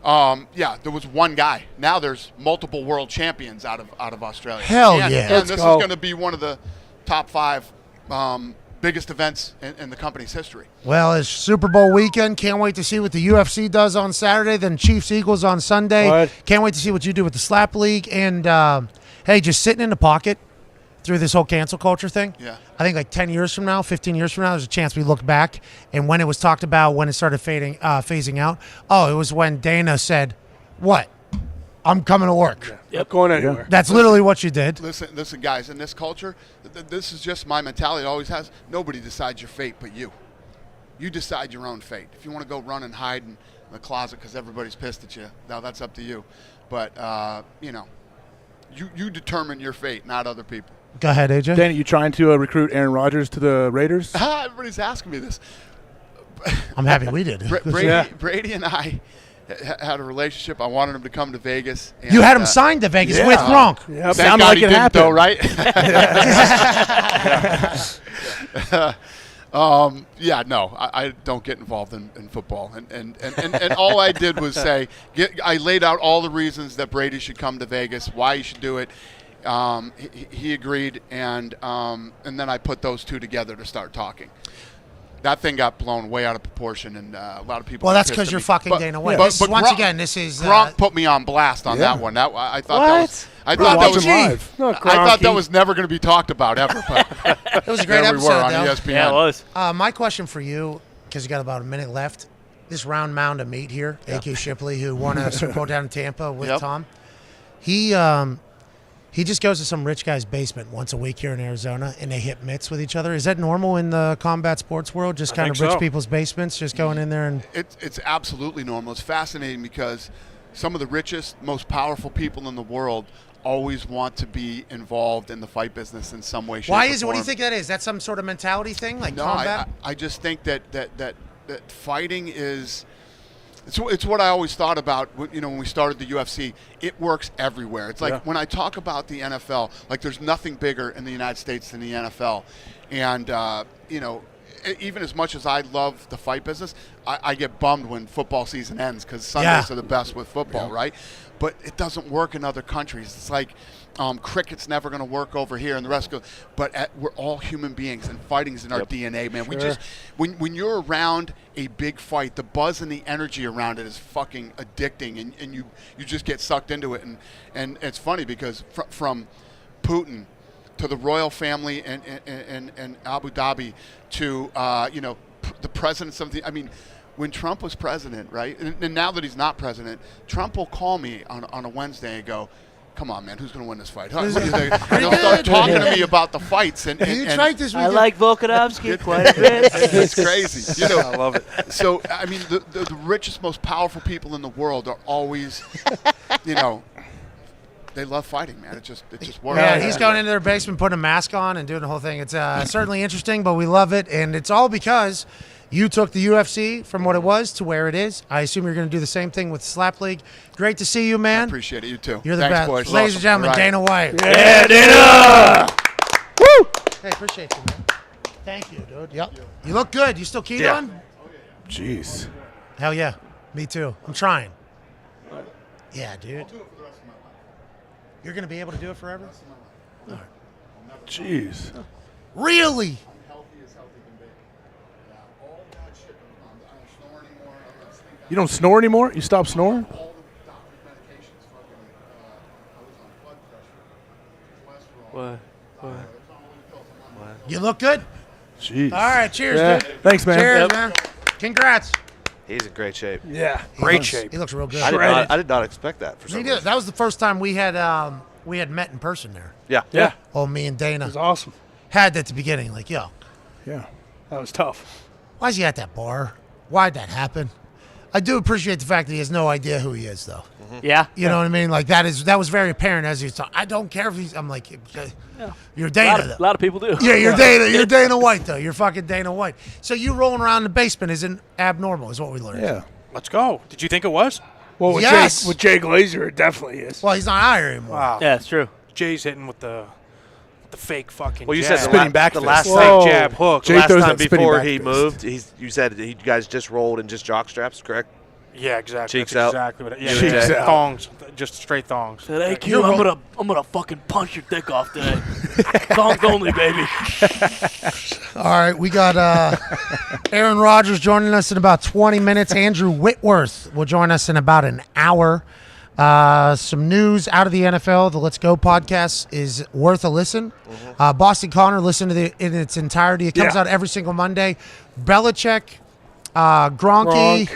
Oh, yeah. There was one guy. Now there's multiple world champions out of Australia. Hell yeah. And this is going to be one of the top 5 biggest events in the company's history. Well, it's Super Bowl weekend. Can't wait to see what the UFC does on Saturday. Then Chiefs-Eagles on Sunday. Can't wait to see what you do with the Slap League. And, hey, just sitting in the pocket through this whole cancel culture thing. Yeah. I think like 10 years from now, 15 years from now, there's a chance we look back. And when it was talked about, when it started phasing out, it was when Dana said, what? I'm coming to work. Yep, going anywhere. That's literally what you did. Listen, guys, in this culture, this is just my mentality. It always has. Nobody decides your fate but you. You decide your own fate. If you want to go run and hide in the closet because everybody's pissed at you, now that's up to you. But, you determine your fate, not other people. Go ahead, AJ. Danny, you trying to recruit Aaron Rodgers to the Raiders? Everybody's asking me this. I'm happy we did. Brady and I had a relationship. I wanted him to come to Vegas. And, you had him signed to Vegas with Gronk. Yep. Sounded like it happened, though, right? No, I don't get involved in football, and all I did was say I laid out all the reasons that Brady should come to Vegas, why he should do it. He agreed, and then I put those two together to start talking. That thing got blown way out of proportion, and a lot of people. Well, that's because you're fucking Dana White. But Once again, this is Gronk put me on blast on that one. I thought that was never going to be talked about ever. But it was a great episode. We were on though. ESPN. Yeah, it was. My question for you, because you got about a minute left. This round mound of meat here, A.K. Shipley, who won a Super Bowl down in Tampa with Tom, he just goes to some rich guy's basement once a week here in Arizona, and they hit mitts with each other. Is that normal in the combat sports world? Just kind of rich people's basements, just going in there and it's absolutely normal. It's fascinating because some of the richest, most powerful people in the world always want to be involved in the fight business in some way, shape, why or is it? What do you form. think that is? That's some sort of mentality thing, like No, combat? I just think that fighting is. It's what I always thought about. When we started the UFC, it works everywhere. It's like when I talk about the NFL, like there's nothing bigger in the United States than the NFL, and even as much as I love the fight business, I get bummed when football season ends because Sundays are the best with football, right? But it doesn't work in other countries. It's like cricket's never going to work over here, and the rest go. But we're all human beings, and fighting's in our DNA, man. We just when you're around a big fight, the buzz and the energy around it is fucking addicting, and you just get sucked into it. And it's funny because from Putin to the royal family and Abu Dhabi to the presidents of the. I mean, when Trump was president, right, and now that he's not president, Trump will call me on a Wednesday and go, "Come on, man, who's going to win this fight?" And he'll start talking to me about the fights. And I like Volkanovski quite a bit. It's crazy. I love it. So, I mean, the richest, most powerful people in the world are always, they love fighting, man. It just works. Yeah, he's going into their basement, putting a mask on, and doing the whole thing. It's certainly interesting, but we love it, and it's all because you took the UFC from what it was to where it is. I assume you're going to do the same thing with Slap League. Great to see you, man. I appreciate it. You too. You're the Thanks, best. boys. Ladies and Awesome. gentlemen, All right. Dana White. Yeah, Dana! Woo! Hey, appreciate you, man. Thank you, dude. Yep. You look good. You still keyed on? Jeez. Hell yeah. Me too. I'm trying. Yeah, dude. You're going to be able to do it forever? All right. Jeez. Really? You don't snore anymore? You stopped snoring? What? You look good? Jeez. All right, cheers, Yeah. dude. Thanks, man. Cheers, Yep. man. Congrats. He's in great shape. Yeah, Great shape. He looks real good. I did not expect that. For some He did. reason. That was the first time we had met in person there. Yeah. Yeah. Oh, me and Dana. It was awesome. Had at the beginning, like, yo, Yeah. That was tough. why's he at that bar? Why'd that happen? I do appreciate the fact that he has no idea who he is, though. Yeah. You know what I mean? Like that was very apparent as he was talking. I don't care if he's. I'm like, you're Dana. A lot of people do. Yeah, you're Dana. You're Dana White, though. You're fucking Dana White. So you rolling around the basement isn't abnormal, is what we learned. Yeah. Let's go. Did you think it was? Well, with Yes. Jay Glazer, it definitely is. Well, he's not out here anymore. Wow. Yeah, it's true. Jay's hitting with the fake fucking. Well, you jab. said Spinning back the fist. last fake jab hook. Jay last throws time that spinning before back he fist. moved, you said you guys just rolled in just jock straps, correct? Yeah, exactly. Cheeks That's out. exactly what. Yeah, Cheeks yeah. out. Thongs, just straight thongs. Said, hey, Q, I'm gonna fucking punch your dick off today. Thongs only, baby. All right, we got Aaron Rodgers joining us in about 20 minutes. Andrew Whitworth will join us in about an hour. Some news out of the NFL. The Let's Go podcast is worth a listen. Boston Connor, listen to it in its entirety. It comes out every single Monday. Belichick, Gronk,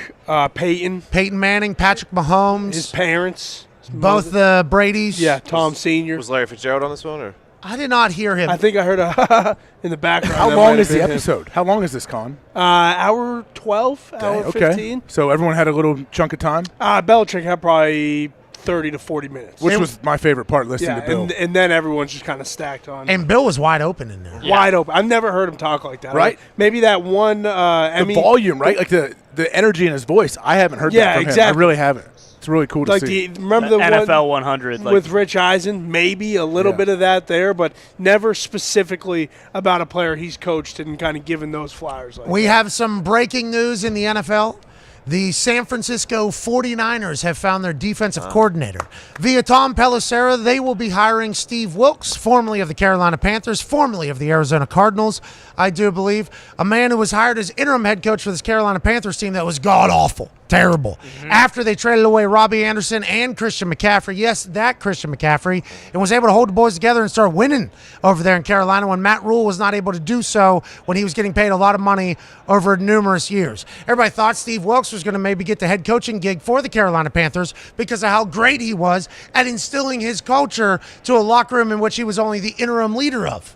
Peyton Manning, Patrick Mahomes, his parents, both the Bradys. Yeah, Tom Sr. Was Larry Fitzgerald on this one, or? I did not hear him. I think I heard a in the background. How That long might is have the been him. episode? How long is this, Con? Hour 12, hour Okay. 15. So everyone had a little chunk of time? Belichick had probably 30 to 40 minutes. Which was my favorite part, listening to Bill. and then everyone's just kind of stacked on. And Bill was wide open in there. Wide open. I've never heard him talk like that. Right. Maybe that one the volume, right? Like the energy in his voice. I haven't heard that from him. I really haven't. It's really cool to see. Remember the NFL one 100 with Rich Eisen? Maybe a little bit of that there, but never specifically about a player he's coached and kind of given those flowers. Like We have some breaking news in the NFL. The San Francisco 49ers have found their defensive coordinator. Via Tom Pelissero, they will be hiring Steve Wilkes, formerly of the Carolina Panthers, formerly of the Arizona Cardinals, I do believe. A man who was hired as interim head coach for this Carolina Panthers team that was god-awful, terrible. After they traded away Robbie Anderson and Christian McCaffrey, yes, that Christian McCaffrey, and was able to hold the boys together and start winning over there in Carolina when Matt Rule was not able to do so when he was getting paid a lot of money over numerous years. Everybody thought Steve Wilkes was going to maybe get the head coaching gig for the Carolina Panthers because of how great he was at instilling his culture to a locker room in which he was only the interim leader of.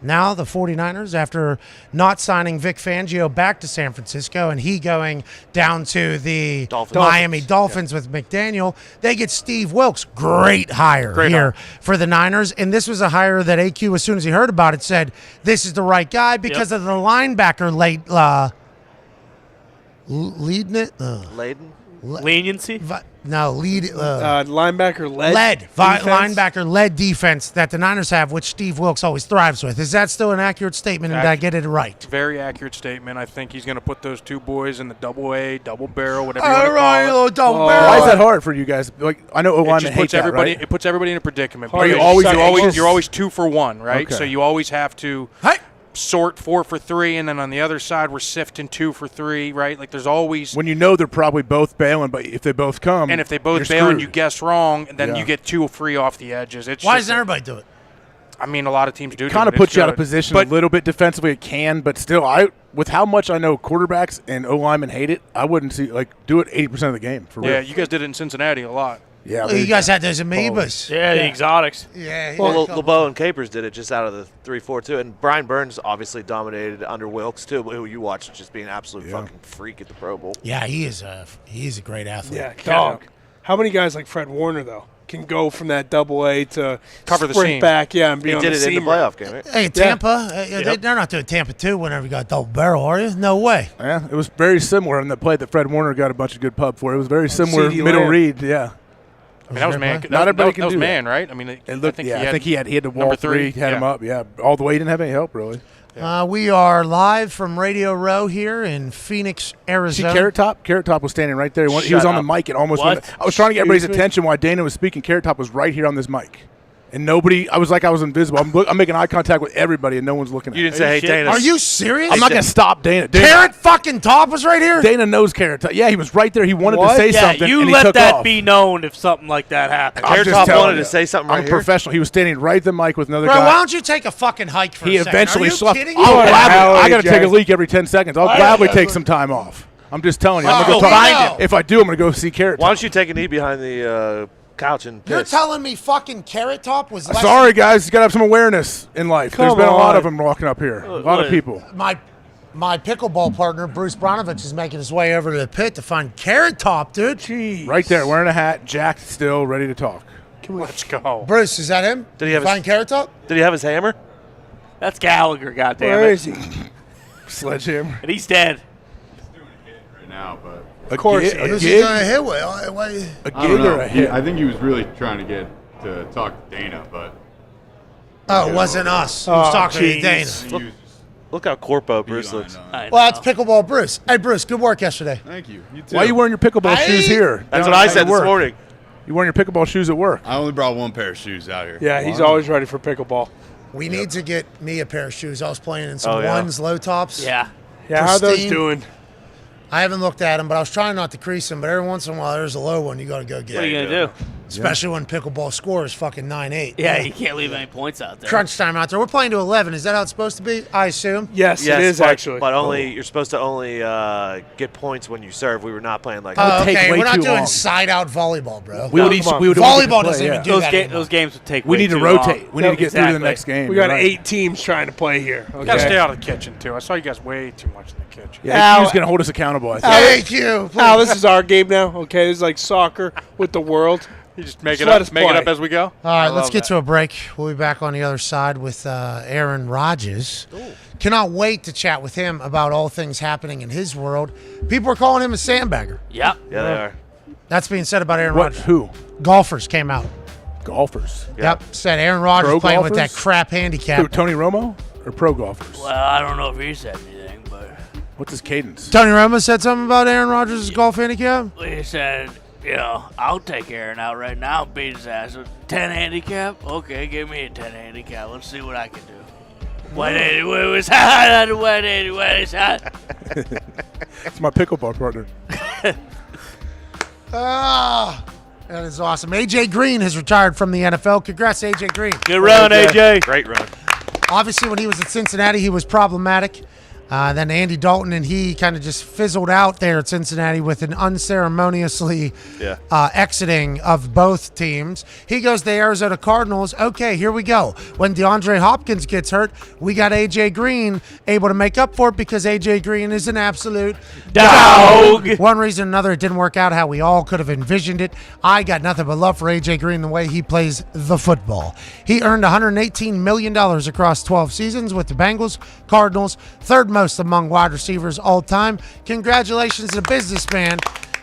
Now the 49ers, after not signing Vic Fangio back to San Francisco and he going down to the Miami Dolphins with McDaniel, they get Steve Wilkes. Great hire for the Niners. And this was a hire that AQ, as soon as he heard about it, said this is the right guy because of the linebacker leniency? Linebacker led. Linebacker led defense that the Niners have, which Steve Wilkes always thrives with. Is that still an accurate statement? And did I get it right? Very accurate statement. I think he's going to put those two boys in the double barrel, whatever you want to call it. Little double barrel. Why is that hard for you guys? Like, I know O-linemen hate that, right? It puts everybody in a predicament. Are you You're always 2 for 1, right? Okay. So you always have to sort 4 for 3, and then on the other side we're sifting 2 for 3, right? Like there's always when you know they're probably both bailing, but if they both come, and if they both bail and you guess wrong, then you get 2 free off the edges. Why doesn't everybody do it? I mean, a lot of teams do. Kind of puts you out of position a little bit defensively. It can, but still, with how much I know quarterbacks and O linemen hate it, I wouldn't do it 80% of the game. For real. Yeah, you guys did it in Cincinnati a lot. Yeah, well, you guys had those amoebas. Yeah, the exotics. Yeah. Well, LeBeau and Capers did it just out of the 3-4-2, and Brian Burns obviously dominated under Wilkes too, who you watched just being an absolute fucking freak at the Pro Bowl. Yeah, he is a great athlete. Yeah, dog. How many guys like Fred Warner though can go from that double-A to cover the sprint seam back? Yeah, and be on the did it in the seam. playoff game. Right? Hey, Tampa, they're not doing Tampa 2 whenever you got double barrel, are you? No way. Yeah, it was very similar in the play that Fred Warner got a bunch of good pub for. It was very similar CD middle Lamb. read. Yeah. I mean, that was man. Not everybody can that was do man, that. right? I mean, I think he had the wall number 3, had him up. Yeah, all the way. He didn't have any help really. We are live from Radio Row here in Phoenix, Arizona. See Carrot Top? Carrot Top was standing right there. He was on the mic and almost went. I was trying to get everybody's attention while Dana was speaking. Carrot Top was right here on this mic. And nobody, I was invisible. I'm making eye contact with everybody, and no one's looking at me. You didn't say, hey, Dana. Are you serious? I'm not going to stop Dana. Carrot fucking Top was right here? Dana knows Carrot Top. Yeah, he was right there. He wanted to say something, you and he let took that off. be known if something like that happened. Carrot Top wanted to say something right I'm here. professional. He was standing right at the mic with another Bro, guy. why don't you take a fucking hike for He a second? eventually Are you slept. kidding me? I got to take a leak every 10 seconds. I'll gladly take some time off. I'm just telling you. I'm going to go find him. If I do, I'm going to go see Carrot Top. Why don't you take a knee behind the couch and piss? You're telling me fucking Carrot Top was less Sorry, guys. You got to have some awareness in life. There's been a lot of them walking up here. A lot of people. My pickleball partner, Bruce Bronovich, is making his way over to the pit to find Carrot Top, dude. Jeez. Right there, wearing a hat, jacked still, ready to talk. Let's go. Bruce, is that him? Did he have find Carrot Top? Did he have his hammer? That's Gallagher, goddammit. Where is he? Sledgehammer. And he's dead. Now, but of course, Who's he going to hit with? A gig or a hit? I think he was really trying to get to talk to Dana, but Oh, it wasn't us. Who was talking to Dana? Look how corpo Bruce looks. Well, that's pickleball Bruce. Hey, Bruce, good work yesterday. Thank you. You too. Why are you wearing your pickleball shoes here? That's what I said this morning. You wearing your pickleball shoes at work? I only brought one pair of shoes out here. Yeah, he's always ready for pickleball. We need to get me a pair of shoes. I was playing in some ones, low tops. Yeah. Yeah, how are those Pristine. doing? I haven't looked at them, but I was trying not to crease them. But every once in a while, there's a low one you got to go get. What are you going to do? Especially when pickleball score is fucking 9-8. Yeah, you can't leave any points out there. Crunch time out there. We're playing to 11. Is that how it's supposed to be? I assume. Yes, it is actually. But you're supposed to only get points when you serve. We were not playing like Oh, that. okay, we're not doing side-out volleyball, bro. Volleyball doesn't even do that anymore. Those games would take We way need to too rotate. long. We need to get through to the Exactly. next game. We got You're right. 8 teams trying to play here. Okay? You gotta stay out of the kitchen too. I saw you guys way too much in the kitchen. Yeah, he's going to hold us accountable, I think. Thank you. Al, this is our game now. Okay, this is like soccer with the world. You just make Just it let up, us make it play. up as we go. All right, let's get to a break. We'll be back on the other side with Aaron Rodgers. Cannot wait to chat with him about all things happening in his world. People are calling him a sandbagger. Yep. Yeah, they are. That's being said about Aaron What? Rodgers. Who? Golfers came out. Golfers. Yep. Said Aaron Rodgers Pro playing with that golfers? crap Who, handicap. Tony Romo or pro golfers? Well, I don't know if he said anything, but What's his cadence? Tony Romo said something about Aaron Rodgers' golf handicap? He said, I'll take Aaron out right now, beat his ass with 10 handicap. Okay, give me a 10 handicap. Let's see what I can do. 180, was hot. 180, was hot. It's my pickleball partner. That is awesome. A.J. Green has retired from the NFL. Congrats, A.J. Green. Good run, A.J. Great run. Obviously, when he was at Cincinnati, he was problematic. Then Andy Dalton and he kind of just fizzled out there at Cincinnati with an unceremoniously exiting of both teams. He goes to the Arizona Cardinals. Okay, here we go. When DeAndre Hopkins gets hurt, we got A.J. Green able to make up for it because A.J. Green is an absolute dog. One reason or another, it didn't work out how we all could have envisioned it. I got nothing but love for A.J. Green the way he plays the football. He earned $118 million across 12 seasons with the Bengals, Cardinals, third most among wide receivers all time. Congratulations to the businessman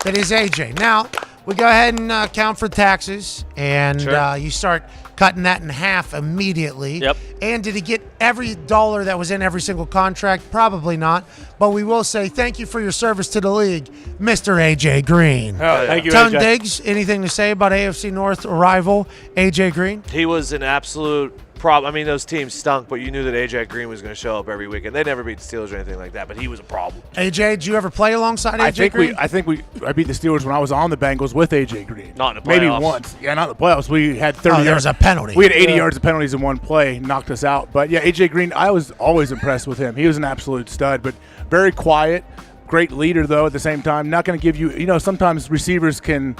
that is AJ. Now, we go ahead and count for taxes, and you start cutting that in half immediately. Yep. And did he get every dollar that was in every single contract? Probably not. But we will say thank you for your service to the league, Mr. AJ Green. Thank you, Tone AJ. Diggs, anything to say about AFC North rival AJ Green? He was an absolute problem. I mean, those teams stunk, but you knew that AJ Green was going to show up every week, and they never beat the Steelers or anything like that. But he was a problem. AJ, did you ever play alongside AJ Green? I beat the Steelers when I was on the Bengals with AJ Green. Not in the playoffs. Maybe once. Yeah, not in the playoffs. We had 30 yards. There was a penalty. We had 80 yards of penalties in one play, knocked us out. But yeah, AJ Green, I was always impressed with him. He was an absolute stud, but very quiet, great leader though at the same time. Not going to give you, sometimes receivers can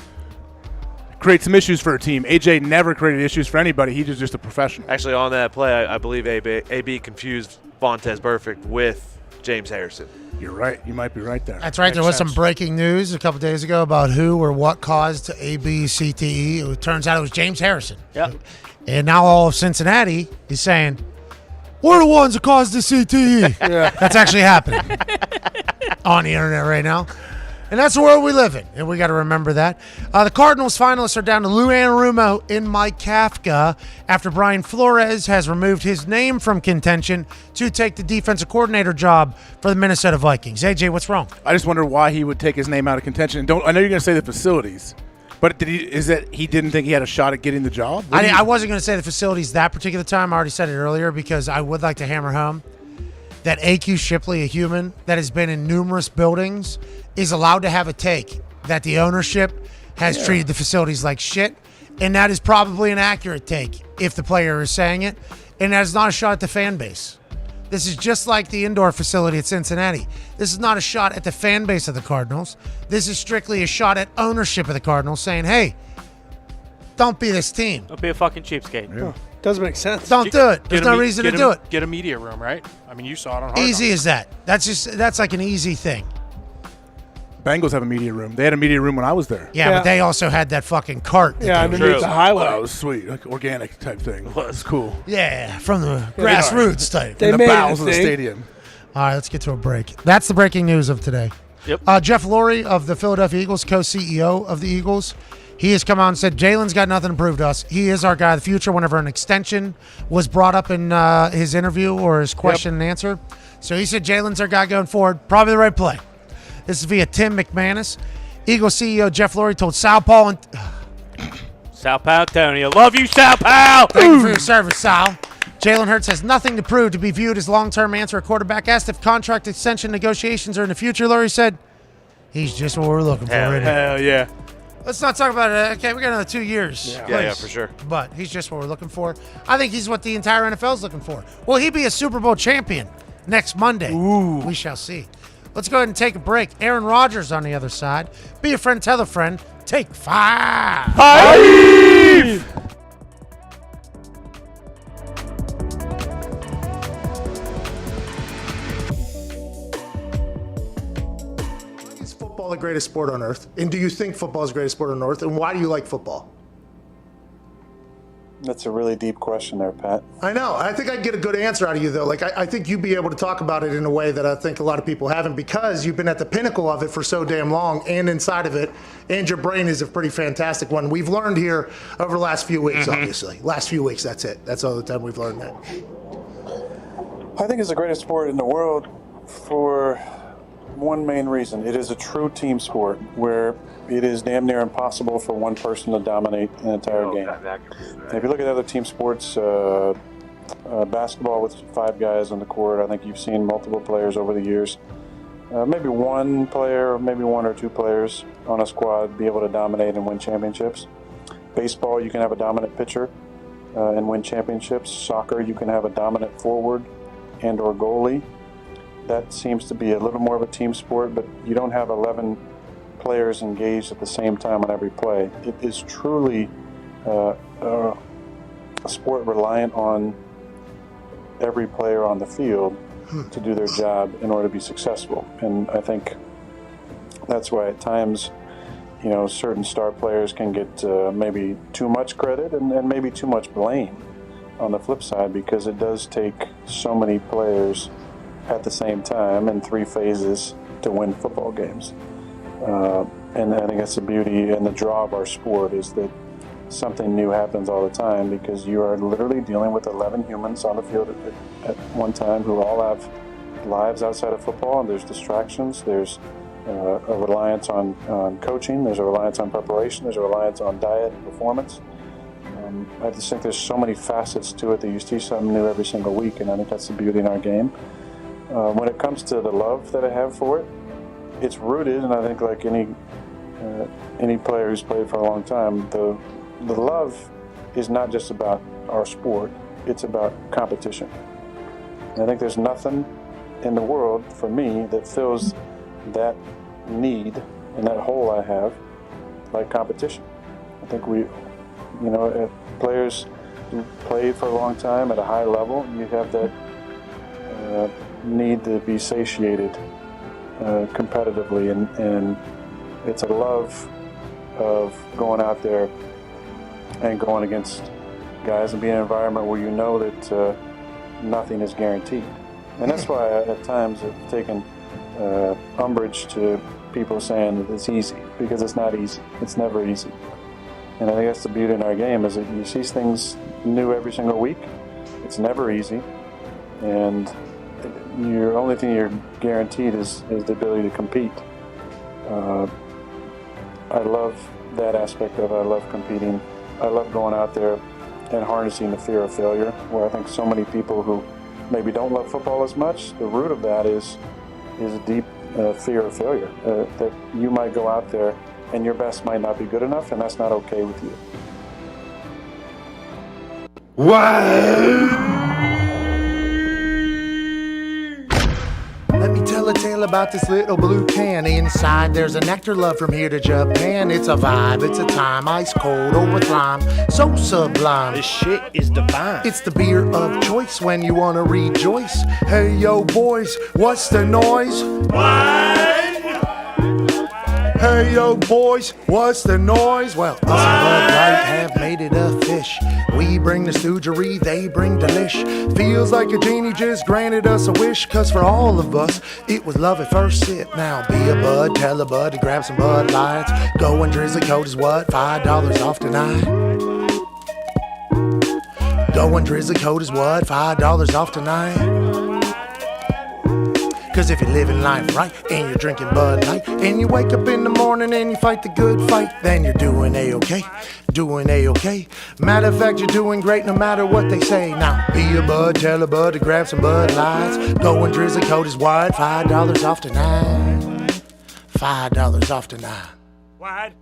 create some issues for a team. AJ never created issues for anybody. He was just a professional. Actually, on that play, I believe AB confused Vontaze Burfict with James Harrison. You're right. You might be right there. That's right. There was some breaking news a couple days ago about who or what caused ABCTE. It turns out it was James Harrison. Yep. And now all of Cincinnati is saying, we're the ones that caused the CTE. That's actually happening on the internet right now. And that's the world we live in, and we got to remember that. The Cardinals finalists are down to Lou Anarumo and Mike Kafka after Brian Flores has removed his name from contention to take the defensive coordinator job for the Minnesota Vikings. AJ, what's wrong? I just wonder why he would take his name out of contention. I know you're going to say the facilities, but is that he didn't think he had a shot at getting the job? I wasn't going to say the facilities that particular time. I already said it earlier because I would like to hammer home that A.Q. Shipley, a human that has been in numerous buildings, is allowed to have a take that the ownership has treated the facilities like shit, and that is probably an accurate take if the player is saying it, and that is not a shot at the fan base. This is just like the indoor facility at Cincinnati. This is not a shot at the fan base of the Cardinals. This is strictly a shot at ownership of the Cardinals saying, hey, don't be this team. Don't be a fucking cheapskate. Yeah. Doesn't make sense. Don't do it. There's no reason to do it. Get a media room, right? I mean, you saw it on Hard Easy Knocks. as that. That's like an easy thing. Bengals have a media room. They had a media room when I was there. Yeah, but they also had that fucking cart. Yeah, underneath the highway. Well, it was sweet, like organic type thing. It was cool. Yeah, from the grassroots type. In the bowels of the stadium. All right, let's get to a break. That's the breaking news of today. Yep. Jeff Lurie of the Philadelphia Eagles, co-CEO of the Eagles, he has come out and said, Jalen's got nothing to prove to us. He is our guy of the future whenever an extension was brought up in his interview or his question and answer. So he said Jalen's our guy going forward. Probably the right play. This is via Tim McManus. Eagles CEO Jeff Lurie told Sal Paul and Sal Paolantonio. Love you, Sal Pal. Thank you for your service, Sal. Jalen Hurts has nothing to prove to be viewed as long-term answer. A quarterback asked if contract extension negotiations are in the future. Lurie said, he's just what we're looking for. Hell yeah. Let's not talk about it. Okay, we got another 2 years. Yeah, for sure. But he's just what we're looking for. I think he's what the entire NFL is looking for. Will he be a Super Bowl champion next Monday? Ooh. We shall see. Let's go ahead and take a break. Aaron Rodgers on the other side. Be a friend, tell a friend. Take 5. 5! Is football the greatest sport on earth? And do you think football is the greatest sport on earth? And why do you like football? That's a really deep question there, Pat. I know. I think I'd get a good answer out of you, though. Like, I think you'd be able to talk about it in a way that I think a lot of people haven't because you've been at the pinnacle of it for so damn long and inside of it. And your brain is a pretty fantastic one. We've learned here over the last few weeks, obviously. Last few weeks, that's it. That's all the time we've learned that. I think it's the greatest sport in the world for one main reason. It is a true team sport where it is damn near impossible for one person to dominate an entire game. If you look at other team sports, basketball with 5 guys on the court, I think you've seen multiple players over the years. Maybe one player, maybe 1 or 2 players on a squad be able to dominate and win championships. Baseball, you can have a dominant pitcher and win championships. Soccer, you can have a dominant forward and or goalie. That seems to be a little more of a team sport, but you don't have 11 players engaged at the same time on every play. It is truly a sport reliant on every player on the field to do their job in order to be successful. And I think that's why at times, certain star players can get maybe too much credit and maybe too much blame on the flip side, because it does take so many players at the same time in 3 phases to win football games. And I think that's the beauty and the draw of our sport, is that something new happens all the time, because you are literally dealing with 11 humans on the field at one time who all have lives outside of football, and there's distractions, there's a reliance on coaching, there's a reliance on preparation, there's a reliance on diet and performance. I just think there's so many facets to it that you see something new every single week, and I think that's the beauty in our game. When it comes to the love that I have for it, it's rooted, and I think like any player who's played for a long time, the love is not just about our sport, it's about competition. And I think there's nothing in the world for me that fills that need and that hole I have like competition. I think players who play for a long time at a high level, you have that need to be satiated competitively, and it's a love of going out there and going against guys and being in an environment where you know that nothing is guaranteed. And that's why at times I've taken umbrage to people saying that it's easy, because it's not easy. It's never easy. And I think that's the beauty in our game, is that you see things new every single week. It's never easy. And your only thing you're guaranteed is the ability to compete. I love that aspect of it. I love competing. I love going out there and harnessing the fear of failure, where I think so many people who maybe don't love football as much, the root of that is a deep fear of failure, that you might go out there and your best might not be good enough, and that's not okay with you. Let me tell a tale about this little blue can. Inside there's a nectar love from here to Japan. It's a vibe, it's a time, ice cold or with lime, so sublime. This shit is divine. It's the beer of choice when you wanna rejoice. Hey yo boys, what's the noise? What? Hey yo boys, what's the noise? Well, us and Bud Light have made it a fish. We bring the stoogery, they bring delish. Feels like a genie just granted us a wish, cause for all of us, it was love at first sip. Now be a bud, tell a bud to grab some Bud Lights. Going Drizzly Code is what? $5 off tonight. Going Drizzly Code is what? $5 off tonight. Cause if you're living life right and you're drinking Bud Light and you wake up in the morning and you fight the good fight, then you're doing A-okay, doing A-okay. Matter of fact, you're doing great no matter what they say. Now, be a bud, tell a bud to grab some Bud Lights. Going Drizzly Code is what? $5 off tonight. $5 off tonight. What?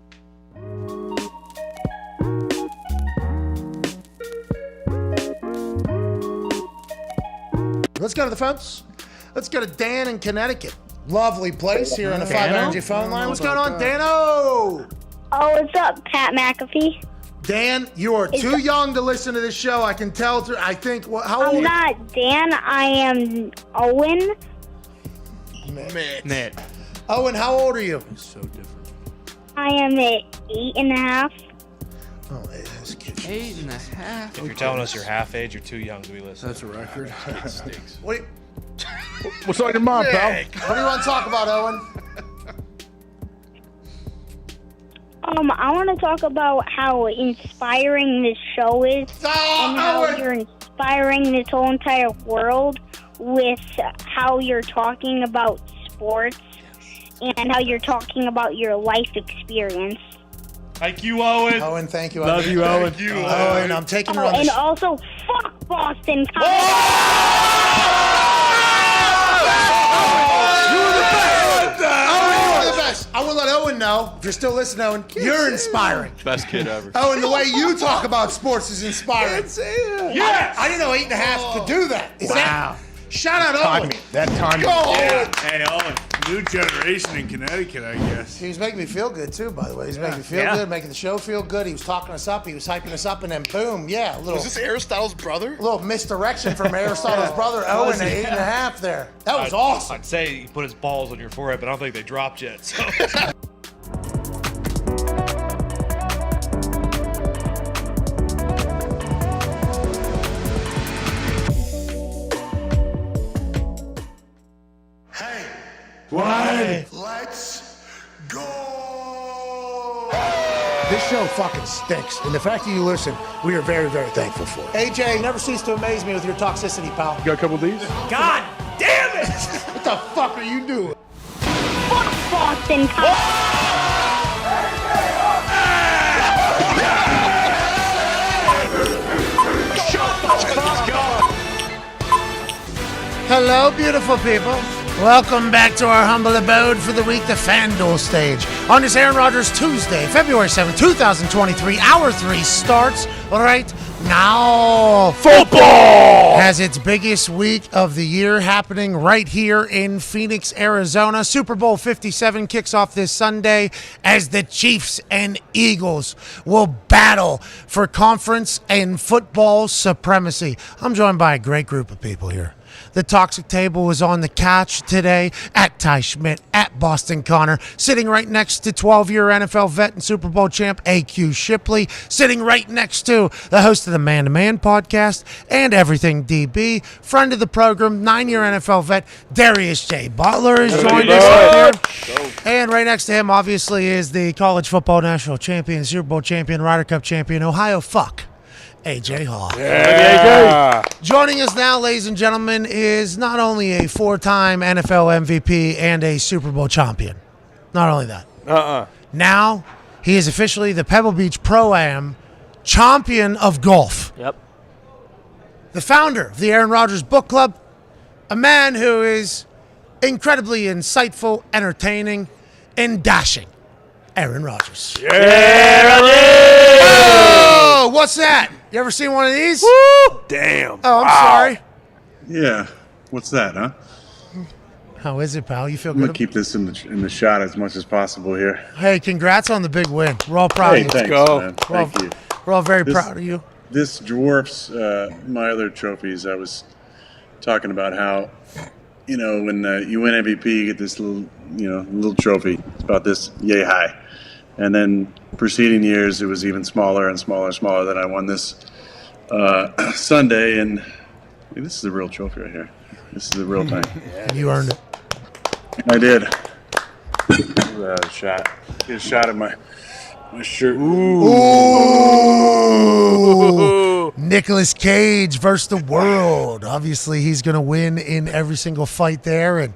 Let's go to the phones. Let's go to Dan in Connecticut. Lovely place here on the 5 Energy phone line. What's going on, Dano? Oh, what's up, Pat McAfee? Dan, you are too young to listen to this show. I can tell. I think. How old? I'm not Dan. I am Owen. Mitt. Owen, how old are you? It's so different. I am at 8.5. Oh, that's cute. 8.5. If you're telling us you're half age, you're too young to be listening. That's a record. It stinks. What's on your mind, pal? What do you want to talk about, Owen? I want to talk about how inspiring this show is, and how you're inspiring this whole entire world with how you're talking about sports and how you're talking about your life experience. Thank you, Owen. Owen, thank you. Love you, Owen. Thank you, Owen. I'm taking her on the And also, fuck Boston College. You were the best. Owen, you were the best. I will let Owen know, if you're still listening, Owen, you're inspiring. Best kid ever. Owen, the way you talk about sports is inspiring. Yes! I didn't know 8.5 could do that. Wow. Shout out Owen. That time. Go, Owen. Hey, Owen. New generation in Connecticut, I guess. He was making me feel good, too, by the way. He was making me feel good, making the show feel good. He was talking us up. He was hyping us up, and then boom, a little... Was this Aristotle's brother? A little misdirection from Aristotle's brother, Owen, at 8.5 there. That was awesome. I'd say he put his balls on your forehead, but I don't think they dropped yet. So. Why? Let's go! This show fucking stinks, and the fact that you listen, we are very, very thankful for it. AJ, never cease to amaze me with your toxicity, pal. You got a couple of these? God damn it! What the fuck are you doing? Fuck Boston College. Hello, beautiful people. Welcome back to our humble abode for the week, the FanDuel stage. On this Aaron Rodgers Tuesday, February 7th, 2023, Hour 3 starts right now. Football has its biggest week of the year happening right here in Phoenix, Arizona. Super Bowl 57 kicks off this Sunday as the Chiefs and Eagles will battle for conference and football supremacy. I'm joined by a great group of people here. The Toxic Table was on the couch today at Ty Schmidt, at Boston Connor, sitting right next to 12-year NFL vet and Super Bowl champ A.Q. Shipley, sitting right next to the host of the Man to Man podcast and Everything DB, friend of the program, 9-year NFL vet, Darius J. Butler is joined us up here. And right next to him, obviously, is the college football national champion, Super Bowl champion, Ryder Cup champion, Ohio fuck. AJ Hall. Yeah. Joining us now, ladies and gentlemen, is not only a 4-time NFL MVP and a Super Bowl champion. Not only that. Now, he is officially the Pebble Beach Pro-Am champion of golf. Yep. The founder of the Aaron Rodgers Book Club, a man who is incredibly insightful, entertaining, and dashing. Aaron Rodgers. Oh, what's that? You ever seen one of these? Woo! Damn. Oh, I'm sorry. Yeah. What's that, huh? How is it, pal? You feel I'm good? gonna keep this in the shot as much as possible here. Hey, congrats on the big win. We're all proud of you. Thanks, Let's go. man. Thank you. We're all very proud of you. This dwarfs my other trophies. I was talking about how, when you win MVP, you get this little trophy. It's about this yay high. And then preceding years, it was even smaller and smaller and smaller. Then I won this Sunday, and this is the real trophy right here. This is the real thing. You earned it. I did. Shot. Get a shot at my shirt. Ooh. Nicolas Cage versus the world. Obviously, he's going to win in every single fight there. And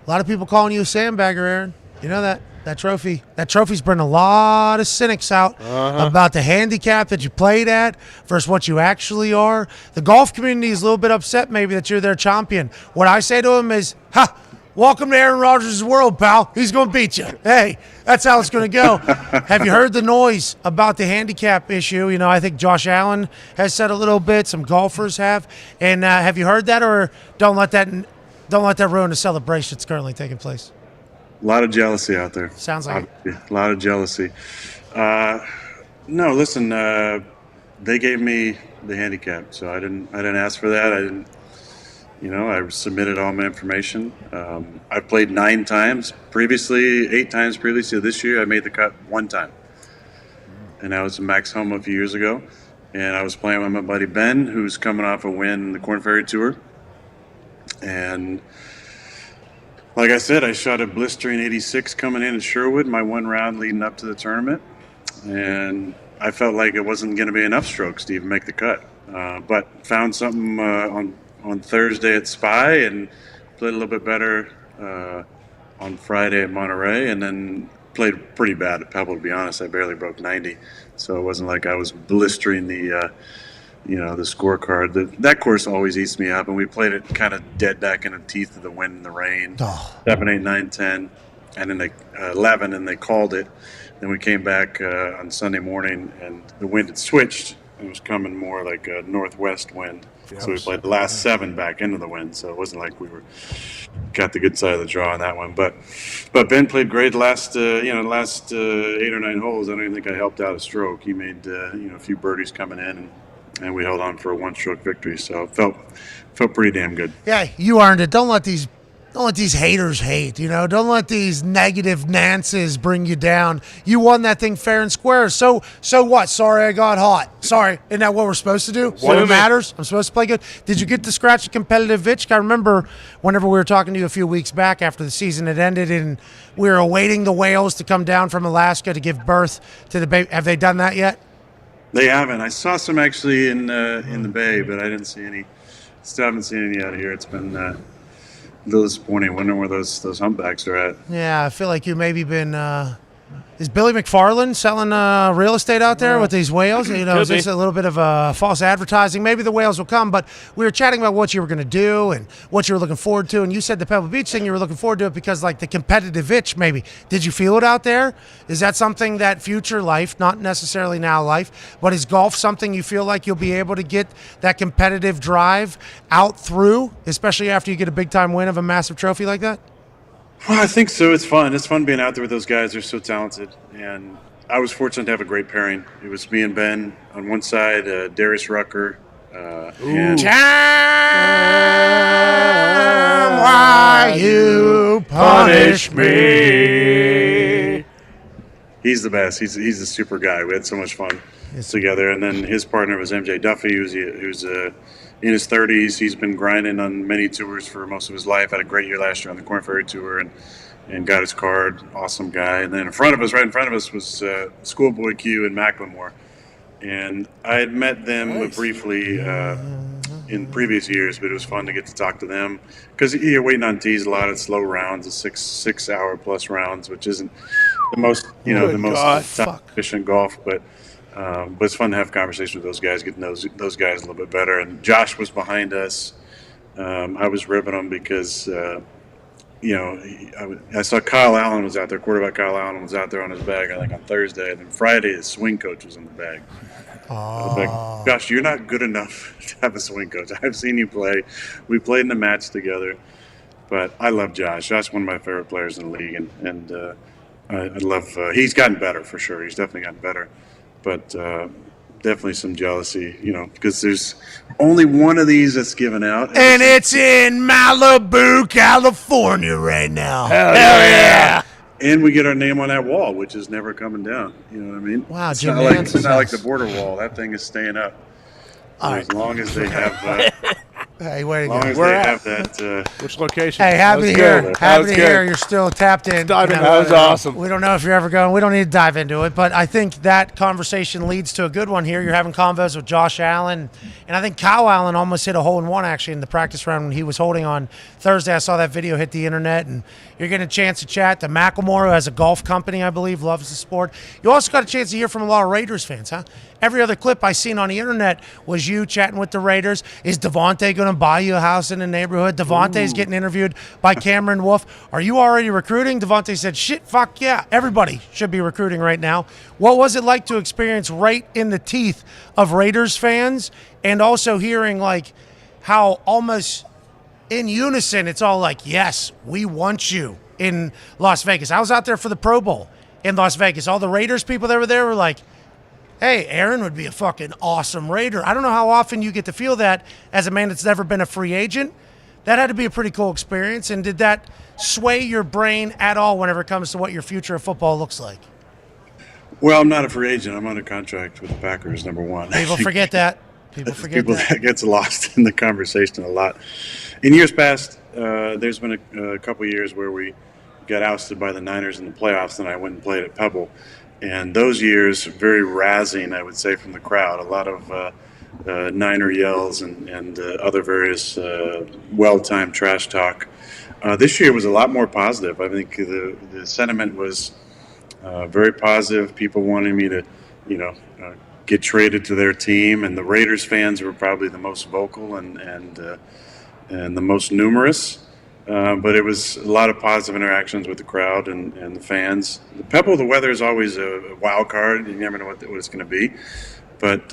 a lot of people calling you a sandbagger, Aaron. You know that? That trophy's bringing a lot of cynics out about the handicap that you played at versus what you actually are. The golf community is a little bit upset maybe that you're their champion. What I say to him is, welcome to Aaron Rodgers' world, pal. He's going to beat you. Hey, that's how it's going to go. Have you heard the noise about the handicap issue? I think Josh Allen has said a little bit. Some golfers have. And have you heard that, or don't let that ruin the celebration that's currently taking place? A lot of jealousy out there. Sounds like it. A lot of jealousy. No, listen. They gave me the handicap, so I didn't ask for that. I didn't. I submitted all my information. I played 9 times previously, 8 times previously. This year, I made the cut 1 time, and that was in Max Home a few years ago. And I was playing with my buddy Ben, who's coming off a win in the Korn Ferry Tour, and. Like I said, I shot a blistering 86 coming in at Sherwood, my 1 round leading up to the tournament. And I felt like it wasn't going to be enough strokes to even make the cut. But found something on Thursday at Spy and played a little bit better on Friday at Monterey, and then played pretty bad at Pebble. To be honest, I barely broke 90, so it wasn't like I was blistering the scorecard. That course always eats me up, and we played it kind of dead back in the teeth of the wind and the rain. 7, 8, 9, 10, and then 11, and they called it. Then we came back on Sunday morning, and the wind had switched. It was coming more like a northwest wind. So we played the last 7 back into the wind, so it wasn't like we got the good side of the draw on that one. But Ben played great last 8 or 9 holes. I don't even think I helped out a stroke. He made a few birdies coming in, and we held on for a 1-stroke victory. So it felt pretty damn good. Yeah, you earned it. Don't let these haters hate, Don't let these negative Nances bring you down. You won that thing fair and square. So what? Sorry I got hot. Sorry. Isn't that what we're supposed to do? What matters? I'm supposed to play good. Did you get to scratch a competitive itch? I remember whenever we were talking to you a few weeks back after the season had ended and we were awaiting the whales to come down from Alaska to give birth to the baby. Have they done that yet? They haven't. I saw some actually in the bay, but I didn't see any. Still haven't seen any out here. It's been a little disappointing. Wondering where those humpbacks are at. Yeah, I feel like you maybe been. Is Billy McFarland selling real estate out there with these whales? Is this a little bit of false advertising? Maybe the whales will come, but we were chatting about what you were going to do and what you were looking forward to, and you said the Pebble Beach thing, you were looking forward to it because, like, the competitive itch, maybe. Did you feel it out there? Is that something that future life, not necessarily now life, but is golf something you feel like you'll be able to get that competitive drive out through, especially after you get a big-time win of a massive trophy like that? Well, I think so. It's fun. It's fun being out there with those guys. They're so talented. And I was fortunate to have a great pairing. It was me and Ben on one side, Darius Rucker. And why you punish me. He's the best. He's a super guy. We had so much fun together. And then his partner was MJ Duffy, who's in his 30s. He's been grinding on many tours for most of his life. Had a great year last year on the Korn Ferry Tour and got his card. Awesome guy. And then right in front of us, was Schoolboy Q and Macklemore. And I had met them briefly in previous years, but it was fun to get to talk to them because you're waiting on tees a lot. It's slow rounds, it's 6 hour plus rounds, which isn't the most efficient golf, but it's fun to have conversations with those guys, getting those guys a little bit better. And Josh was behind us. I was ribbing him because, I saw Kyle Allen was out there. Quarterback Kyle Allen was out there on his bag, I think, on Thursday. And then Friday, his swing coach was in the bag. I was like, Josh, you're not good enough to have a swing coach. I've seen you play. We played in the match together. But I love Josh. Josh is one of my favorite players in the league. And I love he's gotten better for sure. He's definitely gotten better. But definitely some jealousy, because there's only one of these that's given out. And it's in Malibu, California right now. Hell yeah. And we get our name on that wall, which is never coming down. You know what I mean? Wow, it's not like the border wall. That thing is staying up. As long as they have... Hey, wait as long as they have that... Which location? Hey, happy to hear you're still tapped in. That was awesome. We don't know if you're ever going. We don't need to dive into it, but I think that conversation leads to a good one here. You're having convos with Josh Allen, and I think Kyle Allen almost hit a hole-in-one, actually, in the practice round when he was holding on Thursday. I saw that video hit the internet, and you're getting a chance to chat to Macklemore, who has a golf company, I believe, loves the sport. You also got a chance to hear from a lot of Raiders fans, huh? Every other clip I seen on the internet was you chatting with the Raiders. Is Devontae going to buy you a house in the neighborhood? Devontae's getting interviewed by Cameron Wolf. Are you already recruiting? Devontae said, shit, fuck yeah. Everybody should be recruiting right now. What was it like to experience right in the teeth of Raiders fans and also hearing like how almost in unison it's all like, yes, we want you in Las Vegas. I was out there for the Pro Bowl in Las Vegas. All the Raiders people that were there were like, hey, Aaron would be a fucking awesome Raider. I don't know how often you get to feel that as a man that's never been a free agent. That had to be a pretty cool experience. And did that sway your brain at all whenever it comes to what your future of football looks like? Well, I'm not a free agent. I'm under contract with the Packers, number one. People forget that. That gets lost in the conversation a lot. In years past, there's been a couple years where we got ousted by the Niners in the playoffs, and I went and played at Pebble. And those years, very razzing, I would say, from the crowd. A lot of Niner yells and other various well-timed trash talk. This year was a lot more positive. I think the sentiment was very positive. People wanted me to, get traded to their team, and the Raiders fans were probably the most vocal and the most numerous. But it was a lot of positive interactions with the crowd and the fans. The pebble, the weather is always a wild card. You never know what it's going to be. But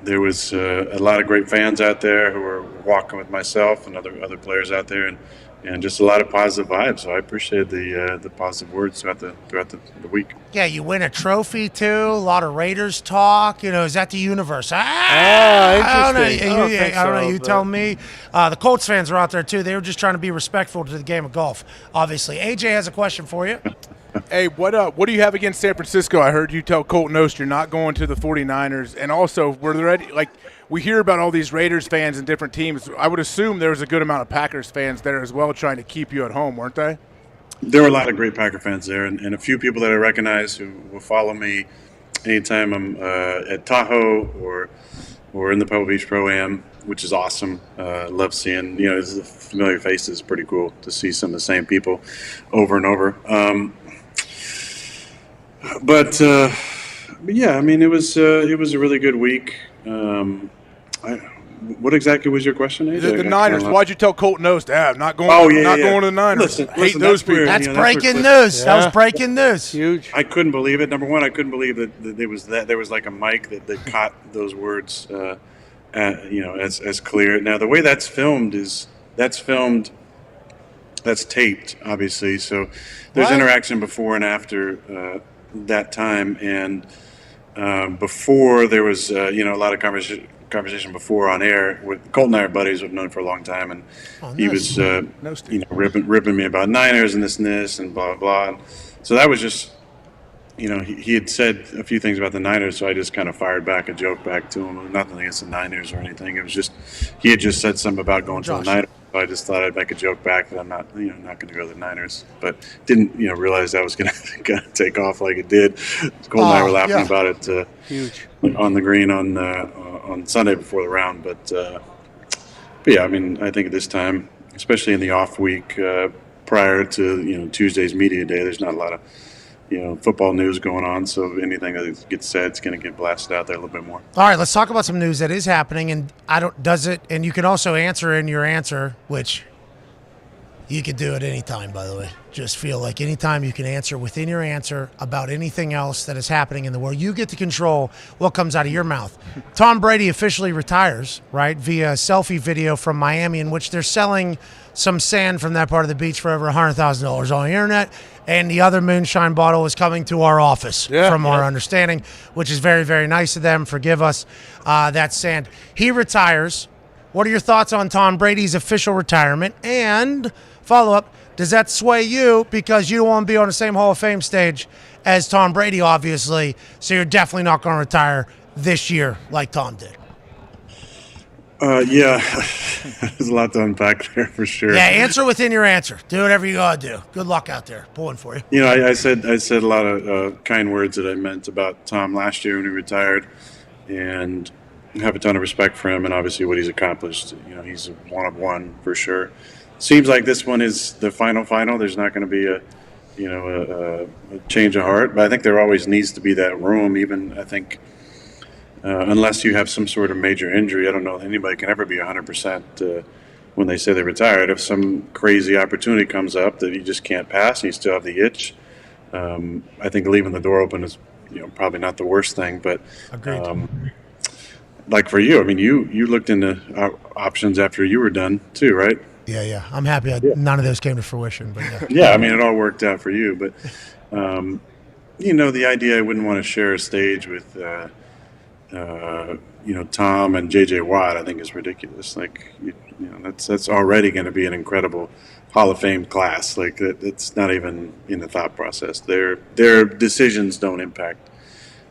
there was a lot of great fans out there who were walking with myself and other players out there, and just a lot of positive vibes. So I appreciated the positive words throughout the week. Yeah, you win a trophy too. A lot of Raiders talk. Is that the universe? Interesting. I don't know. You but- tell me. The Colts fans are out there too. They were just trying to be respectful to the game of golf. Obviously, AJ has a question for you. Hey, what do you have against San Francisco? I heard you tell Colton Oast you're not going to the 49ers. And also, were there any, we hear about all these Raiders fans and different teams. I would assume there was a good amount of Packers fans there as well trying to keep you at home, weren't they? There were a lot of great Packer fans there, and a few people that I recognize who will follow me anytime I'm at Tahoe or in the Pebble Beach Pro-Am, which is awesome. Love seeing, the familiar faces. Pretty cool to see some of the same people over and over. But yeah, I mean, it was a really good week. What exactly was your question, AJ? The Niners. Why'd you tell Colton Oast, not going? Going to the Niners. Listen, Hate those people. That's breaking news. That was breaking news. Huge. I couldn't believe it. Number one, I couldn't believe that there was like a mic that caught those words, as clear. Now the way that's filmed is that's taped, obviously. So there's interaction before and after that time, and before there was a lot of conversation before on air. With Colton and I are buddies. We've known for a long time, and he was ripping me about Niners and this and blah blah blah. And so that was just he had said a few things about the Niners, so I just kind of fired back a joke back to him. Nothing against the Niners or anything. It was just he had just said something about going to the Niners. So I just thought I'd make a joke back that I'm not going to go to the Niners, but didn't realize that was going to take off like it did. Cole and I were laughing about it Huge. on the green on Sunday before the round, but yeah, I mean, I think at this time, especially in the off week prior to Tuesday's media day, there's not a lot of football news going on, so anything that gets said is going to get blasted out there a little bit more. All right, let's talk about some news that is happening, and and you can also answer in your answer, which you could do at any time, by the way. Just feel like anytime you can answer within your answer about anything else that is happening in the world. You get to control what comes out of your mouth. Tom Brady officially retires, right, via selfie video from Miami in which they're selling some sand from that part of the beach for over $100,000 on the internet, and the other moonshine bottle is coming to our office from our understanding, which is very, very nice of them. Forgive us. That sand. He retires. What are your thoughts on Tom Brady's official retirement? And follow-up, does that sway you because you don't want to be on the same Hall of Fame stage as Tom Brady, obviously, so you're definitely not going to retire this year like Tom did? Yeah, there's a lot to unpack there for sure. Yeah, answer within your answer. Do whatever you got to do. Good luck out there. Pulling for you. I said a lot of kind words that I meant about Tom last year when he retired, and have a ton of respect for him and obviously what he's accomplished. He's a one of one for sure. Seems like this one is the final. There's not going to be a change of heart, but I think there always needs to be that room. Even I think. Unless you have some sort of major injury, I don't know if anybody can ever be 100% when they say they retired. If some crazy opportunity comes up that you just can't pass and you still have the itch, I think leaving the door open is probably not the worst thing. But like for you, I mean, you looked into options after you were done too, right? Yeah. I'm happy none of those came to fruition. But yeah, I mean, it all worked out for you. But, the idea I wouldn't want to share a stage with Tom and J.J. Watt, I think is ridiculous. Like, that's already going to be an incredible Hall of Fame class. Like, it's not even in the thought process. Their decisions don't impact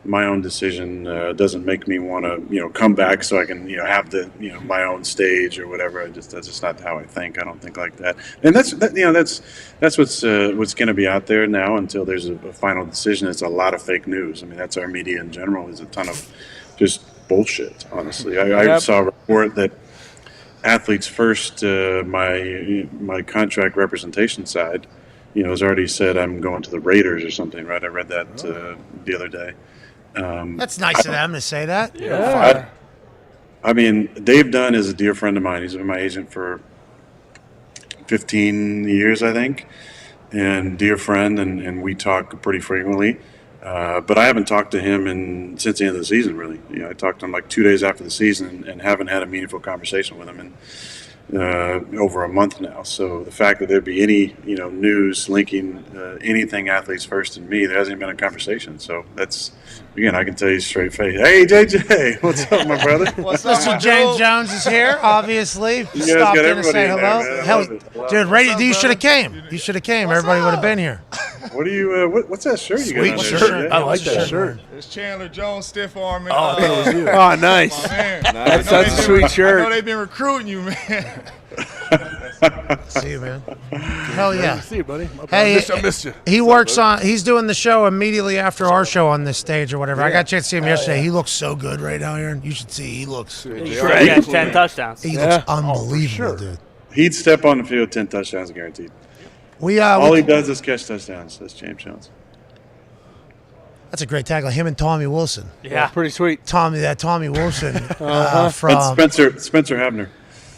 my own decision. Doesn't make me want to, come back so I can, have the, my own stage or whatever. That's just not how I think. I don't think like that. And that's what's going to be out there now until there's a final decision. It's a lot of fake news. I mean, that's our media in general. Is a ton of just bullshit, honestly. I saw a report that Athletes First, my contract representation side, has already said I'm going to the Raiders or something, right? I read that the other day. That's nice of them to say that. I mean, Dave Dahn is a dear friend of mine. He's been my agent for 15 years, I think, and dear friend, and we talk pretty frequently. But I haven't talked to him since the end of the season, really. I talked to him like 2 days after the season and haven't had a meaningful conversation with him in over a month now. So the fact that there'd be any, news linking anything Athletes First and me, there hasn't been a conversation. So that's, again, I can tell you straight face. Hey, JJ, what's up, my brother? Mr. James Jones is here, obviously. You guys Stopped got in to say everybody in there, hello. man. I Hell, love it. Love dude, it. Brady, you should have came. You should have came. Everybody would have been here. What do you? What's that shirt you got? Sweet on there, shirt. JJ? I like that shirt. It's Chandler Jones, stiff arm. Oh, I thought it was you. Oh, nice. My man. Nice. I know That's a they've sweet been- shirt. I know they've been recruiting you, man. See you, man. Hell yeah. See you, buddy. Hey, I missed you. He works on. He's doing the show immediately after our show on this stage or whatever. I got a chance to see him yesterday. He looks so good right now, Aaron. You should see. He looks. He has 10 touchdowns. He looks unbelievable, dude. He'd step on the field 10 touchdowns guaranteed. All he does is catch touchdowns. That's James Jones. That's a great tagline. Him and Tommy Wilson. Yeah, pretty sweet. Tommy Wilson from That's Spencer Havner.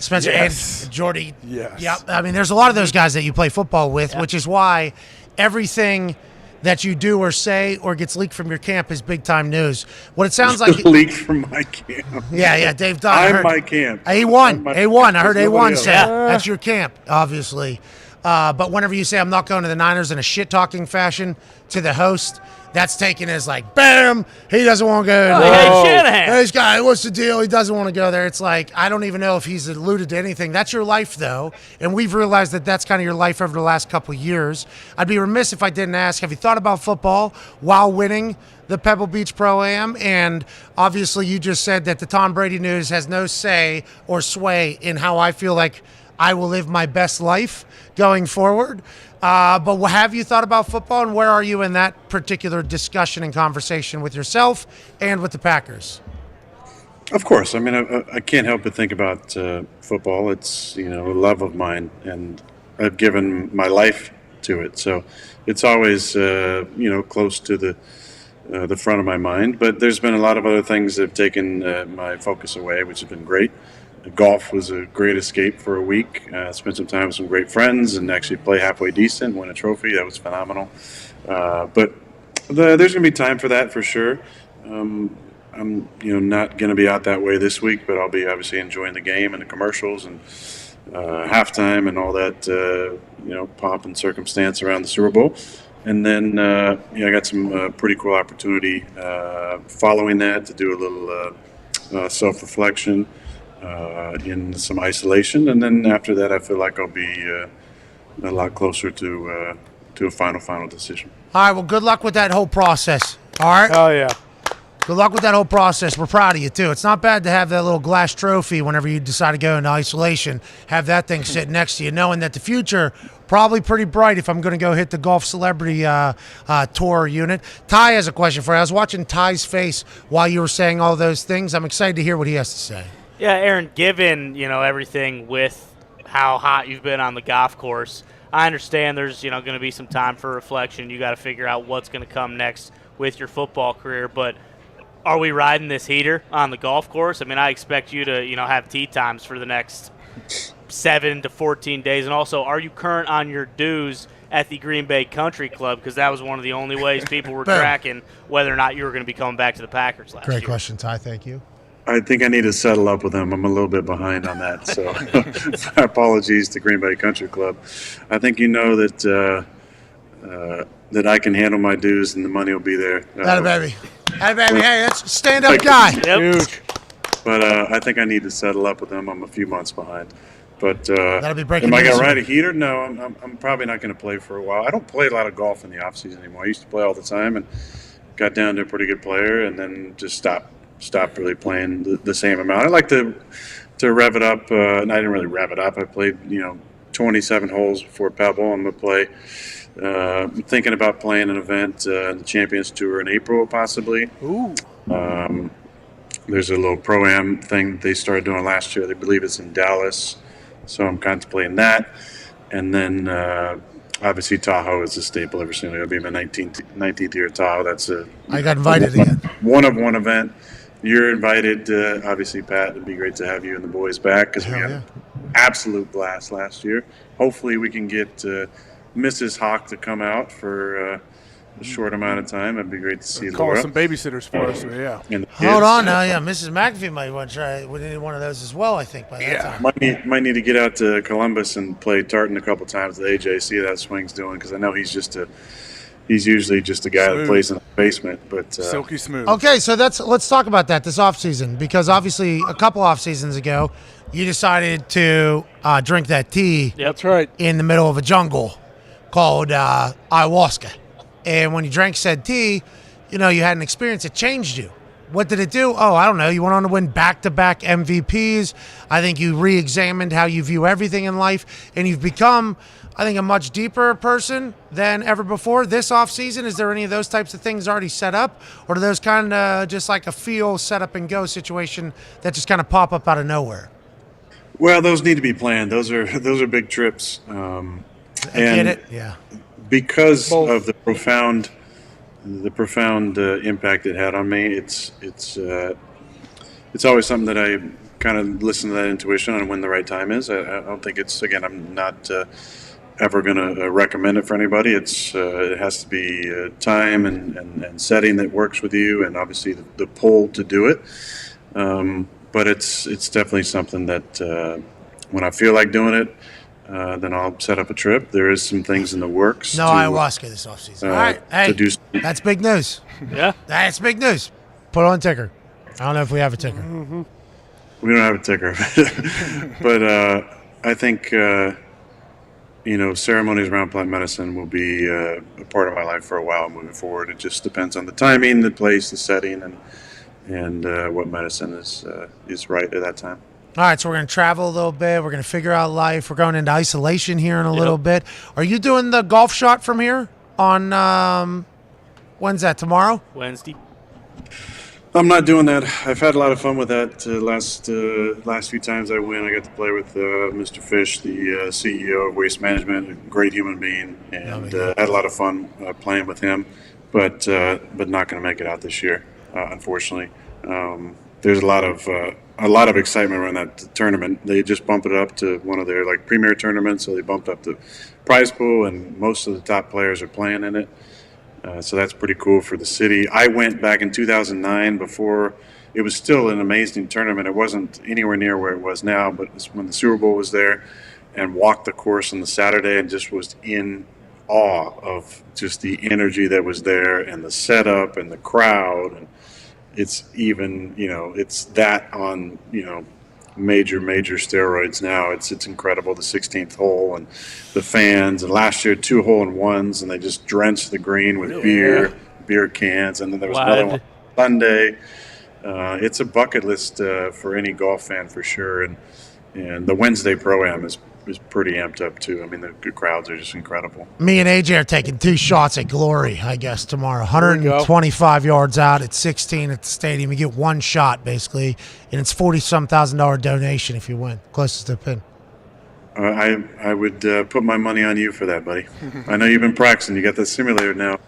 Spencer Yes. and Jordy. Yes. Yeah, I mean, there's a lot of those guys that you play football with, which is why everything that you do or say or gets leaked from your camp is big time news. What it sounds like. Leaked from my camp. Yeah, Dave Dahn. I'm my camp. A1. A1. I heard There's A1 nobody say else. that's your camp, obviously. But whenever you say I'm not going to the Niners in a shit talking fashion to the host, that's taken as like, bam, he doesn't want to go. Hey, Shanahan. Hey, this guy, what's the deal? He doesn't want to go there. It's like, I don't even know if he's alluded to anything. That's your life, though. And we've realized that that's kind of your life over the last couple of years. I'd be remiss if I didn't ask, have you thought about football while winning the Pebble Beach Pro-Am? And obviously you just said that the Tom Brady news has no say or sway in how I feel like I will live my best life going forward. But have you thought about football, and where are you in that particular discussion and conversation with yourself and with the Packers? Of course. I mean, I can't help but think about football. It's, a love of mine, and I've given my life to it. So it's always, close to the front of my mind. But there's been a lot of other things that have taken my focus away, which have been great. Golf was a great escape for a week. Spent some time with some great friends and actually play halfway decent, win a trophy. That was phenomenal. But there's going to be time for that for sure. I'm not going to be out that way this week, but I'll be obviously enjoying the game and the commercials and halftime and all that pomp and circumstance around the Super Bowl. And then I got some pretty cool opportunity following that to do a little self-reflection. In some isolation, and then after that, I feel like I'll be a lot closer to a final decision. All right, well, good luck with that whole process. All right? Oh, yeah. Good luck with that whole process. We're proud of you, too. It's not bad to have that little glass trophy whenever you decide to go into isolation, have that thing sitting next to you, knowing that the future probably pretty bright if I'm going to go hit the golf celebrity tour unit. Ty has a question for you. I was watching Ty's face while you were saying all those things. I'm excited to hear what he has to say. Yeah, Aaron, given, everything with how hot you've been on the golf course, I understand there's, going to be some time for reflection. You got to figure out what's going to come next with your football career, but are we riding this heater on the golf course? I mean, I expect you to, have tee times for the next 7 to 14 days, and also, are you current on your dues at the Green Bay Country Club? Because that was one of the only ways people were tracking whether or not you were going to be coming back to the Packers last year. Great question, Ty. Thank you. I think I need to settle up with them. I'm a little bit behind on that, so apologies to Green Bay Country Club. I think that that I can handle my dues and the money will be there. Atta baby. Atta baby. Hey, that's a stand-up guy. Huge. But I think I need to settle up with them. I'm a few months behind. But That'll be breaking am I going news. to ride a heater? No, I'm probably not going to play for a while. I don't play a lot of golf in the offseason anymore. I used to play all the time and got down to a pretty good player and then just stopped really playing the same amount. I like to rev it up, and I didn't really rev it up. I played 27 holes before Pebble. I'm gonna play. I'm thinking about playing an event, the Champions Tour in April, possibly. Ooh. there's a little pro-am thing they started doing last year. They believe it's in Dallas, so I'm contemplating that. And then obviously Tahoe is a staple every single year. It'll be my 19th year at Tahoe. That's I got invited again. One of one event. You're invited, obviously, Pat. It'd be great to have you and the boys back because we had an absolute blast last year. Hopefully we can get Mrs. Hawk to come out for a short amount of time. It'd be great to see Call Laura. some babysitters for us. Yeah. And the Hold kids. on now, yeah. Mrs. McAfee might want to try. We need one of those as well, I think, by that time. Might need to get out to Columbus and play tartan a couple times with AJ. See how that swing's doing because I know he's usually just a guy that plays in the basement, but silky smooth. Okay, so let's talk about that this offseason because obviously a couple off seasons ago, you decided to drink that tea. That's right. In the middle of a jungle called ayahuasca, and when you drank said tea, you had an experience that changed you. What did it do? Oh, I don't know. You went on to win back-to-back MVPs. I think you re-examined how you view everything in life, and you've become, I think, a much deeper person than ever before. This offseason, is there any of those types of things already set up, or are those kind of just like a feel, set up and go situation that just kind of pop up out of nowhere? well, those need to be planned. Those are big trips. I get it. Yeah. Because of the profound impact it had on me, it's always something that I kind of listen to that intuition on when the right time is. I don't think it's, again, I'm not ever going to recommend it for anybody. It has to be time and setting that works with you, and obviously the pull to do it. But it's definitely something that when I feel like doing it, then I'll set up a trip. There is some things in the works. No ayahuasca this offseason. All right. Hey, that's big news. Yeah. That's big news. Put on ticker. I don't know if we have a ticker. Mm-hmm. We don't have a ticker. But I think, ceremonies around plant medicine will be a part of my life for a while moving forward. It just depends on the timing, the place, the setting, and what medicine is right at that time. All right, so we're going to travel a little bit. We're going to figure out life. We're going into isolation here in a little bit. Are you doing the golf shot from here on, when's that, tomorrow? Wednesday. I'm not doing that. I've had a lot of fun with that. Last few times I went, I got to play with Mr. Fish, the CEO of Waste Management, a great human being, and had a lot of fun playing with him. But not going to make it out this year, unfortunately. There's a lot of excitement around that tournament. They just bumped it up to one of their premier tournaments, so they bumped up the prize pool, and most of the top players are playing in it. So that's pretty cool for the city. I went back in 2009 before. It was still an amazing tournament. It wasn't anywhere near where it was now, but it's when the Super Bowl was there, and walked the course on the Saturday and just was in awe of just the energy that was there and the setup and the crowd. And it's even, it's that on, major steroids now. It's incredible, the 16th hole and the fans. And last year, 2 hole-in-ones, and they just drenched the green with beer cans. And then there was another one Sunday. It's a bucket list for any golf fan for sure. And the Wednesday Pro-Am is pretty amped up too. I mean, the crowds are just incredible. Me and AJ are taking 2 shots at Glory, I guess, tomorrow. 125 yards out at 16 at the stadium. You get 1 shot, basically, and it's $40,000 donation if you win, closest to the pin. I would put my money on you for that, buddy. I know you've been practicing. You got the simulator now.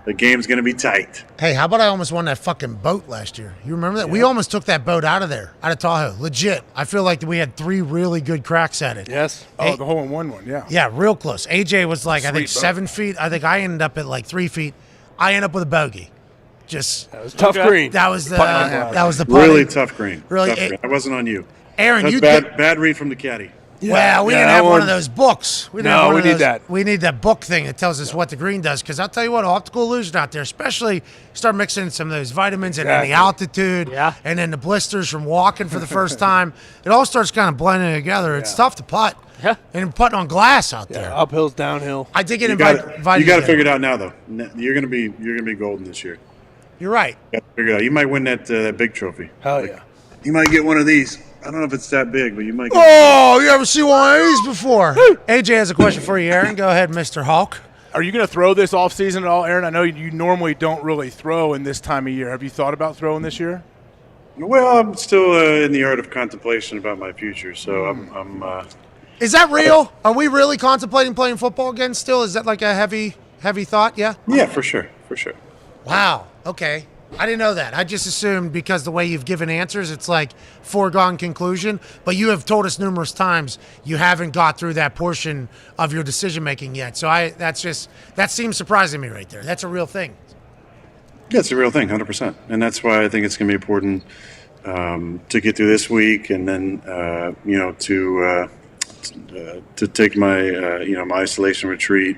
The game's going to be tight. Hey, how about I almost won that fucking boat last year? You remember that? Yeah. We almost took that boat out of Tahoe. Legit. I feel like we had 3 really good cracks at it. Yes. The hole-in-one one, yeah. Yeah, real close. AJ was I think 7 feet. I think I ended up at 3 feet. I ended up with a bogey. That was tough green. That was the really tough green. Really, tough green. That wasn't on you. Aaron, that's you bad read from the caddy. Yeah, well, we didn't have one of those books. We need that. We need that book thing that tells us what the green does. Because I'll tell you what, optical illusion out there, especially start mixing some of those vitamins and then the altitude, and then the blisters from walking for the first time. It all starts kind of blending together. It's tough to putt. Yeah. And putting on glass out there. Uphills, downhill. I did get invited. You got to figure it out now, though. You're gonna be golden this year. You're right. You got to figure it out. You might win that big trophy. Hell yeah. You might get one of these. I don't know if it's that big, but you might get you ever see one of these before? AJ has a question for you, Aaron. Go ahead, Mr. Hawk. Are you going to throw this offseason at all, Aaron? I know you normally don't really throw in this time of year. Have you thought about throwing this year? Well, I'm still in the art of contemplation about my future, so I'm Is that real? Are we really contemplating playing football again still? Is that like a heavy thought? Yeah? yeah, for sure. Wow. Okay. I didn't know that. I just assumed because the way you've given answers, it's like foregone conclusion. But you have told us numerous times you haven't got through that portion of your decision making yet. So that seems surprising to me right there. That's a real thing. Yeah, it's a real thing, 100%, and that's why I think it's going to be important to get through this week, and then to take my my isolation retreat,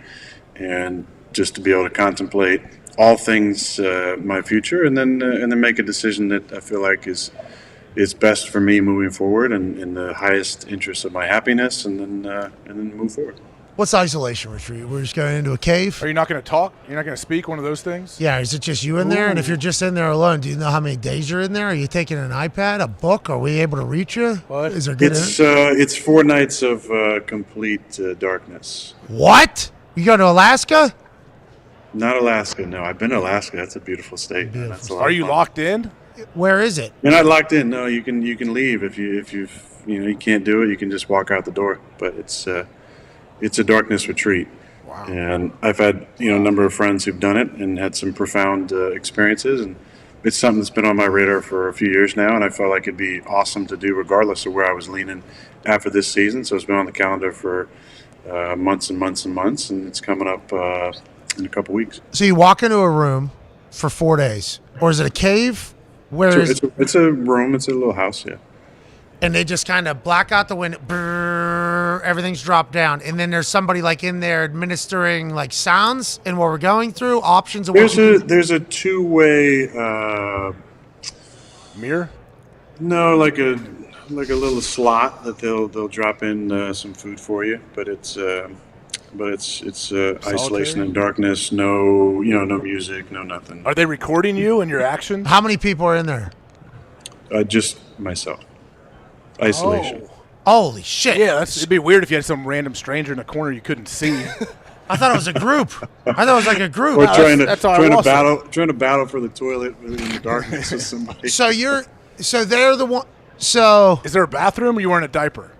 and just to be able to contemplate all things my future, and then make a decision that I feel like is best for me moving forward, and in the highest interest of my happiness, and then move forward. What's isolation retreat? We're just going into a cave? Are you not going to talk? You're not going to speak? One of those things? Yeah, is it just you in there? And if you're just in there alone, do you know how many days you're in there? Are you taking an iPad, a book? Are we able to reach you? What? Is there good It's 4 nights of complete darkness. What? You going to Alaska? Not Alaska, no. I've been to Alaska. That's a beautiful state. Man. That's a lot Are of you fun. locked in? Where is it? You're not locked in. No, you can leave if you can't do it. You can just walk out the door. But it's a darkness retreat. Wow. And I've had a number of friends who've done it and had some profound experiences, and it's something that's been on my radar for a few years now, and I felt like it'd be awesome to do regardless of where I was leaning after this season. So it's been on the calendar for months and months and months, and it's coming up in a couple weeks. So you walk into a room for 4 days, or is it a cave? It's a room. It's a little house, yeah. And they just kind of black out the window, brrr, everything's dropped down, and then there's somebody like in there administering like sounds and what we're going through, options. Of There's a two-way mirror. No, like a little slot that they'll drop in some food for you, but it's isolation and darkness. No, no music, no nothing. Are they recording you and your actions? How many people are in there? Just myself. Isolation. Oh. Holy shit! Yeah, it'd be weird if you had some random stranger in a corner you couldn't see. I thought it was a group. I thought it was like a group. Or trying to battle for the toilet in the darkness with somebody. So they're the one. So is there a bathroom, or you wearing a diaper?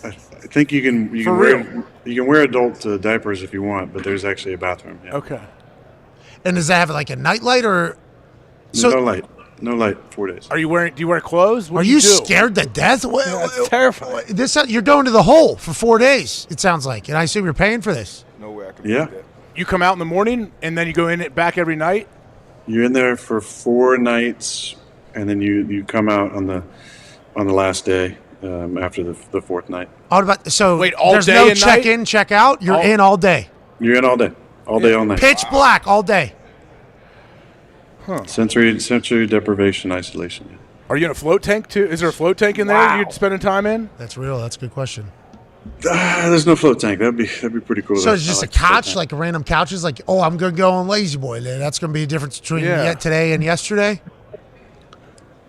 I think you can wear adult diapers if you want, but there's actually a bathroom. Yeah. Okay. And does that have like a nightlight or? No light. 4 days. Do you wear clothes? What are do you do? scared to death? That's terrifying. You're going to the hole for 4 days. It sounds like, and I assume you're paying for this. No way I can Yeah. do that. You come out in the morning and then you go in it back every night. You're in there for 4 nights, and then you come out on the last day after the fourth night. Wait, all there's day no and check night? in, check out. You're in all day. You're in all day, all night. Pitch black all day. Huh. Sensory deprivation, isolation. Yeah. Are you in a float tank too? Is there a float tank in there you're spending time in? That's real. That's a good question. There's no float tank. That'd be pretty cool. So it's just a couch, like a random couch. Is like, oh, I'm gonna go on Lazy Boy. That's gonna be a difference between today and yesterday.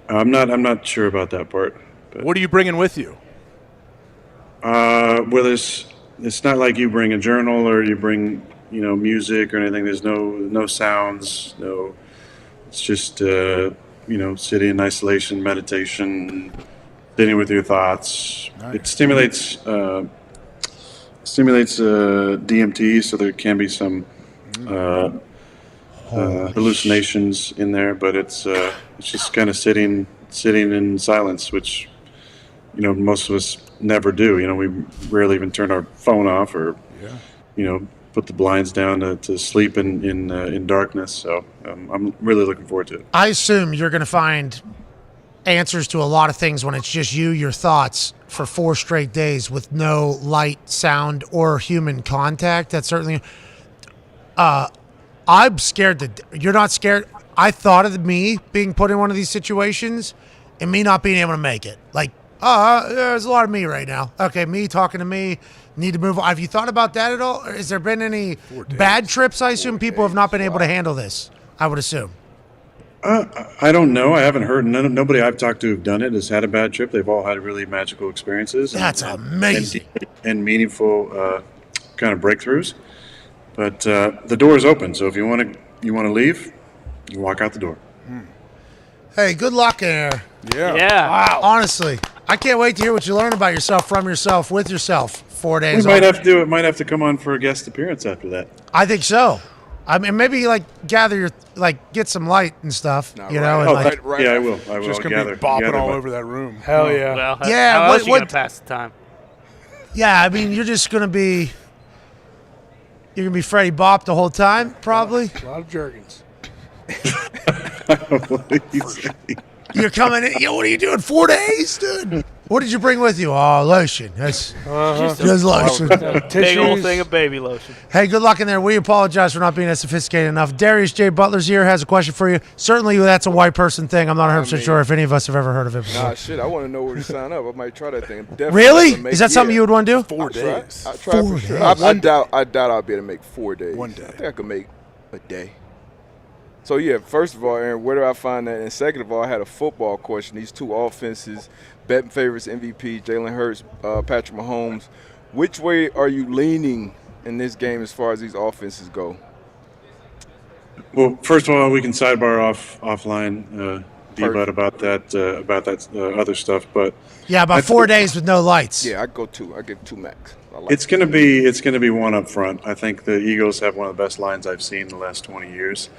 I'm not sure about that part. But, What are you bringing with you? well, it's not like you bring a journal or you bring music or anything. There's no sounds. No, it's just sitting in isolation, meditation, sitting with your thoughts. Nice. It stimulates DMT, so there can be some hallucinations in there, but it's just kind of sitting in silence, which most of us never do. We rarely even turn our phone off or put the blinds down to sleep in darkness. So I'm really looking forward to it. I assume you're gonna find answers to a lot of things when it's just your thoughts for 4 straight days with no light, sound, or human contact. That's certainly. I'm scared you're not scared. I thought of me being put in one of these situations and me not being able to make it. Like, there's a lot of me right now. Okay, me talking to me. Need to move on. Have you thought about that at all? Or has there been any bad trips? I assume people have not been able to handle this. I would assume. I don't know. I haven't heard. Nobody I've talked to who've done it has had a bad trip. They've all had really magical experiences. That's amazing. And meaningful kind of breakthroughs. But the door is open, so if you want to leave, you walk out the door. Hey, good luck in there. Yeah. Wow. Honestly, I can't wait to hear what you learn about yourself, from yourself, with yourself. 4 We days. might have to do it. Might have to come on for a guest appearance after that. I think so. I mean, maybe gather your get some light and stuff. You know, and Yeah, I will. I will. Just gonna gather, be bopping gather all my- over that room. Hell yeah. Well, Yeah, How what- else you what- gonna pass the time? Yeah, I mean, you're just gonna be Freddie Bop the whole time, probably. A lot of Jergens. What are you saying? You're coming in. Yo, what are you doing? 4 days, dude. What did you bring with you? Oh, lotion. That's just lotion. Big old thing of baby lotion. Hey, good luck in there. We apologize for not being as sophisticated enough. Darius J. Butler's here, has a question for you. Certainly, that's a white person thing. I'm not 100% sure if any of us have ever heard of it before. Nah, shit. I want to know where to sign up. I might try that thing. Really? Is that something you would want to do? 4 days. I try 4 for sure. days. I doubt I'll be able to make 4 days. 1 day. I think I could make a day. So yeah, first of all, Aaron, where do I find that? And second of all, I had a football question. These two offenses, betting favorites, MVP, Jalen Hurts, Patrick Mahomes. Which way are you leaning in this game as far as these offenses go? Well, first of all, we can sidebar offline, D-Bud, about that other stuff. But Yeah, about 4 days with no lights. Yeah, I go 2. I give 2 max. I like it's gonna be one up front. I think the Eagles have one of the best lines I've seen in the last 20 years,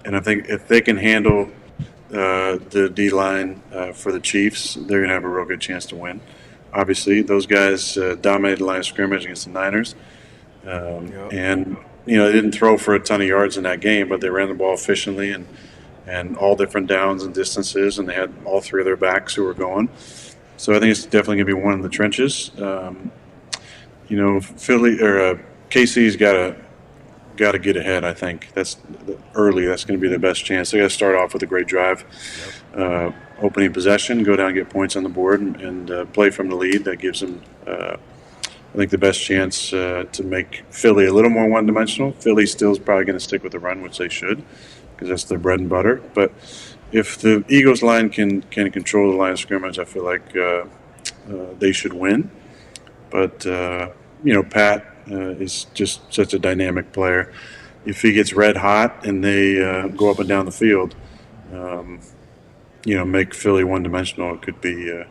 and I think if they can handle the D line for the Chiefs, they're gonna have a real good chance to win. Obviously, those guys dominated the line of scrimmage against the Niners, and they didn't throw for a ton of yards in that game, but they ran the ball efficiently and all different downs and distances, and they had all three of their backs who were going. So I think it's definitely going to be one in the trenches. Philly or KC's got to get ahead. I think that's early. That's going to be the best chance. They got to start off with a great drive, opening possession, go down and get points on the board, and play from the lead. That gives them, I think, the best chance to make Philly a little more one-dimensional. Philly still is probably going to stick with the run, which they should, because that's their bread and butter. But if the Eagles line can control the line of scrimmage, I feel like they should win. But Pat is just such a dynamic player. If he gets red hot and they go up and down the field, make Philly one-dimensional, it could be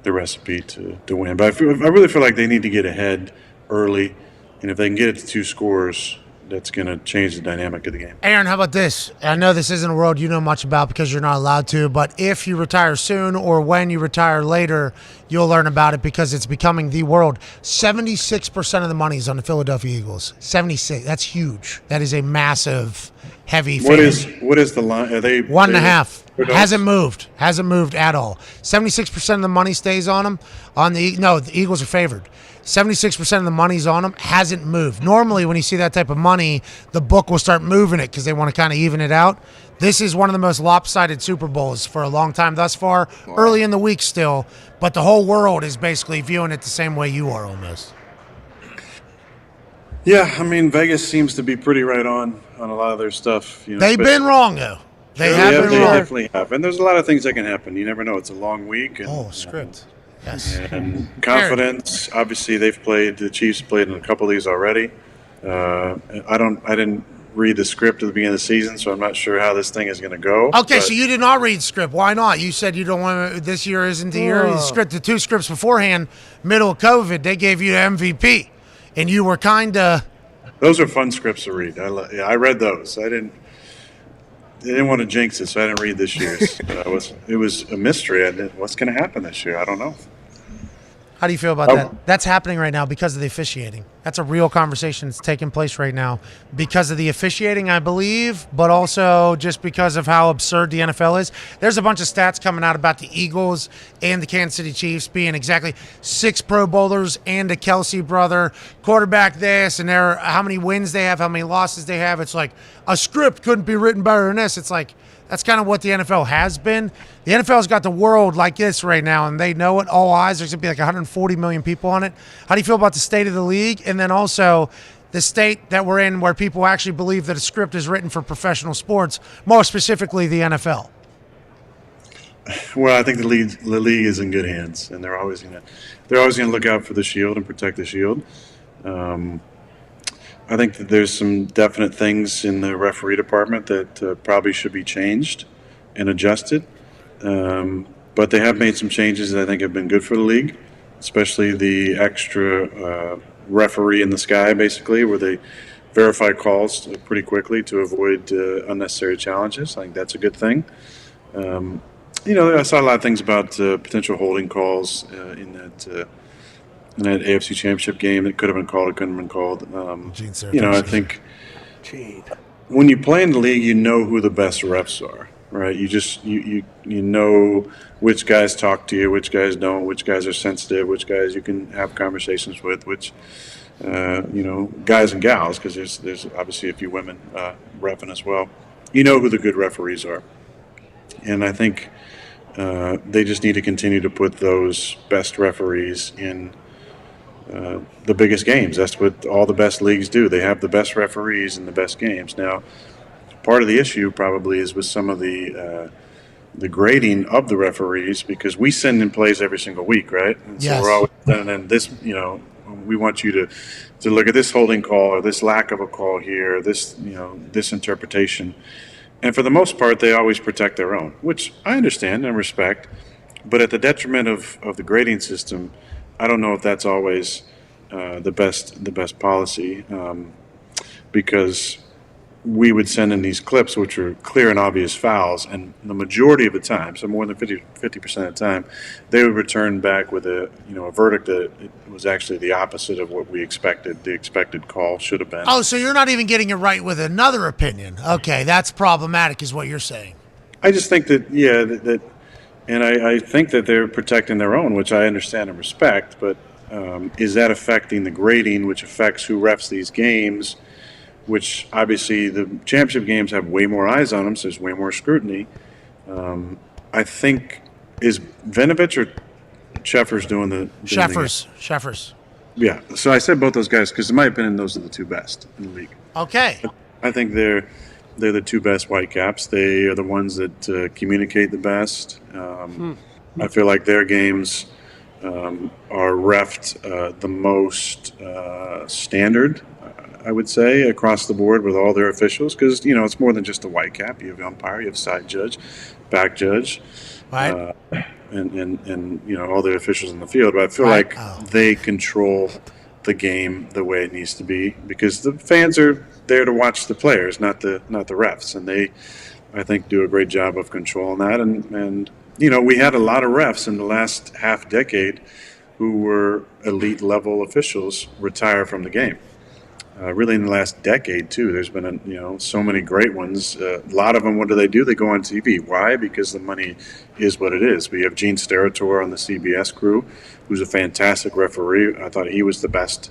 the recipe to win. But I really feel like they need to get ahead early, and if they can get it to 2 scores, that's going to change the dynamic of the game. Aaron, how about this? I know this isn't a world you know much about because you're not allowed to, but if you retire soon or when you retire later, you'll learn about it because it's becoming the world. 76% of the money is on the Philadelphia Eagles. 76. That's huge. That is a massive, heavy What favorite. is the line? Are they 1.5? Hasn't moved at all. 76% of the money stays on them. The Eagles are favored. 76% of the money's on them, hasn't moved. Normally, when you see that type of money, the book will start moving it because they want to kind of even it out. This is one of the most lopsided Super Bowls for a long time thus far, early in the week still, but the whole world is basically viewing it the same way you are almost. Yeah, I mean, Vegas seems to be pretty right on a lot of their stuff. They've been wrong, though. They have been They wrong. definitely have. And there's a lot of things that can happen. You never know. It's a long week. And, script. Yes. And confidence. Obviously, the Chiefs played in a couple of these already. I didn't read the script at the beginning of the season, so I'm not sure how this thing is going to go. Okay, so you did not read script. Why not? You said you don't want to, this year isn't the year. The script, the 2 scripts beforehand, middle of COVID, they gave you the MVP. And you were kind of... Those are fun scripts to read. I read those. I didn't want to jinx it, so I didn't read this year's. It was a mystery. What's going to happen this year? I don't know. How do you feel about that? That's happening right now because of the officiating. That's a real conversation that's taking place right now because of the officiating, I believe, but also just because of how absurd the NFL is. There's a bunch of stats coming out about the Eagles and the Kansas City Chiefs being exactly 6 Pro Bowlers and a Kelsey brother, quarterback this, and how many wins they have, how many losses they have. It's like a script couldn't be written better than this. It's like, that's kind of what the NFL has been. The NFL's got the world like this right now, and they know it. All eyes. There's going to be like 140 million people on it. How do you feel about the state of the league? And then also the state that we're in where people actually believe that a script is written for professional sports, more specifically the NFL. Well, I think the league is in good hands, and they're always going to look out for the shield and protect the shield. I think that there's some definite things in the referee department that probably should be changed and adjusted. but they have made some changes that I think have been good for the league, especially the extra referee in the sky, basically, where they verify calls pretty quickly to avoid unnecessary challenges. I think that's a good thing. I saw a lot of things about potential holding calls in that AFC Championship game that could have been called, it couldn't have been called. I think when you play in the league, you know who the best refs are, right? You know which guys talk to you, which guys don't, which guys are sensitive, which guys you can have conversations with, which guys and gals, because there's obviously a few women reffing as well. You know who the good referees are, and I think they just need to continue to put those best referees in the biggest games. That's what all the best leagues do. They have the best referees in the best games. Now, part of the issue probably is with some of the grading of the referees, because we send in plays every single week, right? And Yes. So we're always and this, we want you to look at this holding call or this lack of a call here, this this interpretation. And for the most part, they always protect their own, which I understand and respect. But at the detriment of the grading system, I don't know if that's always the best policy, because we would send in these clips which are clear and obvious fouls, and the majority of the time, so more than 50% of the time, they would return back with a verdict that it was actually the opposite of what we expected. The expected call should have been. Oh, so you're not even getting it right with another opinion. Okay, that's problematic is what you're saying. I just think that, and I think that they're protecting their own, which I understand and respect, but is that affecting the grading, which affects who refs these games, which obviously the championship games have way more eyes on them, so there's way more scrutiny. I think, is Vinovich or Sheffers doing the... Sheffers. Yeah, so I said both those guys because in my opinion, those are the two best in the league. Okay. I think they're the two best Whitecaps. They are the ones that communicate the best. I feel like their games are reffed the most standard, I would say, across the board with all their officials, because it's more than just a Whitecap. You have umpire, you have side judge, back judge, right, and all the officials in the field. But I feel like they control the game the way it needs to be, because the fans are there to watch the players, not the refs, and they, I think, do a great job of controlling that. And we had a lot of refs in the last half decade who were elite level officials retire from the game. Really, in the last decade too, there's been so many great ones. A lot of them, what do? They go on TV. Why? Because the money is what it is. We have Gene Steratore on the CBS crew, who's a fantastic referee. I thought he was the best,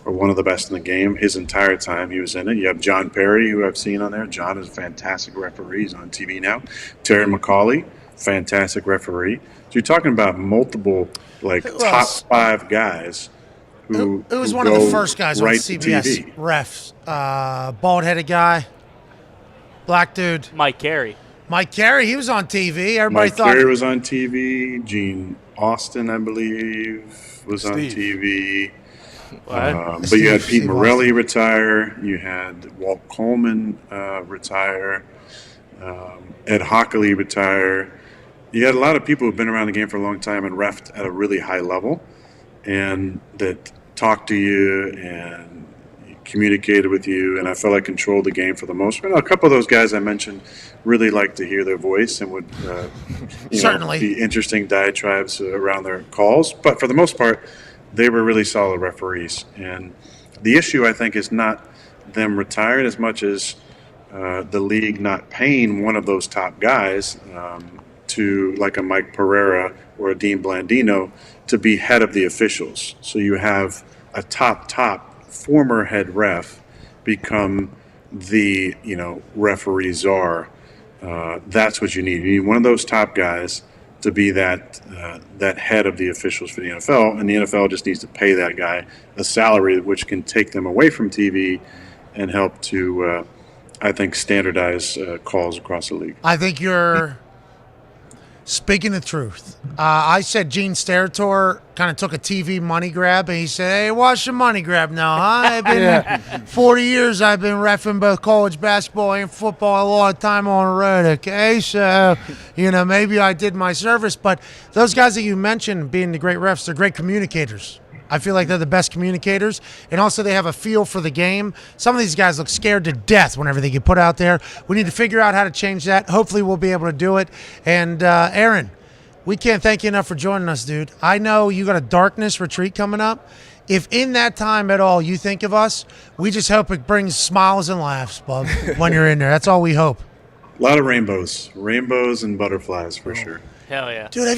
or one of the best in the game his entire time he was in it. You have John Perry, who I've seen on there. John is a fantastic referee. He's on TV now. Terry McAuley, fantastic referee. So you're talking about multiple top 5 guys. Who was one of the first guys on right CBS refs? Bald-headed guy, black dude. Mike Carey. He was on TV. Everybody Mike thought Carey was on TV. Gene Austin, I believe, was on TV. But you had Pete Morelli retire. You had Walt Coleman retire. Ed Hockley retire. You had a lot of people who've been around the game for a long time and reffed at a really high level, and that talked to you and communicated with you, and I felt like controlled the game for the most part. A couple of those guys I mentioned really like to hear their voice and would certainly be interesting diatribes around their calls, but for the most part, they were really solid referees. And the issue, I think, is not them retired as much as the league not paying one of those top guys to, like a Mike Pereira or a Dean Blandino, to be head of the officials. So you have a top former head ref become the referee czar. That's what you need. You need one of those top guys to be that head of the officials for the NFL, and the NFL just needs to pay that guy a salary which can take them away from TV and help to, I think, standardize calls across the league. I think you're Speaking the truth, I said Gene Steratore kind of took a TV money grab, and he said, "Hey, what's your money grab now, huh? I've been 40 years. I've been reffing both college basketball and football, a lot of time on the road. Okay, so maybe I did my service. But those guys that you mentioned being the great refs, they're great communicators. I feel like they're the best communicators, and also they have a feel for the game. Some of these guys look scared to death whenever they get put out there. We need to figure out how to change that. Hopefully we'll be able to do it. And Aaron, we can't thank you enough for joining us, dude. I know you got a darkness retreat coming up. If in that time at all you think of us, we just hope it brings smiles and laughs, bub, when you're in there. That's all we hope. A lot of rainbows and butterflies for sure. Hell yeah. Dude,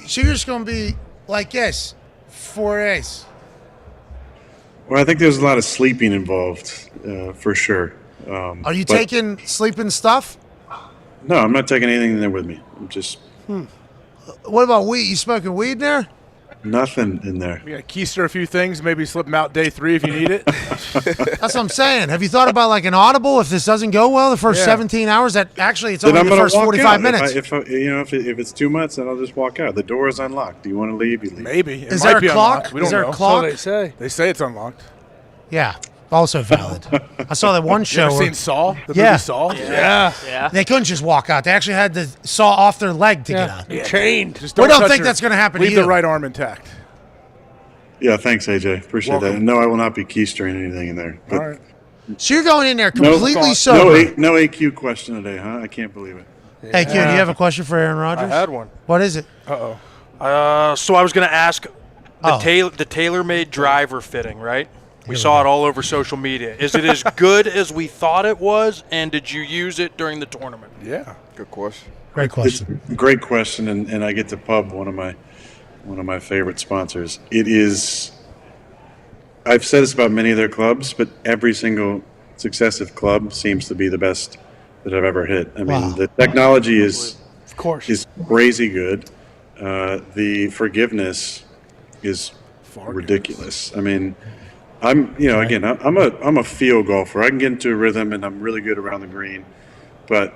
so you're just going to be like this? 4 days. Well, I think there's a lot of sleeping involved, for sure. Are you taking sleeping stuff? No, I'm not taking anything in there with me. I'm just What about weed? You smoking weed in there? nothing in there. You got to keister a few things, maybe slip them out day 3 if you need it. That's what I'm saying. Have you thought about like an audible if this doesn't go well the first 17 hours? That actually it's Then only I'm the gonna first walk 45 out. minutes. If it's 2 months, then I'll just walk out. The door is unlocked. Do you want to leave? You leave. Maybe. Is there a clock? We don't Is there know. a clock? So they say. They say it's unlocked. Yeah, also valid. I saw that one You show. ever where- seen Saw? The Yeah. movie Saw? Yeah. They couldn't just walk out. They actually had to saw off their leg to get out. Chained. Just We don't touch think that's going to happen Leave to you. the right arm intact. Yeah, thanks, AJ. Appreciate that. Welcome. And no, I will not be keystering anything in there. But All right. So you're going in there no, completely sober. no AQ question today, huh? I can't believe it. Hey, Q, do you have a question for Aaron Rodgers? I had one. What is it? So I was going to ask Oh. the tailor-made driver fitting, right? We saw it all over social media. Is it as good as we thought it was, and did you use it during the tournament? Yeah. Good question. Great question. Great question, and I get to pub one of my favorite sponsors. It is. I've said this about many of their clubs, but every single successive club seems to be the best that I've ever hit. I mean, the technology is crazy good. The forgiveness is ridiculous. I mean, I'm a field golfer. I can get into a rhythm, and I'm really good around the green, but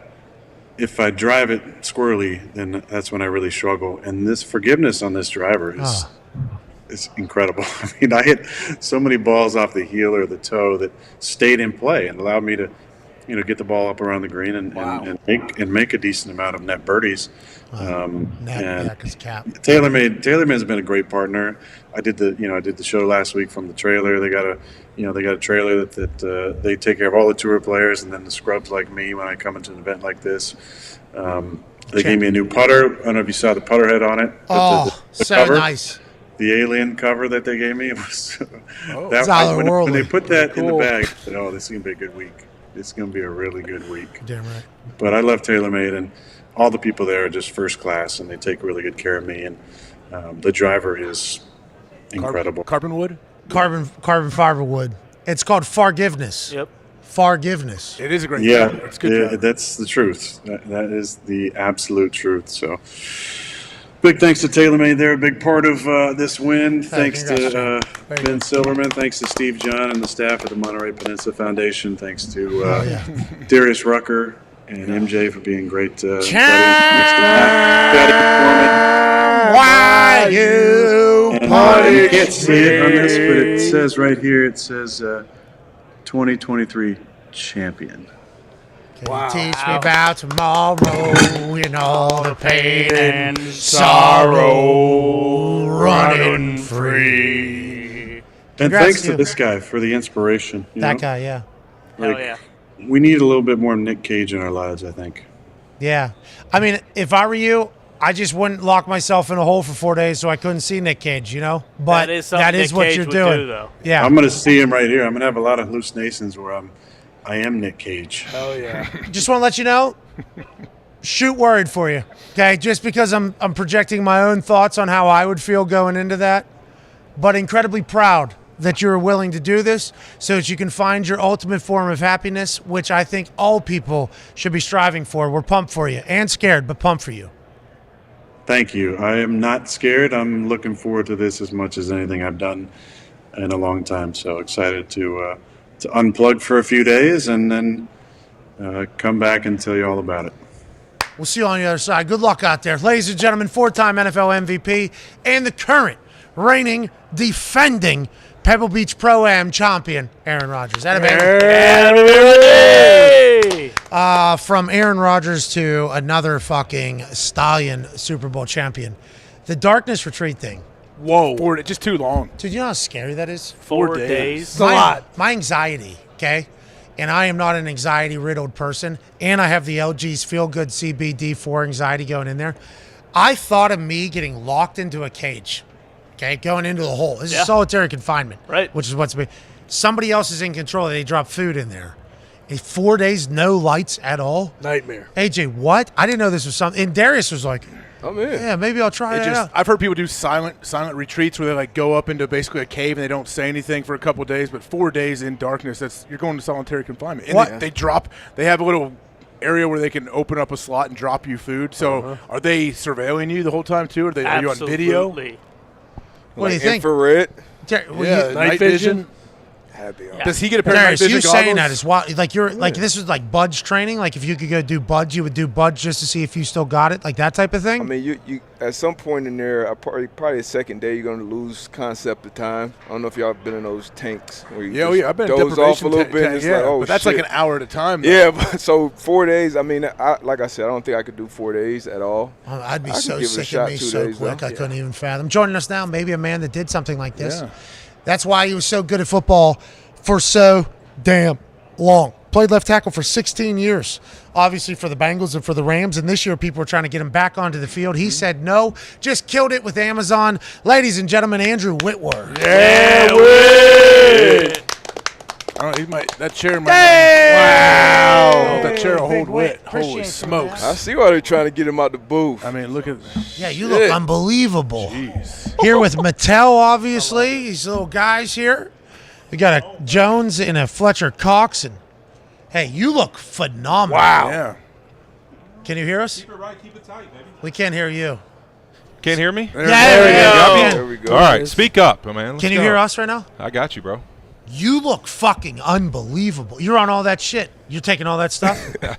if I drive it squirrely, then that's when I really struggle. And this forgiveness on this driver is incredible. I mean, I hit so many balls off the heel or the toe that stayed in play and allowed me to, get the ball up around the green and make a decent amount of net birdies. Net is cap. TaylorMade's been a great partner. I did the show last week from the trailer. They got a trailer that they take care of all the tour players and then the scrubs like me when I come into an event like this. They gave me a new putter. I don't know if you saw the putter head on it. The so cover, nice. The alien cover that they gave me was It's otherworldly. when they put that in the bag. I said, "Oh, this is gonna be a good week. It's gonna be a really good week." Damn right. But I love TaylorMade, and all the people there are just first class, and they take really good care of me. And the driver is incredible. Carbon wood? Carbon fiber wood. It's called Forgiveness. Yep. Forgiveness. It is a great Yeah, job. It's a good job. that's the truth. That is the absolute truth. So, big thanks to TaylorMade. They're a big part of this win. Thanks to Ben Silverman. Thanks to Steve John and the staff at the Monterey Peninsula Foundation. Thanks to Darius Rucker and MJ for being great. Why you party? You can't see it on this, but it says right here. It says 2023 champion. Can you teach me about tomorrow and all the pain and sorrow running free? And Congrats thanks to to you. this guy for the inspiration. That guy, yeah. Like, Hell yeah. We need a little bit more Nick Cage in our lives, I think. Yeah. I mean, if I were you, I just wouldn't lock myself in a hole for 4 days so I couldn't see Nick Cage, But That is something that is Nick what Cage you're would doing. do, though. Yeah. I'm going to see him right here. I'm going to have a lot of hallucinations where I am Nick Cage. Oh yeah. Just want to let you know, shoot word for you, okay? Just because I'm projecting my own thoughts on how I would feel going into that, but incredibly proud that you're willing to do this so that you can find your ultimate form of happiness, which I think all people should be striving for. We're pumped for you and scared, but pumped for you. Thank you. I am not scared. I'm looking forward to this as much as anything I've done in a long time. So excited to unplug for a few days and then come back and tell you all about it. We'll see you on the other side. Good luck out there. Ladies and gentlemen, 4-time NFL MVP and the current reigning, defending Pebble Beach Pro-Am champion, Aaron Rodgers. From Aaron Rodgers to another fucking stallion Super Bowl champion. The darkness retreat thing. Whoa. Just too long. Dude, you know how scary that is? 4 days. It's a lot. My anxiety, okay? And I am not an anxiety-riddled person, and I have the LG's Feel Good CBD for anxiety going in there. I thought of me getting locked into a cage, okay, going into a hole. This is solitary confinement, right? Which is what's somebody else is in control. They drop food in there. 4 days, no lights at all. Nightmare. AJ, what? I didn't know this was something. And Darius was like, I'm in. Yeah, maybe I'll try it out. I've heard people do silent retreats where they like go up into basically a cave and they don't say anything for a couple of days. But 4 days in darkness, you're going to solitary confinement. And they have a little area where they can open up a slot and drop you food. So are they surveilling you the whole time too? Are you on video? What do you think? Infrared. Night vision. Does he get a pair of night vision you goggles? saying that is wild. Like this is like Budge training. Like if you could go do Budge, you would do Budge just to see if you still got it. Like that type of thing. I mean, you at some point in there, probably the second day, you're going to lose concept of time. I don't know if y'all been in those tanks where you I've been doze off a little bit. And it's like, oh, but that's shit. like an hour at a time. Though. Yeah, but so 4 days. I mean, like I said, I don't think I could do 4 days at all. I'd be I so could give it a sick shot of me 2 so days, quick. though. I couldn't even fathom. Joining us now, maybe a man that did something like this. Yeah. That's why he was so good at football for so damn long. Played left tackle for 16 years, obviously for the Bengals and for the Rams. And this year, people were trying to get him back onto the field. He said no, just killed it with Amazon. Ladies and gentlemen, Andrew Whitworth. Yeah, Whit! That chair might. Wow! That chair will hold Whit. Holy smokes! I see why they're trying to get him out the booth. I mean, look at. Yeah, you look unbelievable. Jeez. Here with Mattel, obviously. These little guys here. We got a Jones and a Fletcher Cox, and hey, you look phenomenal. Wow. Yeah. Can you hear us? Keep it right, keep it tight, baby. We can't hear you. Can't hear me? There we go. All right, speak up, man. Can you hear us right now? I got you, bro. You look fucking unbelievable. You're on all that shit. You're taking all that stuff? I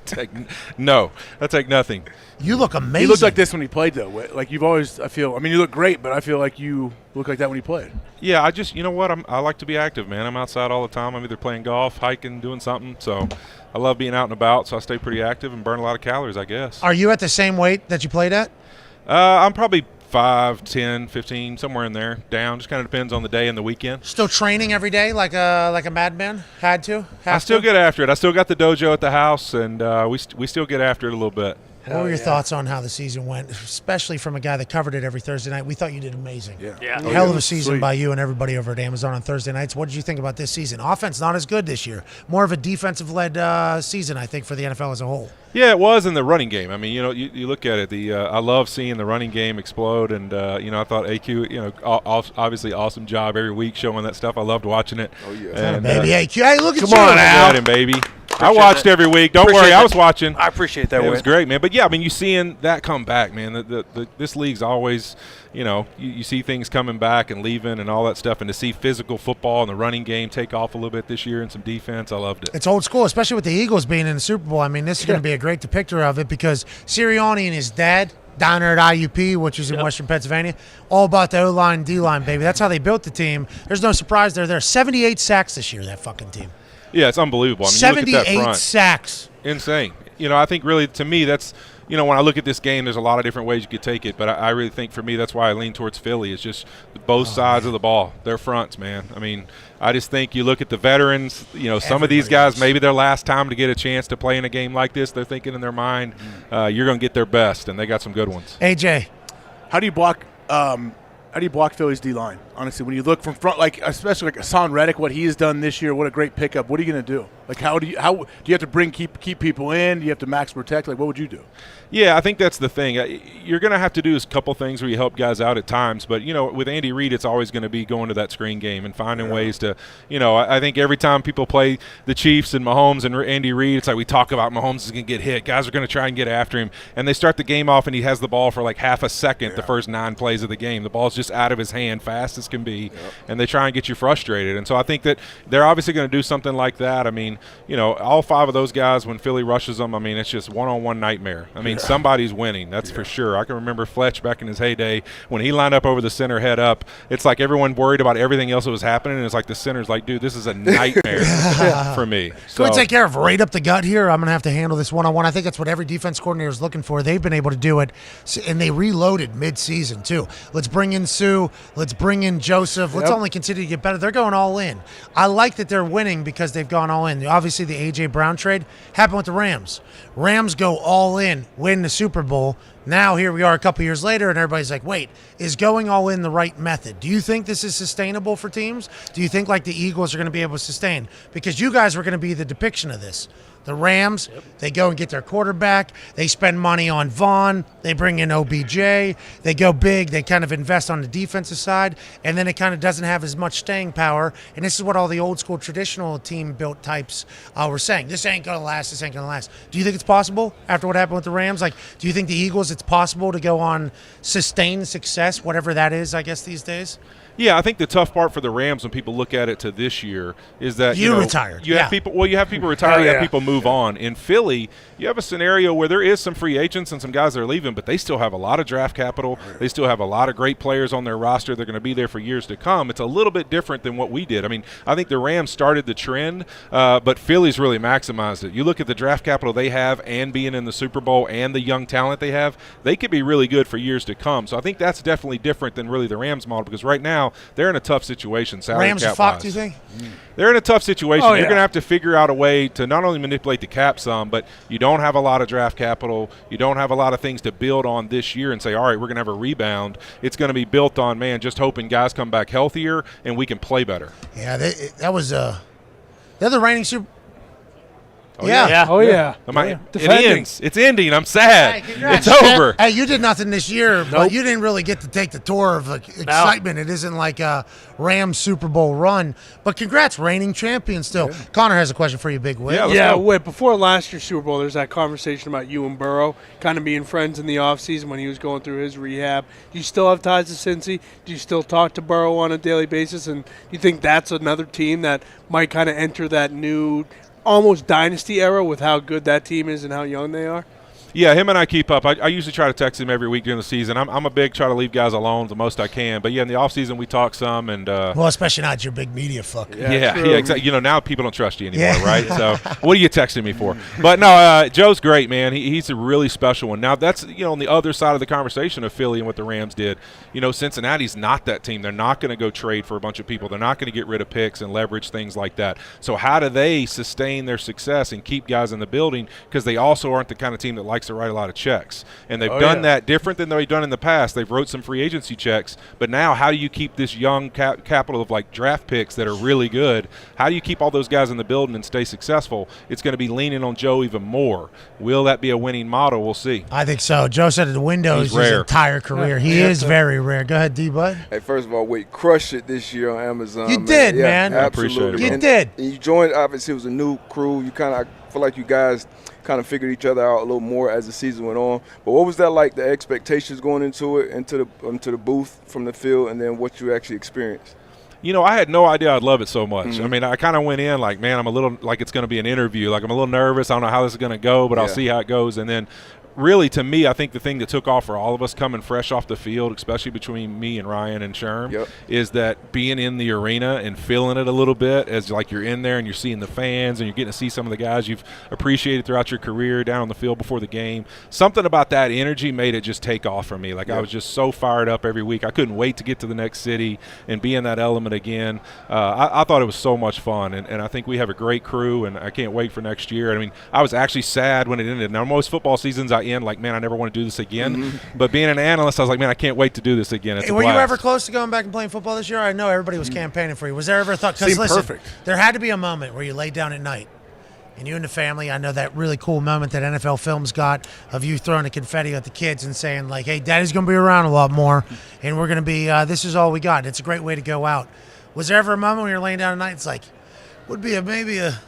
take nothing. You look amazing. He looked like this when he played, though. Like you've always, I mean, you look great, but I feel like you look like that when you played. Yeah, you know what? I like to be active, man. I'm outside all the time. I'm either playing golf, hiking, doing something. So I love being out and about, so I stay pretty active and burn a lot of calories, I guess. Are you at the same weight that you played at? I'm probably 5, 10, 15, somewhere in there, down. Just kind of depends on the day and the weekend. Still training every day like a madman? Had to? I still get after it. I still got the dojo at the house, and we still get after it a little bit. What were your thoughts on how the season went, especially from a guy that covered it every Thursday night? We thought you did amazing. Yeah. Hell of a season by you and everybody over at Amazon on Thursday nights. What did you think about this season? Offense not as good this year. More of a defensive-led season, I think, for the NFL as a whole. Yeah, it was in the running game. I mean, you look at it. I love seeing the running game explode, and I thought AQ, obviously awesome job every week showing that stuff. I loved watching it. Oh yeah, and, baby AQ. Hey, look at you. Come on, Al, baby. I watched every week. Don't worry, I was watching. I appreciate that. It was great, man. But yeah, I mean, you seeing that come back, man. This league's always, you see things coming back and leaving and all that stuff, and to see physical football and the running game take off a little bit this year and some defense, I loved it. It's old school, especially with the Eagles being in the Super Bowl. I mean, this is going to be a great depictor of it because Sirianni and his dad, down there at IUP, which is in Western Pennsylvania, all about the O-line, D-line, baby. That's how they built the team. There's no surprise they're there. 78 sacks this year, that fucking team. Yeah, it's unbelievable. I mean, 78 you look at that front. sacks. Insane. I think really to me that's, when I look at this game, there's a lot of different ways you could take it, but I really think for me that's why I lean towards Philly. It's just both sides of the ball, their fronts, man. I mean, I just think you look at the veterans, some of these guys, maybe their last time to get a chance to play in a game like this, they're thinking in their mind, you're going to get their best, and they got some good ones. AJ. How do you block Philly's D-line? Honestly, when you look from front, especially like Hassan Reddick, what he has done this year, what a great pickup. What are you going to do? How do you have to keep people in? Do you have to max protect? What would you do? Yeah, I think that's the thing. You're going to have to do a couple things where you help guys out at times, but with Andy Reid, it's always going to be going to that screen game and finding ways to. I think every time people play the Chiefs and Mahomes and Andy Reid, it's like we talk about Mahomes is going to get hit. Guys are going to try and get after him, and they start the game off, and he has the ball for like half a second. The first 9 plays of the game, the ball's just out of his hand, fast as can be, and they try and get you frustrated. And so I think that they're obviously going to do something like that. I mean. mean, all 5 of those guys, when Philly rushes them, I mean, it's just one-on-one nightmare. I mean, somebody's winning, that's for sure. I can remember Fletch back in his heyday when he lined up over the center head up. It's like everyone worried about everything else that was happening, and it's like the center's like, dude, this is a nightmare for me. Can we take care of right up the gut here? I'm going to have to handle this one-on-one. I think that's what every defense coordinator is looking for. They've been able to do it, and they reloaded mid-season too. Let's bring in Sue. Let's bring in Joseph. Let's only continue to get better. They're going all in. I like that they're winning because they've gone all in. Obviously, the A.J. Brown trade happened with the Rams. Rams go all in, win the Super Bowl. Now here we are a couple years later, and everybody's like, wait, is going all in the right method? Do you think this is sustainable for teams? Do you think like the Eagles are going to be able to sustain? Because you guys were going to be the depiction of this. The Rams, they go and get their quarterback. They spend money on Vaughn. They bring in OBJ. They go big. They kind of invest on the defensive side, and then it kind of doesn't have as much staying power. And this is what all the old school traditional team-built types were saying. This ain't going to last. This ain't going to last. Do you think it's possible after what happened with the Rams? Like, do you think the Eagles, it's possible to go on sustained success, whatever that is, I guess, these days? Yeah, I think the tough part for the Rams when people look at it to this year is that you retired. You have people. Well, you have people retire. You have people move on. In Philly, you have a scenario where there is some free agents and some guys that are leaving, but they still have a lot of draft capital. They still have a lot of great players on their roster. They're going to be there for years to come. It's a little bit different than what we did. I mean, I think the Rams started the trend, but Philly's really maximized it. You look at the draft capital they have and being in the Super Bowl and the young talent they have, they could be really good for years to come. So I think that's definitely different than really the Rams model because right now they're in a tough situation. Rams are fucked, do you think? They're in a tough situation. You're going to have to figure out a way to not only manipulate the cap some, but you don't have a lot of draft capital. You don't have a lot of things to build on this year and say, all right, we're going to have a rebound. It's going to be built on, man, just hoping guys come back healthier and we can play better. Yeah, that was they're the reigning Super. Oh, yeah. Oh, yeah. It ends. It's ending. I'm sad. Hey, it's over. Hey, you did nothing this year, but you didn't really get to take the tour of excitement. It isn't like a Rams Super Bowl run. But congrats, reigning champion still. Yeah. Connor has a question for you, Big Whit. Whit, before last year's Super Bowl, there's that conversation about you and Burrow kind of being friends in the offseason when he was going through his rehab. Do you still have ties to Cincy? Do you still talk to Burrow on a daily basis? And do you think that's another team that might kind of enter that new almost dynasty era with how good that team is and how young they are? Yeah, him and I keep up. I usually try to text him every week during the season. I'm a big try to leave guys alone the most I can. But, yeah, in the offseason we talk some. And well, especially not your big media fuck. Yeah, exactly. Now people don't trust you anymore, right? So what are you texting me for? But, no, Joe's great, man. He's a really special one. Now, that's, on the other side of the conversation of Philly and what the Rams did. Cincinnati's not that team. They're not going to go trade for a bunch of people. They're not going to get rid of picks and leverage things like that. So how do they sustain their success and keep guys in the building? Because they also aren't the kind of team that likes to write a lot of checks. And they've done that different than they've done in the past. They've wrote some free agency checks. But now how do you keep this young capital of like draft picks that are really good? How do you keep all those guys in the building and stay successful? It's going to be leaning on Joe even more. Will that be a winning model? We'll see. I think so. Joe said the windows his entire career. He is very rare. Go ahead, D-Bud. Hey, first of all, we crushed it this year on Amazon. You did, man. Absolutely. I appreciate it, bro. You did. And you joined, obviously, it was a new crew. I feel like you guys kind of figured each other out a little more as the season went on. But what was that like, the expectations going into it, into the booth from the field, and then what you actually experienced? I had no idea I'd love it so much. I mean, I kind of went in like, man, I'm a little like it's going to be an interview. Like I'm a little nervous. I don't know how this is going to go, but I'll see how it goes. And then really, to me, I think the thing that took off for all of us coming fresh off the field, especially between me and Ryan and Sherm, is that being in the arena and feeling it a little bit as like you're in there and you're seeing the fans and you're getting to see some of the guys you've appreciated throughout your career down on the field before the game. Something about that energy made it just take off for me. Like I was just so fired up every week. I couldn't wait to get to the next city and be in that element again. I thought it was so much fun, and I think we have a great crew, and I can't wait for next year. I mean, I was actually sad when it ended. Now, most football seasons I end like, man, I never want to do this again. But being an analyst, I was like, man, I can't wait to do this again. It's a were blast. you ever close to going back and playing football this year? I know everybody was campaigning for you. Was there ever a thought? Because listen, perfect. There had to be a moment where you laid down at night and you and the family, I know that really cool moment that NFL Films got of you throwing the confetti at the kids and saying like, hey, Daddy's going to be around a lot more and we're going to be, this is all we got. It's a great way to go out. Was there ever a moment when you're laying down at night, it's like, would be maybe a,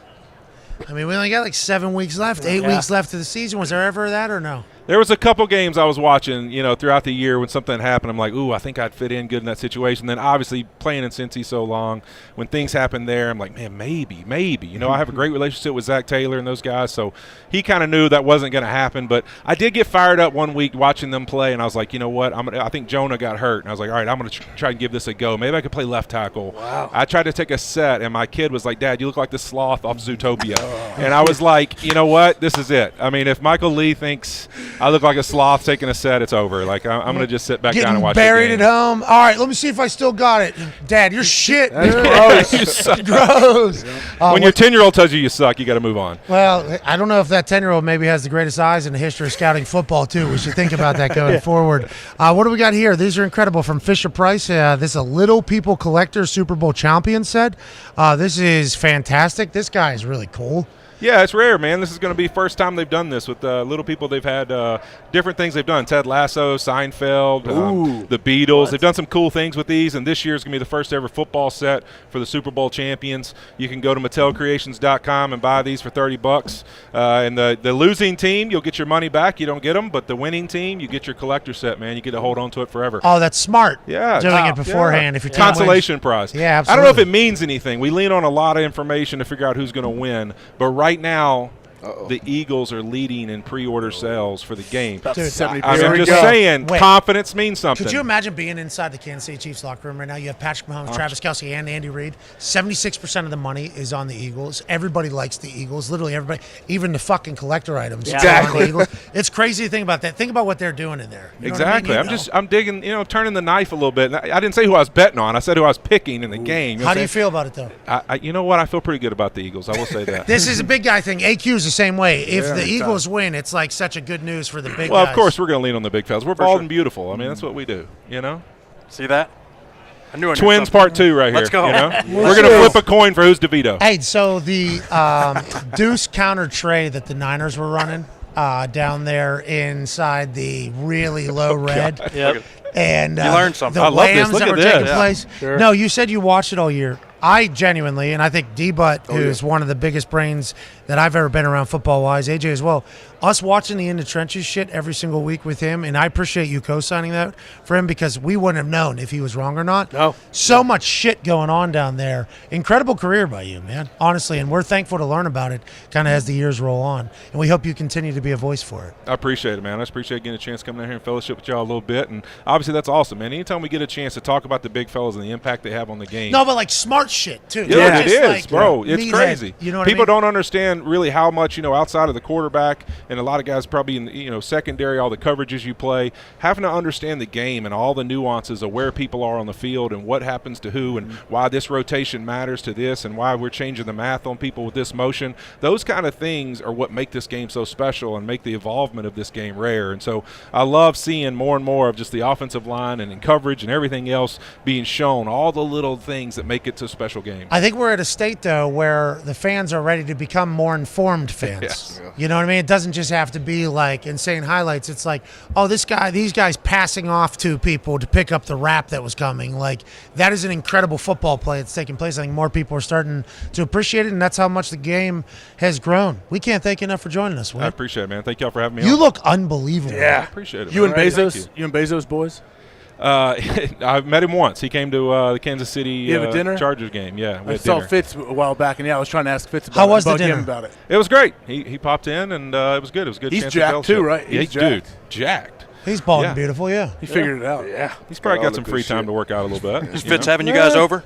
I mean, we only got like 7 weeks left, 8 weeks left of the season. Was there ever that or no? There was a couple games I was watching, throughout the year when something happened. I'm like, ooh, I think I'd fit in good in that situation. Then obviously playing in Cincy so long, when things happen there, I'm like, man, maybe. I have a great relationship with Zach Taylor and those guys, so he kind of knew that wasn't going to happen. But I did get fired up one week watching them play, and I was like, you know what? I think Jonah got hurt, and I was like, all right, I'm going to try and give this a go. Maybe I could play left tackle. Wow. I tried to take a set, and my kid was like, Dad, you look like the sloth off Zootopia. And I was like, you know what? This is it. I mean, if Michael Lee thinks I look like a sloth taking a set, it's over. Like, I'm going to just sit back down and watch buried the game. at home. All right, let me see if I still got it. Dad, you're shit. That's dude. gross. You suck. Gross. When your 10-year-old tells you suck, you got to move on. Well, I don't know if that 10-year-old maybe has the greatest eyes in the history of scouting football, too. We should think about that going forward. What do we got here? These are incredible from Fisher Price. This is a Little People Collector Super Bowl champion set. This is fantastic. This guy is really cool. Yeah, it's rare, man. This is going to be first time they've done this with Little People. They've had different things they've done. Ted Lasso, Seinfeld, the Beatles. They've done some cool things with these, and this year is going to be the first ever football set for the Super Bowl champions. You can go to MattelCreations.com and buy these for $30. And the losing team, you'll get your money back. You don't get them, but the winning team, you get your collector set, man. You get to hold on to it forever. Oh, that's smart. Yeah, doing it beforehand. Yeah. If your team Consolation wins. prize. Yeah, absolutely. I don't know if it means anything. We lean on a lot of information to figure out who's going to win, but right now, the Eagles are leading in pre-order sales for the game. Dude, I'm just saying, confidence means something. Could you imagine being inside the Kansas City Chiefs locker room right now? You have Patrick Mahomes, Travis Kelce, and Andy Reid. 76% of the money is on the Eagles. Everybody likes the Eagles. Literally everybody, even the fucking collector items. Exactly. On the Eagles. It's crazy to think about that. Think about what they're doing in there. You know Exactly. what I mean? I'm digging, turning the knife a little bit. I didn't say who I was betting on. I said who I was picking in the game. How do you feel about it, though? You know what? I feel pretty good about the Eagles. I will say that. This is a big guy thing. AQ is the same way. If the it's Eagles win, it's like such a good news for the big Well, guys. of course, we're going to lean on the big fellas. We're bald and beautiful. I mean, that's what we do, See that? I knew I knew Twins something. part 2 right here. Let's go. We're going to flip a coin for who's DeVito. Hey, so the deuce counter tray that the Niners were running down there inside the really low red. Yep. And You learned something. The I love this. Lambs Look that at were this. taking Yeah. place. Sure. No, you said you watched it all year. I genuinely, and I think D-Butt, who's one of the biggest brains that I've ever been around football-wise, AJ as well, us watching the In the Trenches shit every single week with him, and I appreciate you co-signing that for him because we wouldn't have known if he was wrong or not. No. So much shit going on down there. Incredible career by you, man, honestly, and we're thankful to learn about it kind of as the years roll on, and we hope you continue to be a voice for it. I appreciate it, man. I just appreciate getting a chance to come down here and fellowship with y'all a little bit. And obviously, that's awesome, man. Anytime we get a chance to talk about the big fellas and the impact they have on the game. No, but like smart shit, too. Yeah, Not it just is, like bro. It's meathead, crazy. You know what People I mean? don't understand really how much, outside of the quarterback, and a lot of guys probably in the, secondary, all the coverages you play, having to understand the game and all the nuances of where people are on the field and what happens to who and why this rotation matters to this and why we're changing the math on people with this motion. Those kind of things are what make this game so special and make the involvement of this game rare. And so I love seeing more and more of just the offensive line and in coverage and everything else being shown, all the little things that make it a special game. I think we're at a state, though, where the fans are ready to become more informed fans. Yes. You know what I mean? It doesn't just have to be like insane highlights. It's like, oh, these guys passing off to people to pick up the rap that was coming. Like, that is an incredible football play that's taking place. I think more people are starting to appreciate it, and that's how much the game has grown. We can't thank you enough for joining us, Will. I appreciate it, man. Thank y'all for having me You on. look unbelievable. Yeah. Appreciate it. You man. and Bezos? Thank You and Bezos boys? I've met him once. He came to the Kansas City You have a dinner? Chargers game. Yeah, we I had saw dinner. Fitz a while back, and I was trying to ask Fitz about How it. was the bug him dinner? about it. It was great. He popped in, and it was good. It was a good. He's chance to jacked fellowship. too, right? Yeah, He's dude, jacked. jacked. He's bald Yeah. and beautiful, yeah. He figured it out. Yeah. He's probably All got the some good free time shit. to work out a little bit. Is Fitz having you guys over?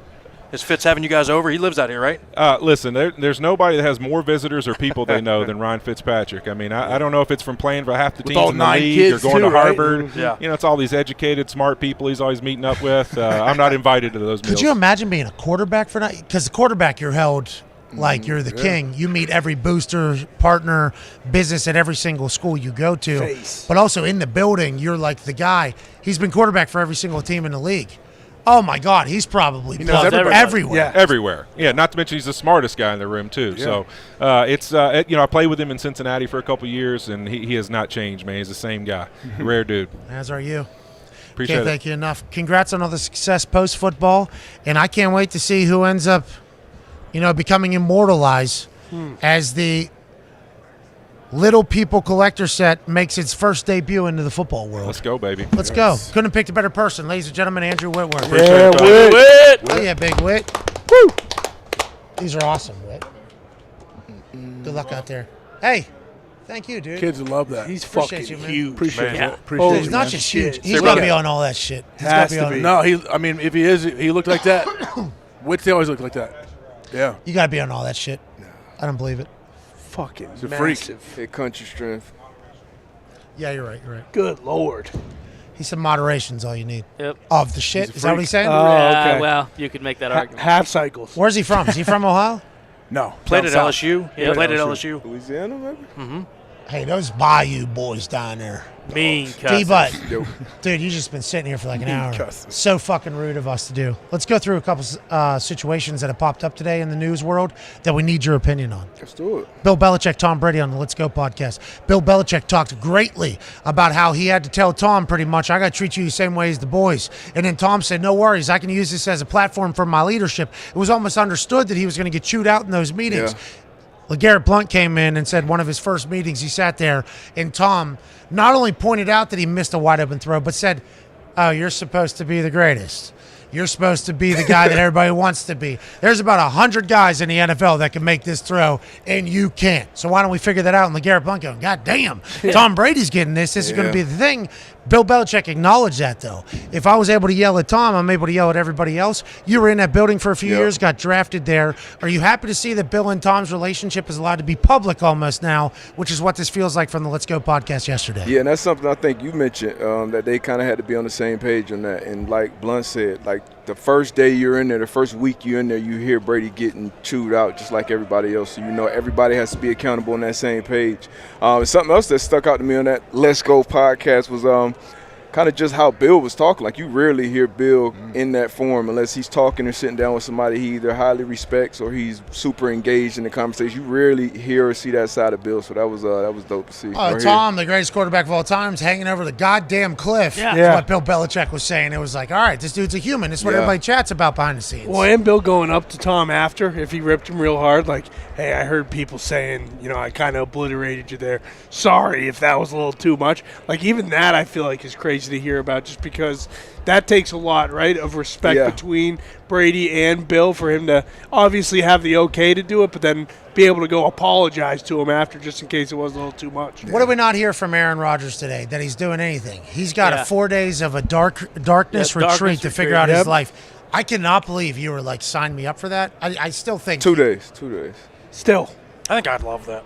Is Fitz having you guys over? He lives out here, right? Listen, there's nobody that has more visitors or people they know than Ryan Fitzpatrick. I mean, I don't know if it's from playing for half the With teams all in the 9 league kids or going too, to right? Harvard. Yeah. It's all these educated, smart people he's always meeting up with. I'm not invited to those meals. Could you imagine being a quarterback for that? Because the quarterback, you're held like you're the king. You meet every booster, partner, business at every single school you go to. Face. But also in the building, you're like the guy. He's been quarterback for every single team in the league. Oh, my God. He's probably knows plugged everybody. everywhere. Yeah. Everywhere. Yeah, not to mention he's the smartest guy in the room, too. Yeah. So I played with him in Cincinnati for a couple years, and he has not changed, man. He's the same guy. Rare dude. As are you. Appreciate Can't it. thank you enough. Congrats on all the success post-football. And I can't wait to see who ends up, becoming immortalized as the Little People collector set makes its first debut into the football world. Let's go, baby. Let's go. Couldn't have picked a better person. Ladies and gentlemen, Andrew Whitworth. Yeah, Whit. Oh, yeah, big Whit. Woo! These are awesome, Whit. Good luck out there. Hey, thank you, dude. Kids love that. He's Appreciate fucking you, man. huge. Appreciate man. it. Appreciate He's it, not man. just huge. Shit. He's got to be on all that shit. He's got Has to be to on be. No, if he is, he looked like that. Whit's always looked like that. Yeah. You got to be on all that shit. I don't believe it. Fucking He's a freak. massive. Hit country strength. Yeah, you're right. You're right. Good Lord. He said moderation's all you need. Yep. Of the shit? Is that what he's saying? Oh, okay. Well, you could make that argument. Half cycles. Where's he from? Is he from Ohio? No. Played at Down south. LSU. Yeah, played at LSU. Louisiana, maybe? Mm-hmm. Hey, those Bayou boys down there. Mean D-Butt. cousins. Dude, you just been sitting here for like an hour. cousins. So fucking rude of us to do. Let's go through a couple situations that have popped up today in the news world that we need your opinion on. Let's do it. Bill Belichick, Tom Brady on the Let's Go podcast. Bill Belichick talked greatly about how he had to tell Tom pretty much, I got to treat you the same way as the boys. And then Tom said, no worries, I can use this as a platform for my leadership. It was almost understood that he was going to get chewed out in those meetings. Yeah. LeGarrette Blount came in and said one of his first meetings, he sat there, and Tom not only pointed out that he missed a wide open throw, but said, oh, you're supposed to be the greatest. You're supposed to be the guy that everybody wants to be. There's about 100 guys in the NFL that can make this throw, and you can't. So why don't we figure that out? And LeGarrette Blount going, God damn, Tom Brady's getting this. This is going to be the thing. Bill Belichick acknowledged that, though. If I was able to yell at Tom, I'm able to yell at everybody else. You were in that building for a few years, got drafted there. Are you happy to see that Bill and Tom's relationship is allowed to be public almost now, which is what this feels like from the Let's Go podcast yesterday? Yeah, and that's something I think you mentioned, that they kind of had to be on the same page on that. And like Blunt said, like the first day you're in there, the first week you're in there, you hear Brady getting chewed out just like everybody else. So you know everybody has to be accountable on that same page. And something else that stuck out to me on that Let's Go podcast was kind of just how Bill was talking. Like, you rarely hear Bill in that form unless he's talking or sitting down with somebody he either highly respects or he's super engaged in the conversation. You rarely hear or see that side of Bill, so that was dope to see. Oh, Tom, the greatest quarterback of all time, is hanging over the goddamn cliff. Yeah. That's what Bill Belichick was saying. It was like, all right, this dude's a human. This is what everybody chats about behind the scenes. Well, and Bill going up to Tom after, if he ripped him real hard, like, hey, I heard people saying, I kind of obliterated you there. Sorry if that was a little too much. Like, even that I feel like is crazy to hear about, just because that takes a lot, right, of respect between Brady and Bill for him to obviously have the okay to do it, but then be able to go apologize to him after just in case it was a little too much. What did we not hear from Aaron Rodgers today? That he's doing anything. He's got 4 days of a darkness retreat to figure out his life. I cannot believe you were like, sign me up for that. I still think 2 days. Still, I think I'd love that.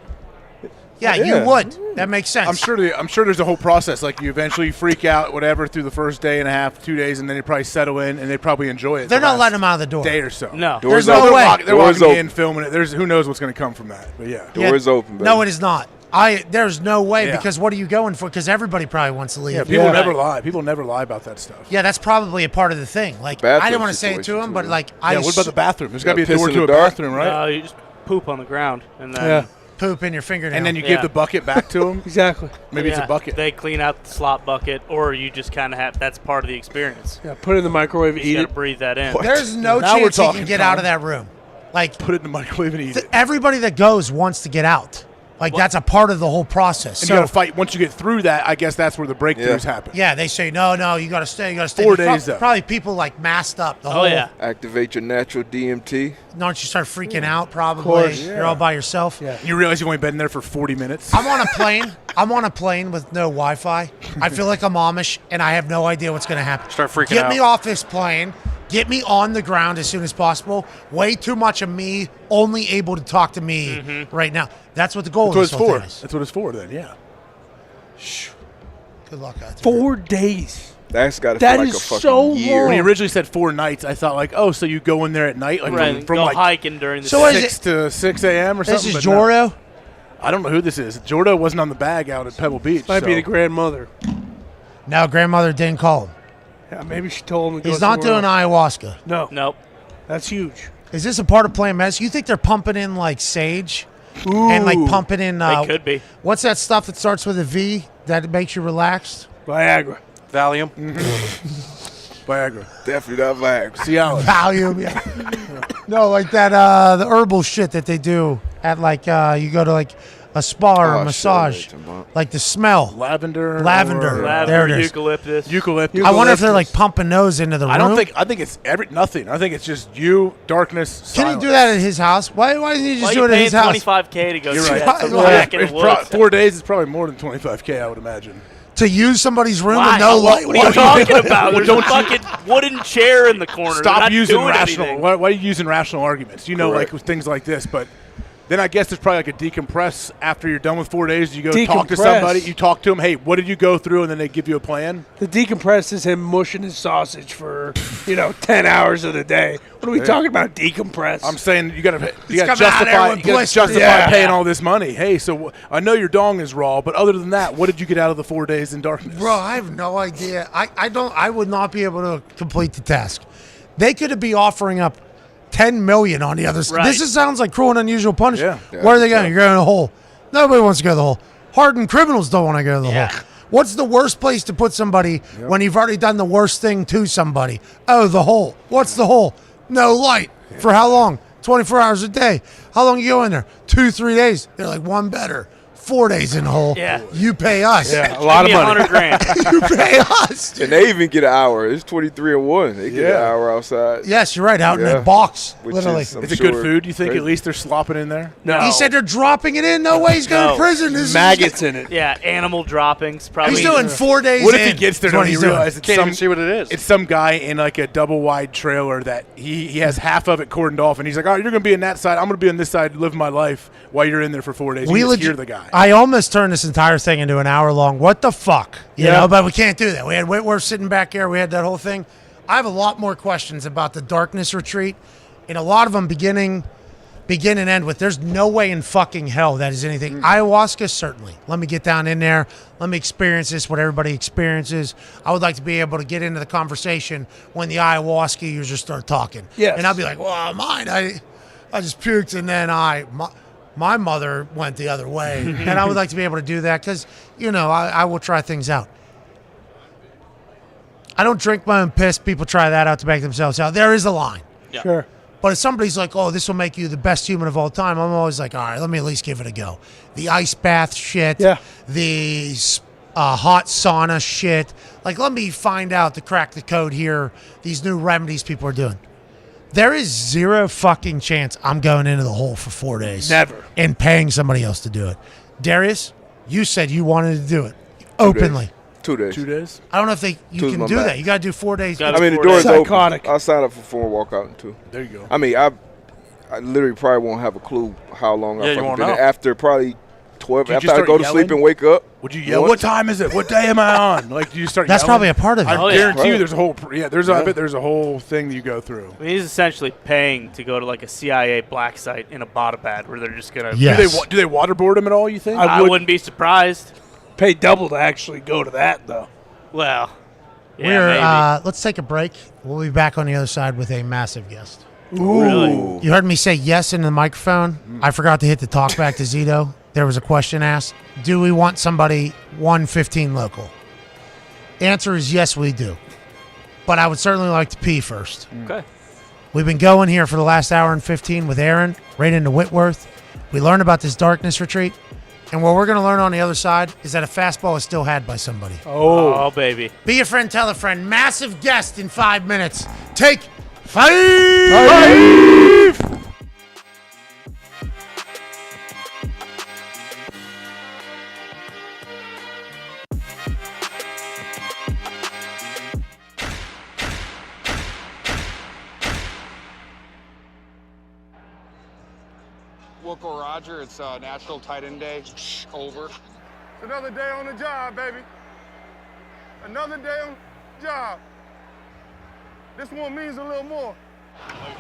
Yeah, you would. That makes sense. I'm sure there's a whole process. Like, you eventually freak out, whatever, through the first day and a half, 2 days, and then you probably settle in, and they probably enjoy it. They're the not last letting him out of the door. Day or so. No. There's no way. They're walking in, filming it. Who knows what's going to come from that? But yeah. Doors open, baby. No, it is not. There's no way, because what are you going for? Because everybody probably wants to leave. Yeah, people never lie. People never lie about that stuff. Yeah, that's probably a part of the thing. Like, I didn't want to say it to him, but like, what about the bathroom? There's got to be a door to a bathroom, right? No, you just poop on the ground and then poop in your fingernail. And then you give the bucket back to him? Exactly. Maybe it's a bucket. They clean out the slop bucket, or you just kind of have, that's part of the experience. Yeah, put it in the microwave, eat it. Breathe that in. There's no chance he can get out of that room. Like, put it in the microwave and eat it. Everybody that goes wants to get out. Like, that's a part of the whole process. And you got to fight. Once you get through that, I guess that's where the breakthroughs happen. Yeah, they say, no, you got to stay. 4 days, though. Probably people, like, masked up the whole. Activate your natural DMT. Don't you start freaking out, probably. You're all by yourself. Yeah. You realize you've only been there for 40 minutes? I'm on a plane with no Wi-Fi. I feel like I'm Amish, and I have no idea what's going to happen. Start freaking Get out. me off this plane. Get me on the ground as soon as possible. Way too much of me only able to talk to me right now. That's what the goal That's of what this it's whole thing is. for. That's what it's for then, yeah. Good luck out there. 4 days. That's got to That feel like is a fucking so year. When he originally said 4 nights, I thought like, oh, so you go in there at night, like Right, from go like hiking during the So day. is 6 to 6 a.m. or This something. is but no. Jordo? I don't know who this is. Jordo wasn't on the bag out at Pebble Beach. Might be so- the grandmother. No, grandmother didn't call him. Yeah, maybe she told him to go He's not doing somewhere else. ayahuasca. No. Nope. That's huge. Is this a part of playing medicine? You think they're pumping in like sage and like pumping in? They could be. What's that stuff that starts with a V that makes you relaxed? Viagra. Valium. Viagra. Definitely not Viagra. Cialis. Valium, yeah. No, like that the herbal shit that they do at like you go to like a spa or Oh, a massage, like the smell. Lavender. There it is. Eucalyptus. I wonder if they're like pumping those into the room. I don't think. I think it's nothing. I think it's just you, darkness. Can he do that at his house? Why doesn't he just Why do you it at his house? paying $25K to go You're see right. that back in the woods? 4 days is probably more than $25K, I would imagine. To use somebody's room Why? with no light. What are you talking about? There's a fucking wooden chair in the corner. They're Stop not using doing rational. anything. Why are you using rational arguments? You know, Correct. like with things like this, but. Then I guess there's probably like a decompress after you're done with 4 days. You go talk to somebody. You talk to them. Hey, what did you go through? And then they give you a plan. The decompress is him mushing his sausage for 10 hours of the day. What are we talking about? Decompress. I'm saying you got to coming out there with blisters. justify paying all this money. Hey, so I know your dong is raw, but other than that, what did you get out of the 4 days in darkness? Bro, I have no idea. I would not be able to complete the task. They could be offering up $10 million on the other side. Right. This sounds like cruel and unusual punishment. Yeah. Where are they going? You're going to the hole. Nobody wants to go to the hole. Hardened criminals don't want to go to the hole. What's the worst place to put somebody when you've already done the worst thing to somebody? Oh, the hole. What's the hole? No light. For how long? 24 hours a day. How long you go in there? 2-3 days. They're like, one better. 4 days in the hole. Yeah. You pay us. Yeah, a lot of money. $100,000. You pay us. And they even get an hour. It's 23-1. They get an hour outside. Yes, you're right. Out in that box, Which literally. is, I'm Is it sure, good food? You think great. at least they're slopping in there? No. He said they're dropping it in. No way he's going No. to prison. This Maggots in it. Yeah, animal droppings. Probably. He's doing 4 days What if in. he gets there That's what and he he's doing. realizes it's Can't some even see what it is. It's some guy in like a double wide trailer that he has half of it cordoned off, and he's like, "All right, you're gonna be in that side. I'm gonna be on this side, living my life while you're in there for 4 days." You just hear the guy. I almost turned this entire thing into an hour long. What the fuck? You know, but we can't do that. We had Whitworth sitting back here. We had that whole thing. I have a lot more questions about the darkness retreat, and a lot of them begin and end with there's no way in fucking hell that is anything. Ayahuasca, certainly. Let me get down in there. Let me experience this, what everybody experiences. I would like to be able to get into the conversation when the ayahuasca users start talking. Yes. And I'll be like, well, mine, I just puked, and then my mother went the other way. And I would like to be able to do that because, I will try things out. I don't drink my own piss. People try that out to make themselves out. There is a line. Yeah. Sure. But if somebody's like, oh, this will make you the best human of all time, I'm always like, all right, let me at least give it a go. The ice bath shit, the hot sauna shit. Like, let me find out to crack the code here, these new remedies people are doing. There is zero fucking chance I'm going into the hole for 4 days. Never. And paying somebody else to do it. Darius, you said you wanted to do it openly. 2 days. 2 days. I don't know if you Two's can my do max. that. You got to do 4 days. I mean, the door is open. I'll sign up for 4 and walk out in 2. There you go. I mean, I literally probably won't have a clue how long Yeah, I've you won't been know. there. After probably 12, Did you after just I start go to sleep yelling? and wake up. Would you yell? Once. What time is it? What day am I on? Like, do you start? That's yelling? probably a part of it. I Oh, yeah. guarantee you, Right. there's a whole. I bet there's a whole thing that you go through. I mean, he's essentially paying to go to like a CIA black site in a bada pad where they're just gonna. Yes. Do they waterboard him at all? You think? I wouldn't be surprised. Pay double to actually go to that, though. Well, yeah, maybe. Let's take a break. We'll be back on the other side with a massive guest. Ooh. Really? You heard me say yes into the microphone. I forgot to hit the talk back to Zito. There was a question asked. Do we want somebody 115 local? The answer is yes, we do. But I would certainly like to pee first. Okay. We've been going here for the last hour and 15 with Aaron, right into Whitworth. We learned about this darkness retreat. And what we're going to learn on the other side is that a fastball is still had by somebody. Oh, baby. Be a friend, tell a friend. Massive guest in 5 minutes. Take 5! Wilco Roger, it's National Tight End Day. Over. It's another day on the job, baby. Another day on the job. This one means a little more.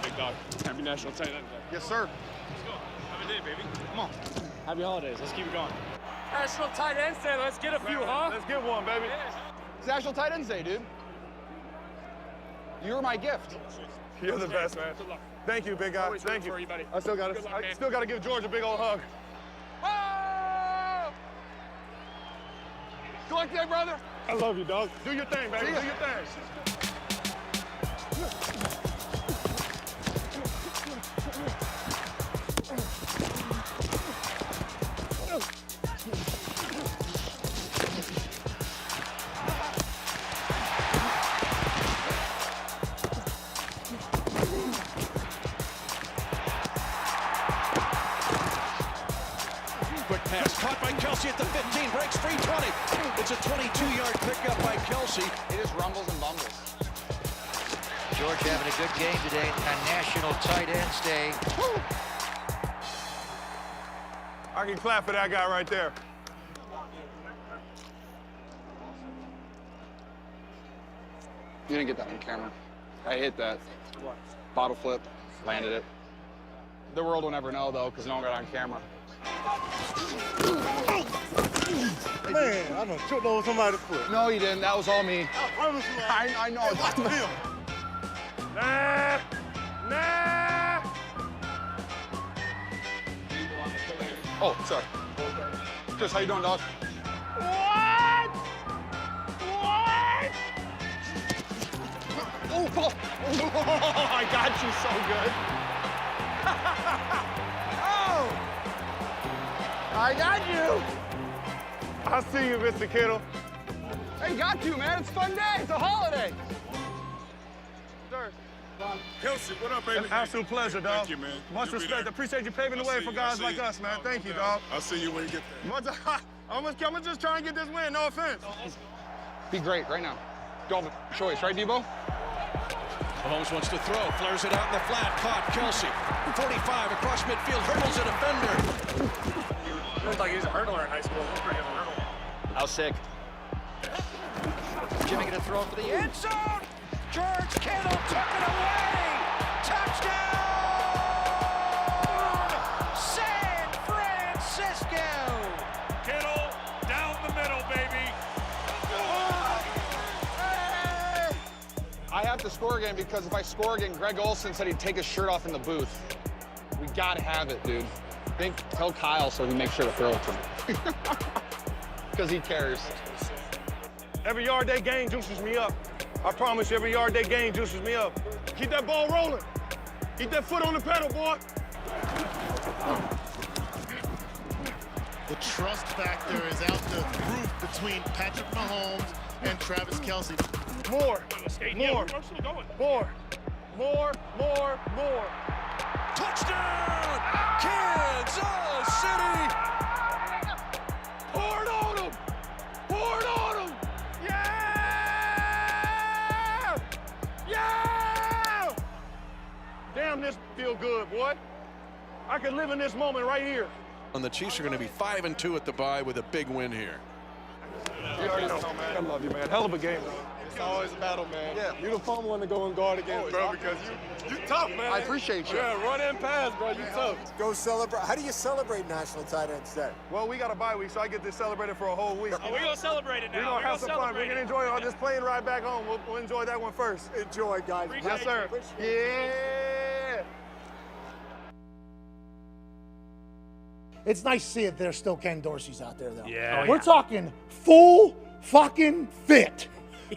Big dog. Happy National Tight End Day. Yes, sir. Let's go. Have a day, baby. Come on. Happy holidays. Let's keep it going. National Tight End Day. Let's get a few, huh? Let's get one, baby. It's National Tight Ends Day, dude. You're my gift. You're the best, man. Good luck. Thank you, big guy. Always Thank you. for you, buddy. I still got Good luck, man. to give George a big old hug. Oh! Good luck today, brother. I love you, dog. Do your thing, baby. Do your thing. Kelsey at the 15, breaks free 20. It's a 22-yard pickup by Kelsey. It just rumbles and bumbles. George having a good game today on National Tight Ends Day. Woo! I can clap for that guy right there. You didn't get that on camera. I hit that. What? Bottle flip. Landed it. The world will never know, though, because no one got it on camera. Man, I done tripped over somebody's foot. No, you didn't. That was all me. I promise you. I know. Watch the film. Nah. Oh, sorry. Chris, how you doing, dog? What? Oh, oh, I got you so good. Oh! I got you. I see you, Mr. Kittle. Hey, got you, man. It's a fun day. It's a holiday. Sir. Kelsey, what up, baby? An absolute pleasure, dog. Thank you, man. Much respect. Appreciate you paving the way for guys like us, man. Thank you, dog. I'll see you when you get there. I'm gonna just try and get this win. No offense. Be great right now. Go choice, right, Debo? Mahomes wants to throw, flares it out in the flat, caught Kelsey. 45 across midfield, hurdles a defender. Looks like he was a hurdler in high school. How sick. Jimmy gonna throw for the end zone. George Kittle took it away. Touchdown! San Francisco. Kittle down the middle, baby. I have to score again because if I score again, Greg Olsen said he'd take his shirt off in the booth. We gotta have it, dude. Tell Kyle so he makes sure to throw it to me. Because he cares. Every yard they gain juices me up. I promise you, every yard they gain juices me up. Keep that ball rolling. Keep that foot on the pedal, boy. The trust factor is out the roof between Patrick Mahomes and Travis Kelsey. More. Touchdown! Kansas City! Pour it on him! Pour it on him! Yeah! Yeah! Damn, this feel good, boy. I can live in this moment right here. And the Chiefs are going to be 5-2 at the bye with a big win here. You already know, man. I love you, man. Hell of a game. It's always a battle, man. Yeah. You're the fun one to go and guard against, bro, because you tough, man. I appreciate you. Yeah, run and pass, bro. You tough. Go celebrate. How do you celebrate National Tight Ends Day? Well, we got a bye week, so I get this celebrated for a whole week. Oh, we're going to celebrate it now. We're going to have some fun. We're going to enjoy this plane ride back home. We'll enjoy that one first. Enjoy, guys. Yes, sir. Yeah. It's nice to see that there's still Ken Dorsey's out there, though. Yeah. We're talking full fucking fit.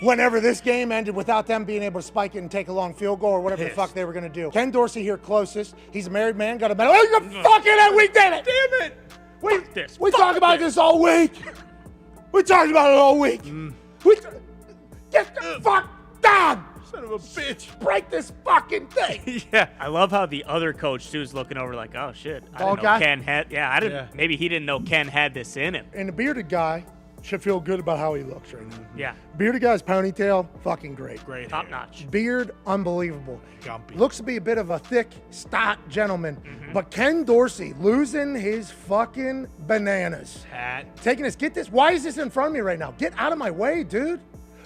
Whenever this game ended without them being able to spike it and take a long field goal or whatever the fuck they were going to do. Ken Dorsey here closest. He's a married man, got a medal. Oh, you fucking it! We did it! Damn it! We talked about this all week. We talked about it all week. Get the fuck down! Son of a bitch. Break this fucking thing. Yeah. I love how the other coach, too, is looking over like, oh, shit. I Ball didn't know guy? Ken had. Yeah, I didn't. Maybe he didn't know Ken had this in him. And the bearded guy should feel good about how he looks right now. Yeah. Bearded guy's ponytail, fucking great. Great. Top notch. Beard, unbelievable. Gumpy. Looks to be a bit of a thick, stout gentleman. But Ken Dorsey losing his fucking bananas. Hat. Taking this, get this. Why is this in front of me right now? Get out of my way, dude.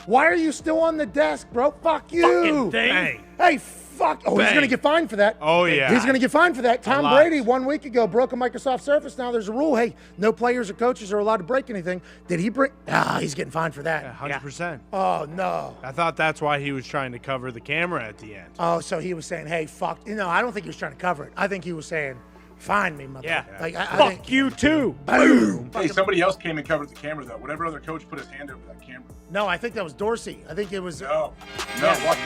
Why are you still on the desk, bro? Fuck you. Fucking thing. Bang. Hey, fuck. Oh, he's Bang. going to get fined for that. Oh, yeah. He's going to get fined for that. Tom lot. Brady 1 week ago broke a Microsoft Surface. Now there's a rule. Hey, no players or coaches are allowed to break anything. Did he break? He's getting fined for that. 100%. Oh, no. I thought that's why he was trying to cover the camera at the end. Oh, so he was saying, hey, fuck. No, I don't think he was trying to cover it. I think he was saying, find me, motherfucker. Yeah. Like, I Fuck think, you, too. Boom. Hey, somebody else came and covered the camera, though. Whatever other coach put his hand over that camera. No, I think that was Dorsey. I think it was. No. Yeah. What?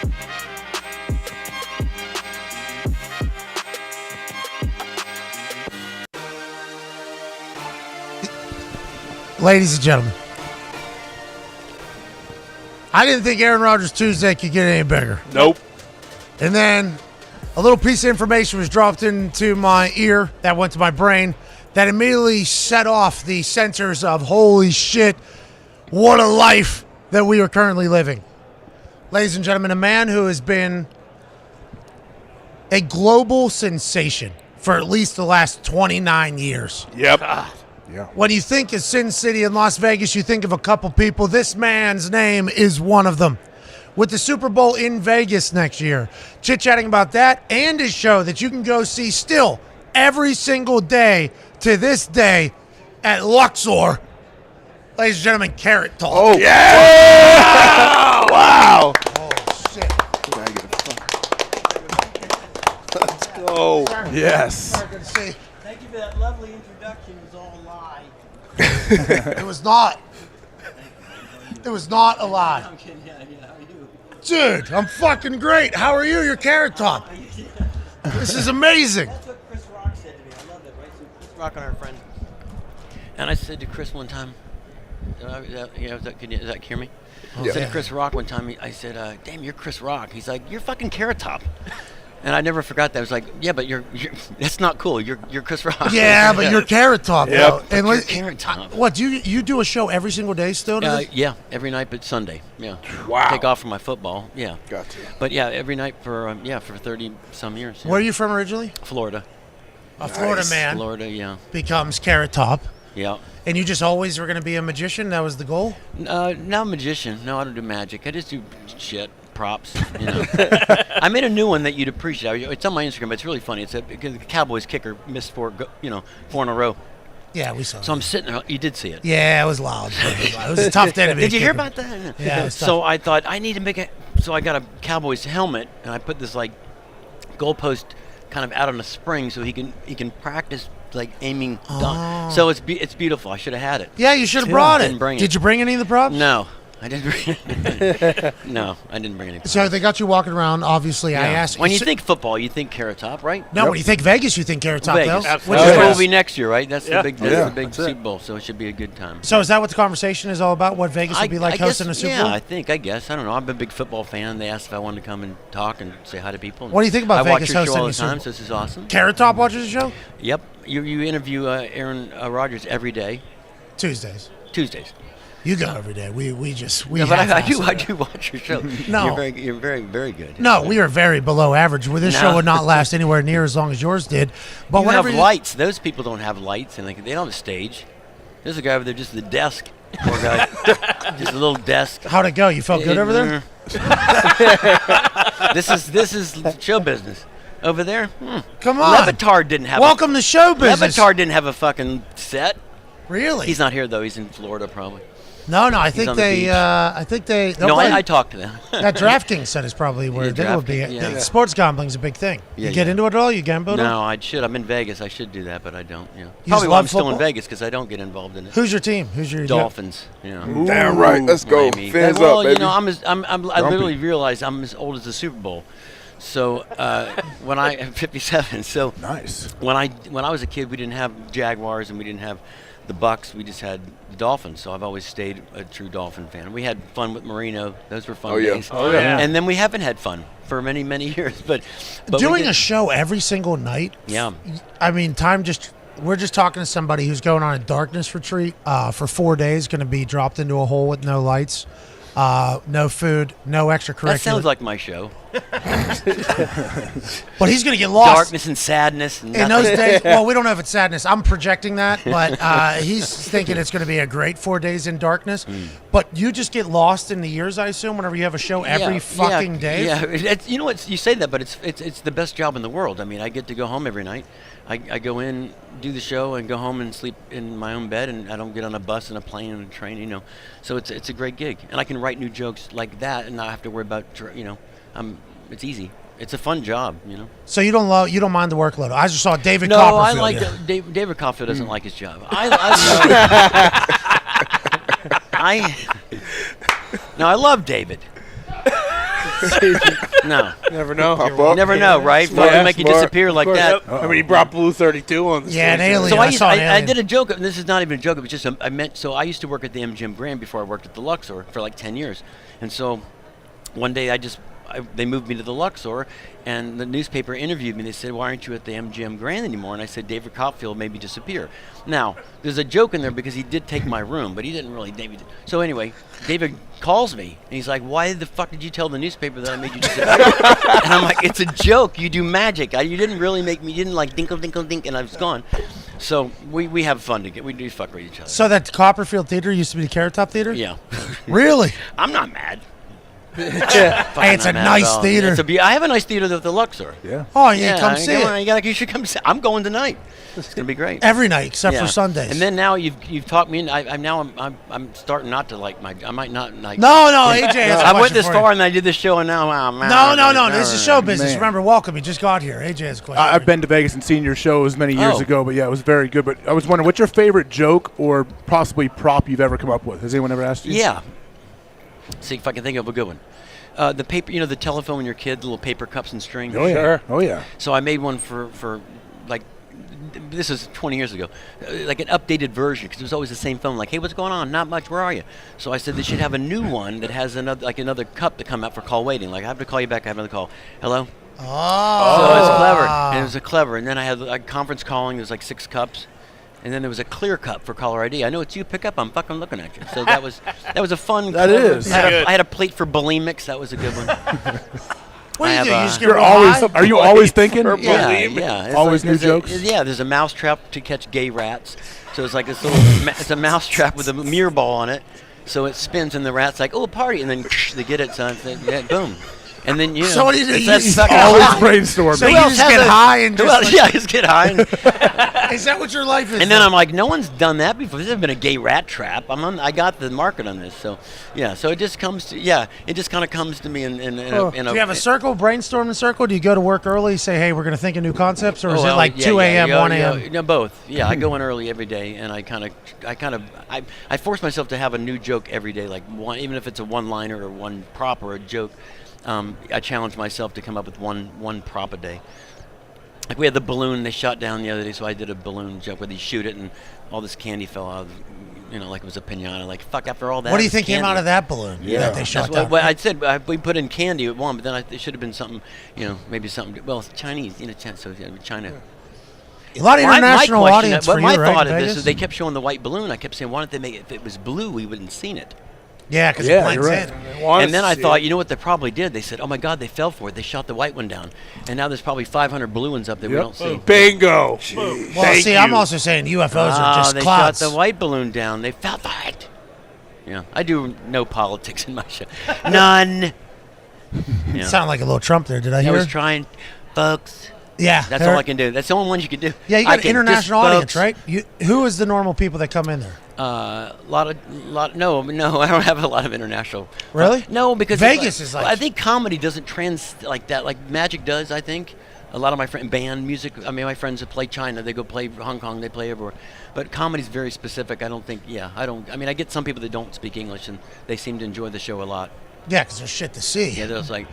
Ladies and gentlemen, I didn't think Aaron Rodgers Tuesday could get any bigger. Nope. And then a little piece of information was dropped into my ear that went to my brain that immediately set off the sensors of holy shit, what a life that we are currently living. Ladies and gentlemen, a man who has been a global sensation for at least the last 29 years. Yep. Yeah. When you think of Sin City in Las Vegas, you think of a couple people. This man's name is one of them. With the Super Bowl in Vegas next year, chit-chatting about that and his show that you can go see still every single day to this day at Luxor. Ladies and gentlemen, Carrot Talk. Oh, yeah! Wow! Oh, shit. Let's go. Yes. Thank you for that lovely introduction. It was all a lie. It was not. It was not a lie. I'm kidding. Yeah, how are you? Dude, I'm fucking great. How are you? You're Carrot Top. This is amazing. That's what Chris Rock said to me. I love that, right? So Chris Rock and our friend. And I said to Chris one time, does that hear me? I said to Chris Rock one time, I said, damn, you're Chris Rock. He's like, you're fucking Carrot Top. And I never forgot that. I was like, yeah, but you're that's not cool. You're Chris Rock. Yeah, but you're Carrot Top. Yep. And You're Carrot Top. what, do you do a show every single day still? Yeah, every night but Sunday. Yeah. Wow. Take off from my football. Yeah. Gotcha. But yeah, every night for 30 some years. Yeah. Where are you from originally? Florida. A Florida man Florida, yeah. becomes Carrot Top. Yeah. And you just always were going to be a magician? That was the goal? Not a magician. No, I don't do magic. I just do shit, props. You know. I made a new one that you'd appreciate. It's on my Instagram. But it's really funny. It's because the Cowboys kicker missed four in a row. Yeah, we saw So I'm sitting there. You did see it. Yeah, it was loud. It was a tough day to be Did you hear kicker. about that? Yeah, it was tough. So I thought I need to make it. So I got a Cowboys helmet and I put this like goalpost kind of out on a spring so he can practice like aiming. Oh. So it's beautiful. I should have had it. Yeah, you should have brought it. Didn't bring Did you bring any of the props? No, I didn't bring. No, I didn't bring any. So they got you walking around, obviously. I Yeah. asked When you think football, you think Carrot Top, right? No, when you think Vegas, you think Carrot Top, Vegas. though. Which is what will be next year, right? That's the big, Yeah. Super Bowl, so it should be a good time. So is that what the conversation is all about? What Vegas would be like hosting guess, a Super Bowl? I guess. I don't know. I'm a big football fan. They asked if I wanted to come and talk and say hi to people. What do you think about I Vegas watch your show hosting all the the Super time, Bowl? so this is awesome. Carrot Top watches the show? Yep. You interview Aaron Rodgers every day. Tuesdays. You go every day. We Yeah, but I half-ass it. do watch your show. No. You're very, very good. No, we are very below average. Well, this No. show would not last anywhere near as long as yours did. But You whenever have lights. Those people don't have lights, and they don't have a stage. There's a guy over there, just the desk. Poor guy. Just a little desk. How'd it go? You felt good over there? This is show business. Over there? Come on. Levitard didn't have Welcome to show business. Levitard didn't have a fucking set. Really? He's not here, though. He's in Florida, probably. No, I He's think on the they. beach. I think they. No, I talked to them. That DraftKings set is probably where Yeah, they would be. DraftKings, yeah. Sports gambling's a big thing. Yeah, you get yeah. into it at all? You gamble at all? No, I should. I'm in Vegas. I should do that, but I don't. Yeah. just Probably why love I'm still in football? Vegas because I don't get involved in it. Who's your team? Who's your Dolphins? Yeah. Damn right. Let's go. Miami. Fins well, up, baby. you know, I literally realized I'm as old as the Super Bowl. So when I'm 57, so nice. When I was a kid, we didn't have Jaguars and we didn't have the Bucks. We just had the Dolphins. So I've always stayed a true Dolphin fan. We had fun with Marino. Those were fun days. Oh, yeah. And then we haven't had fun for many, many years. But we Doing did- a show every single night. Yeah. I mean, we're just talking to somebody who's going on a darkness retreat for 4 days, going to be dropped into a hole with no lights, no food, no extracurricular. That sounds like my show. But he's going to get lost. Darkness and sadness. And In those nothing. days, well, we don't know if it's sadness. I'm projecting that, but he's thinking it's going to be a great 4 days in darkness. But you just get lost in the years, I assume, whenever you have a show every fucking day. Yeah, you know what? You say that, but it's the best job in the world. I mean, I get to go home every night. I go in, do the show, and go home and sleep in my own bed, and I don't get on a bus and a plane and a train. You know, so it's a great gig, and I can write new jokes like that, and not have to worry about it's easy. It's a fun job, you know. So you don't mind the workload. I just saw David No, Copperfield. I like yeah. David Copperfield doesn't like his job. I love David. No. Never know. You never know, right? Smart. Fucking make you Smart. disappear like that. I mean, he brought Blue 32 on the stage. So I did a joke. And this is not even a joke. It was just I used to work at the MGM Grand before I worked at the Luxor for like 10 years. And so one day I just they moved me to the Luxor, and the newspaper interviewed me. They said, "Why aren't you at the MGM Grand anymore?" And I said, "David Copperfield made me disappear." Now, there's a joke in there because he did take my room, but he didn't really. So anyway, David calls me, and he's like, "Why the fuck did you tell the newspaper that I made you disappear?" And I'm like, "It's a joke. You do magic. You didn't really make me. You didn't like dinkle, dinkle, dink," and I was gone. So we have fun together. We do fuck with each other. So that Copperfield Theater used to be the Carrot Top Theater? Yeah. Really? I'm not mad. Hey, it's a nice theater. I have a nice theater at the Luxor. Yeah. Oh, yeah, come see it. You should come see. I'm going tonight. It's gonna be great. Every night except for Sundays. And then now you've talked me in. I'm starting not to like I might not like. No, AJ has a I went question this for far you. and I did this show and now I'm No. This is show business. Man. Remember, welcome. You just got here. AJ has a question. I've been to Vegas and seen your shows many years Oh. ago, but yeah, it was very good. But I was wondering, what's your favorite joke or possibly prop you've ever come up with? Has anyone ever asked you? Yeah. See if I can think of a good one. The paper, the telephone when you're a kid, the little paper cups and string. Oh, yeah. Sure. Oh, yeah. So I made one for like, this is 20 years ago, like an updated version, because it was always the same phone. Like, hey, what's going on? Not much. Where are you? So I said they should have a new one that has another cup to come out for call waiting. Like, I have to call you back. I have another call. Hello. Oh. So it's clever, and it was clever. And then I had a conference calling. There's like 6 cups. And then there was a clear cup for caller ID. I know it's you. Pick up. I'm fucking looking at you. So that was a fun. That is. I had a plate for bulimics. That was a good one. What do you do? You just get You're real always. high? Are you always thinking? Yeah. Always new there's jokes. There's a mouse trap to catch gay rats. So it's like this little. It's a mouse trap with a mirror ball on it. So it spins and the rat's like, oh, party, and then they get it. So boom. And then So what do you do? You always brainstorming. So you just get high and just. just get high. Is that what your life is? And then I'm like, no one's done that before. This has been a gay rat trap. I got the market on this. So yeah. So it just comes to it just kind of comes to me in Do you have a circle, brainstorming circle? Do you go to work early, say, hey, we're going to think of new concepts, or is it like 2 a.m., 1 a.m.? No, both. Yeah, I go in early every day, and I force myself to have a new joke every day, like one, even if it's a one-liner or one prop or a joke. I challenge myself to come up with one prop a day. Like we had the balloon they shot down the other day, so I did a balloon joke where they shoot it and all this candy fell out of, like it was a piñata. Like, fuck, after all that. What do you think came out of that balloon that they shot down? Well, I said we put in candy at one, but then it should have been something, maybe something, it's Chinese, so China. A lot of international audience for you, my right, thought of Vegas? this is they kept showing the white balloon. I kept saying, why don't they make it, if it was blue, we wouldn't have seen it. Yeah, because it blends in. And then I thought, you know what they probably did? They said, oh my God, they fell for it. They shot the white one down. And now there's probably 500 blue ones up there we don't see. Bingo. Well, see, I'm also saying UFOs are just they clouds. shot the white balloon down. They fell for it. Yeah, I do no politics in my show. None. Sound like a little Trump there. Did I hear? I was trying, folks. Yeah. That's all I can do. That's the only ones you can do. Yeah, you got an international audience, folks. right? Who is the normal people that come in there? No, I don't have a lot of international. Really? No, because Vegas is like. I think comedy doesn't like that, like magic does. I think a lot of my band music. I mean, my friends that play China, they go play Hong Kong, they play everywhere. But comedy's very specific. I don't think. Yeah, I don't. I mean, I get some people that don't speak English and they seem to enjoy the show a lot. Yeah, because there's shit to see. Yeah, there's like.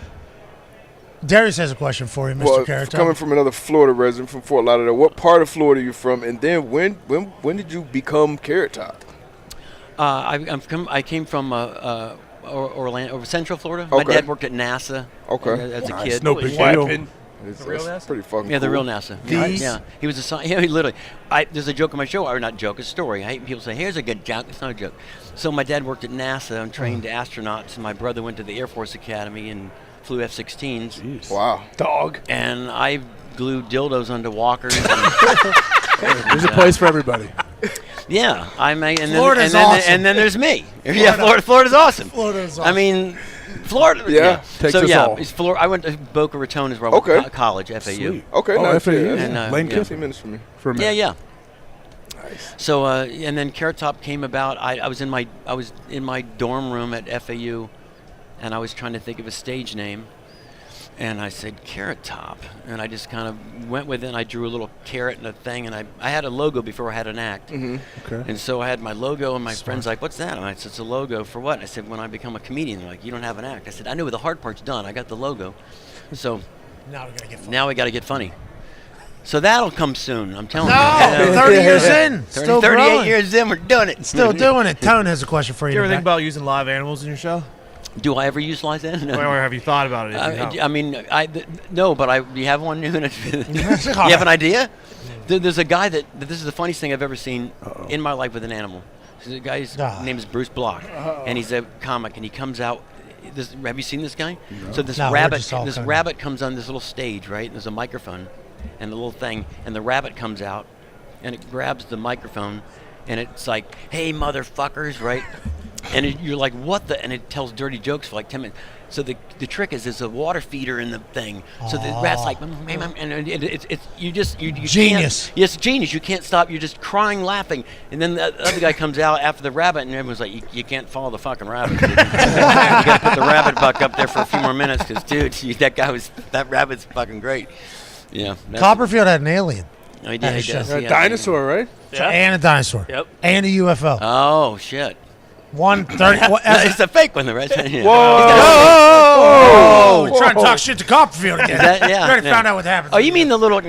Darius has a question for you, Mr. Well, Carrot Top. coming from another Florida resident from Fort Lauderdale, what part of Florida are you from? And then when did you become Carrot Top? I came from Orlando, Central Florida. My Okay. dad worked at NASA. As a kid. No big deal. That's pretty fucking Yeah, the cool. real NASA. Yeah, he was a he literally. There's a joke on my show, or not joke, a story. I hate when people say, "Here's a good joke." It's not a joke. So my dad worked at NASA and trained astronauts, and my brother went to the Air Force Academy and flew F-16s. Wow, dog. And I glued dildos onto walkers. There's a place for everybody. Yeah, I may. And Florida's then, awesome. and then there's me. Florida's awesome. Florida's awesome. I mean, Florida. Yeah. Takes so us yeah, all. it's Florida. I went to Boca Raton as well. Okay. College, FAU. Sweet. Okay, Oh, nice. FAU. And, Lane yeah. Kiffin. 15 minutes from me. For a minute. Yeah. So and then Carrot Top came about. I was in my dorm room at FAU, and I was trying to think of a stage name, and I said Carrot Top, and I just kind of went with it. And I drew a little carrot and a thing, and I had a logo before I had an act. Mm-hmm. Okay. And so I had my logo, and my friend's like, "What's that?" And I said, "It's a logo for what?" And I said, "When I become a comedian." They're like, "You don't have an act." I said, "I know the hard part's done. I got the logo." So Now we gotta get funny. now we got to get funny. So that'll come soon. I'm telling No, you. 30 years in. Still 38 growing. years in, we're doing it. Still doing it. Tone has a question for you. Do you ever in the think back. about using live animals in your show? Do I ever use Lysan? No. Or have you thought about it? I mean, no, but you have one new. You have an idea? There's a guy this is the funniest thing I've ever seen in my life with an animal. The guy's name is Bruce Block, and he's a comic, and he comes out. Have you seen this guy? No. So this rabbit comes on this little stage, right? And there's a microphone and the little thing, and the rabbit comes out, and it grabs the microphone, and it's like, "Hey, motherfuckers," right? And you're like, "What the?" And it tells dirty jokes for like 10 minutes. So the trick is there's a water feeder in the thing. So the rat's like, and it's you genius. Yes, genius. You can't stop. You're just crying, laughing. And then the other guy comes out after the rabbit, and everyone's like, you can't follow the fucking rabbit. You got to put the rabbit buck up there for a few more minutes, because dude, that rabbit's fucking great. Yeah. Copperfield had an alien. He does. A dinosaur, right? Yeah. And a dinosaur. Yep. And a UFO. Oh shit. 130. It's a fake one, though, right? Yeah. Whoa! We're trying to talk shit to Copperfield again. We already found out what happened. Oh, you mean the little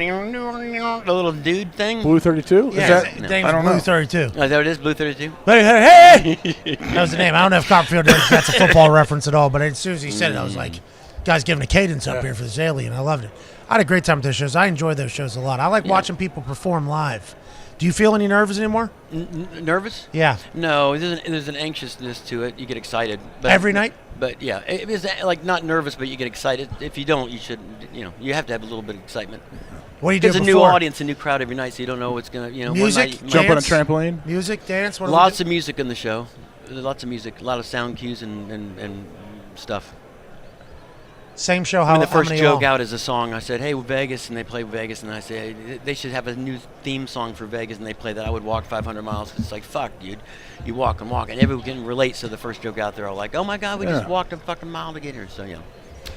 dude thing? Blue 32? Yeah, his name's Blue 32. Oh, there it is, Blue 32. Hey! That was the name. I don't know if Copperfield that's a football reference at all, but as soon as he said it, I was like, guy's giving a cadence up here for this alien. I loved it. I had a great time with those shows. I enjoy those shows a lot. I like watching people perform live. Do you feel any nerves anymore? Nervous? Yeah. No, there's an anxiousness to it. You get excited. But, every night? But yeah, it is like not nervous, but you get excited. If you don't, you shouldn't. You have to have a little bit of excitement. What do you do There's a new audience, a new crowd every night, so you don't know what's going to, Music? Jump on a trampoline? Music, dance? Lots of music in the show. Lots of music, a lot of sound cues and stuff. Same show. The first joke out is a song. I said, "Hey, we're Vegas," and they play Vegas, and I say they should have a new theme song for Vegas, and they play that. I would walk 500 miles. It's like, fuck, dude, you walk and walk, and everyone can relate. So the first joke out there, are like, "Oh my God, we just walked a fucking mile to get here." So yeah,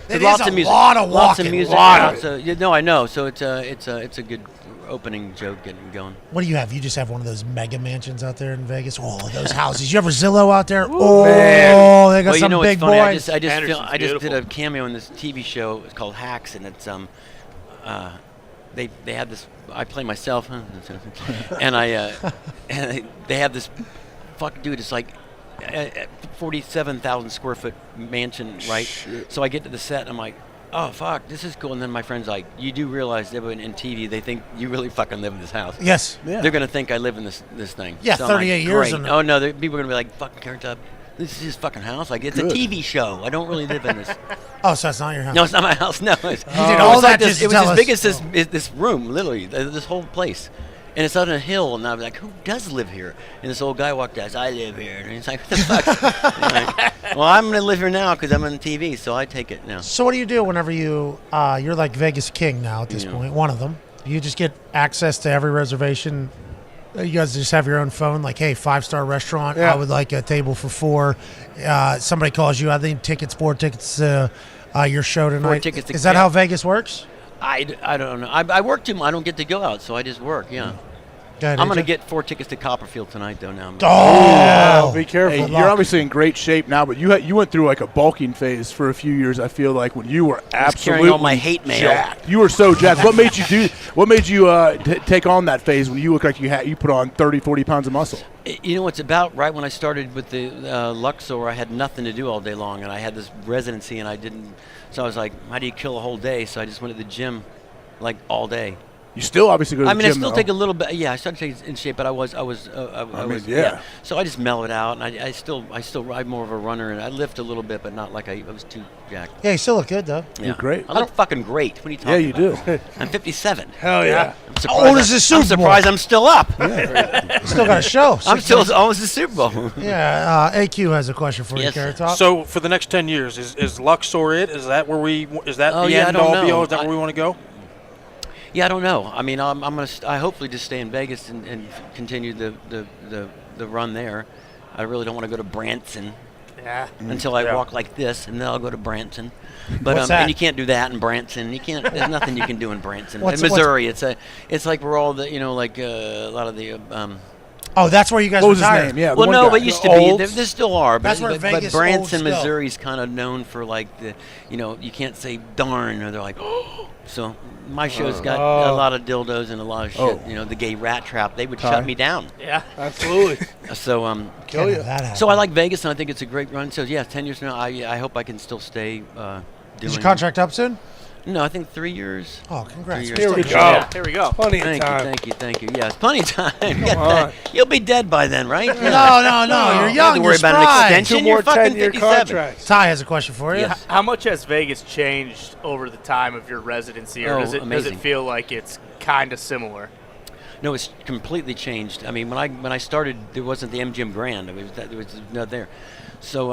so lots of music. Lot of lots walking. Of music. I know. So it's a good opening joke getting going. What do you have? You just have one of those mega mansions out there in Vegas. Oh, those houses. You ever Zillow out there? Oh, man. They got some big boys. I just did a cameo in this TV show. It's called Hacks, and it's they have this. I play myself, and and they have this. Fuck, dude, it's like 47,000 square foot mansion, right? Shit. So I get to the set, and I'm like, oh, fuck, this is cool. And then my friend's like, you do realize that in TV, they think you really fucking live in this house. Yes. Yeah. They're going to think I live in this thing. Yeah, so 38 years. Oh, no, people are going to be like, fucking Carrot Top, this is his fucking house. Like, it's a TV show. I don't really live in this. Oh, so it's not your house? No, it's not my house. No. You did all that just It was as big as this room, literally, this whole place. And it's on a hill, and I was like, who does live here? And this old guy walked out, I said, I live here. And he's like, what the fuck? Like, well, I'm going to live here now because I'm on TV, so I take it now. So what do you do whenever you're like Vegas King now at this point, one of them. You just get access to every reservation. You guys just have your own phone, like, hey, 5-star restaurant, I would like a table for 4. Somebody calls you, I need tickets, 4 tickets to your show tonight. 4 tickets to Is that how Vegas works? I don't know. I work too much. I don't get to go out, so I just work, I'm going to get 4 tickets to Copperfield tonight, though, now. Oh, be careful. Hey, you're obviously in great shape now, but you went through like a bulking phase for a few years, I feel like, when you were absolutely carrying all my hate mail. Jacked. You were so jacked. What made you take on that phase when you look like you put on 30, 40 pounds of muscle? You know, it's about right when I started with the Luxor, I had nothing to do all day long, and I had this residency, and I didn't. So I was like, how do you kill a whole day? So I just went to the gym like all day. You still obviously go to the gym, I still take a little bit. Yeah, I started to take in shape, but I was. Yeah. So I just mellow it out, and I still ride more of a runner, and I lift a little bit, but not like I was too jacked. Yeah, you still look good though. Yeah. You're great. I look fucking great. What are you talking about? Yeah, you do. I'm 57. Hell yeah. How old is the Super Bowl? I'm surprised I'm still up. Still got a show. I'm still almost the Super Bowl. Yeah. AQ has a question for you, Carrot Top. So for the next 10 years, is Luxor it? Is that where Is that the end all be all? Is that where we want to go? Yeah, I don't know. I mean, I'm gonna. I hopefully just stay in Vegas and continue the run there. I really don't want to go to Branson. Yeah. Until I walk like this, and then I'll go to Branson. But What's that? and you can't do that in Branson. You can't. There's nothing you can do in Branson. What's- in Missouri, it's like we're all the like a lot of the Oh, that's where you guys What was his retired. name? Yeah. Well, one no, guy. but used to be. There still are. That's but, where but Vegas Branson, old still. Missouri's kind of known for like you can't say darn, or they're like, oh. So my show's got a lot of dildos and a lot of shit. The gay rat trap. They would shut me down. Yeah, absolutely. So Kill you. So I like Vegas, and I think it's a great run. So yeah, 10 years from now, I hope I can still stay. Is your contract up soon? No, I think 3 years. Oh, congrats. 3 years. Here we go. Yeah, here we go. Plenty of Thank time. you. Yes, plenty of time. Come on. You'll be dead by then, right? No. You're young. You don't have to worry You're about an spry. extension. 2 more You're fucking 10-year 57. contracts. Ty has a question for you. Yeah. How much has Vegas changed over the time of your residency, or does it amazing. feel like it's kind of similar? No, it's completely changed. I mean, when I started, there wasn't the MGM Grand. It was not there. So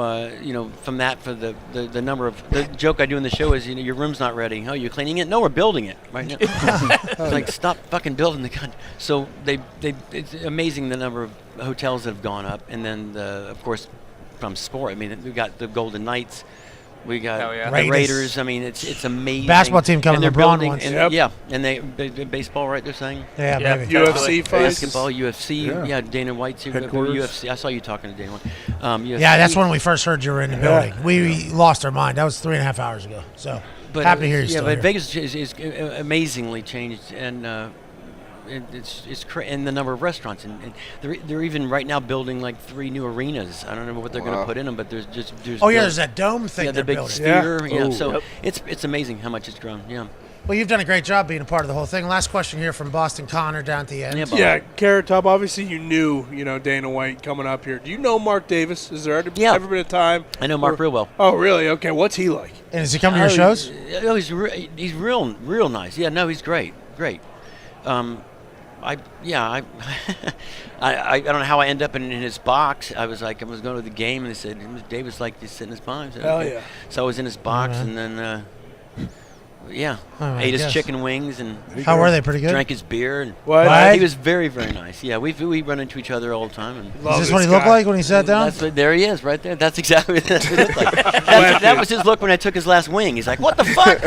from that, for the number of the joke I do in the show is, your room's not ready. Oh, you're cleaning it? No, we're building it right now. It's like, stop fucking building the gun. So it's amazing the number of hotels that have gone up, and then of course from sport. I mean, we got the Golden Knights. We got the Raiders. I mean, it's amazing. Basketball team coming, and they're LeBron building, once. and and they baseball, right? They're saying. Yeah, baby. UFC fights. Basketball, UFC. Yeah, Dana White's here. UFC. I saw you talking to Dana White. UFC. Yeah, that's when we first heard you were in the building. We lost our mind. That was 3.5 hours ago. So happy to hear you still but here. Vegas is amazingly changed, and and the number of restaurants, and they're even right now building like 3 new arenas. I don't know what they're going to put in them, but there's there's that dome thing. Yeah, the they're big building. sphere. Yeah. So it's amazing how much it's grown. Yeah. Well, you've done a great job being a part of the whole thing. Last question here from Boston Connor down at the end. Yeah, Carrot Top, obviously you knew, Dana White coming up here. Do you know Mark Davis? Has there ever been a time? I know Mark real well. Oh, really? Okay, what's he like? And does he come to your shows? Oh, he's real nice. Yeah, no, he's great. I don't know how I ended up in his box. I was going to the game, and they said Davis like to sit in his box. I said, Hell okay. yeah! So I was in his box, and then ate his chicken wings, and how were they? Pretty good. Drank his beer, and What? he was very, very nice. Yeah, we run into each other all the time. And Is this what he looked like when he sat down? there he is, right there. That's exactly what he looked like. That was his look when I took his last wing. He's like, "What the fuck?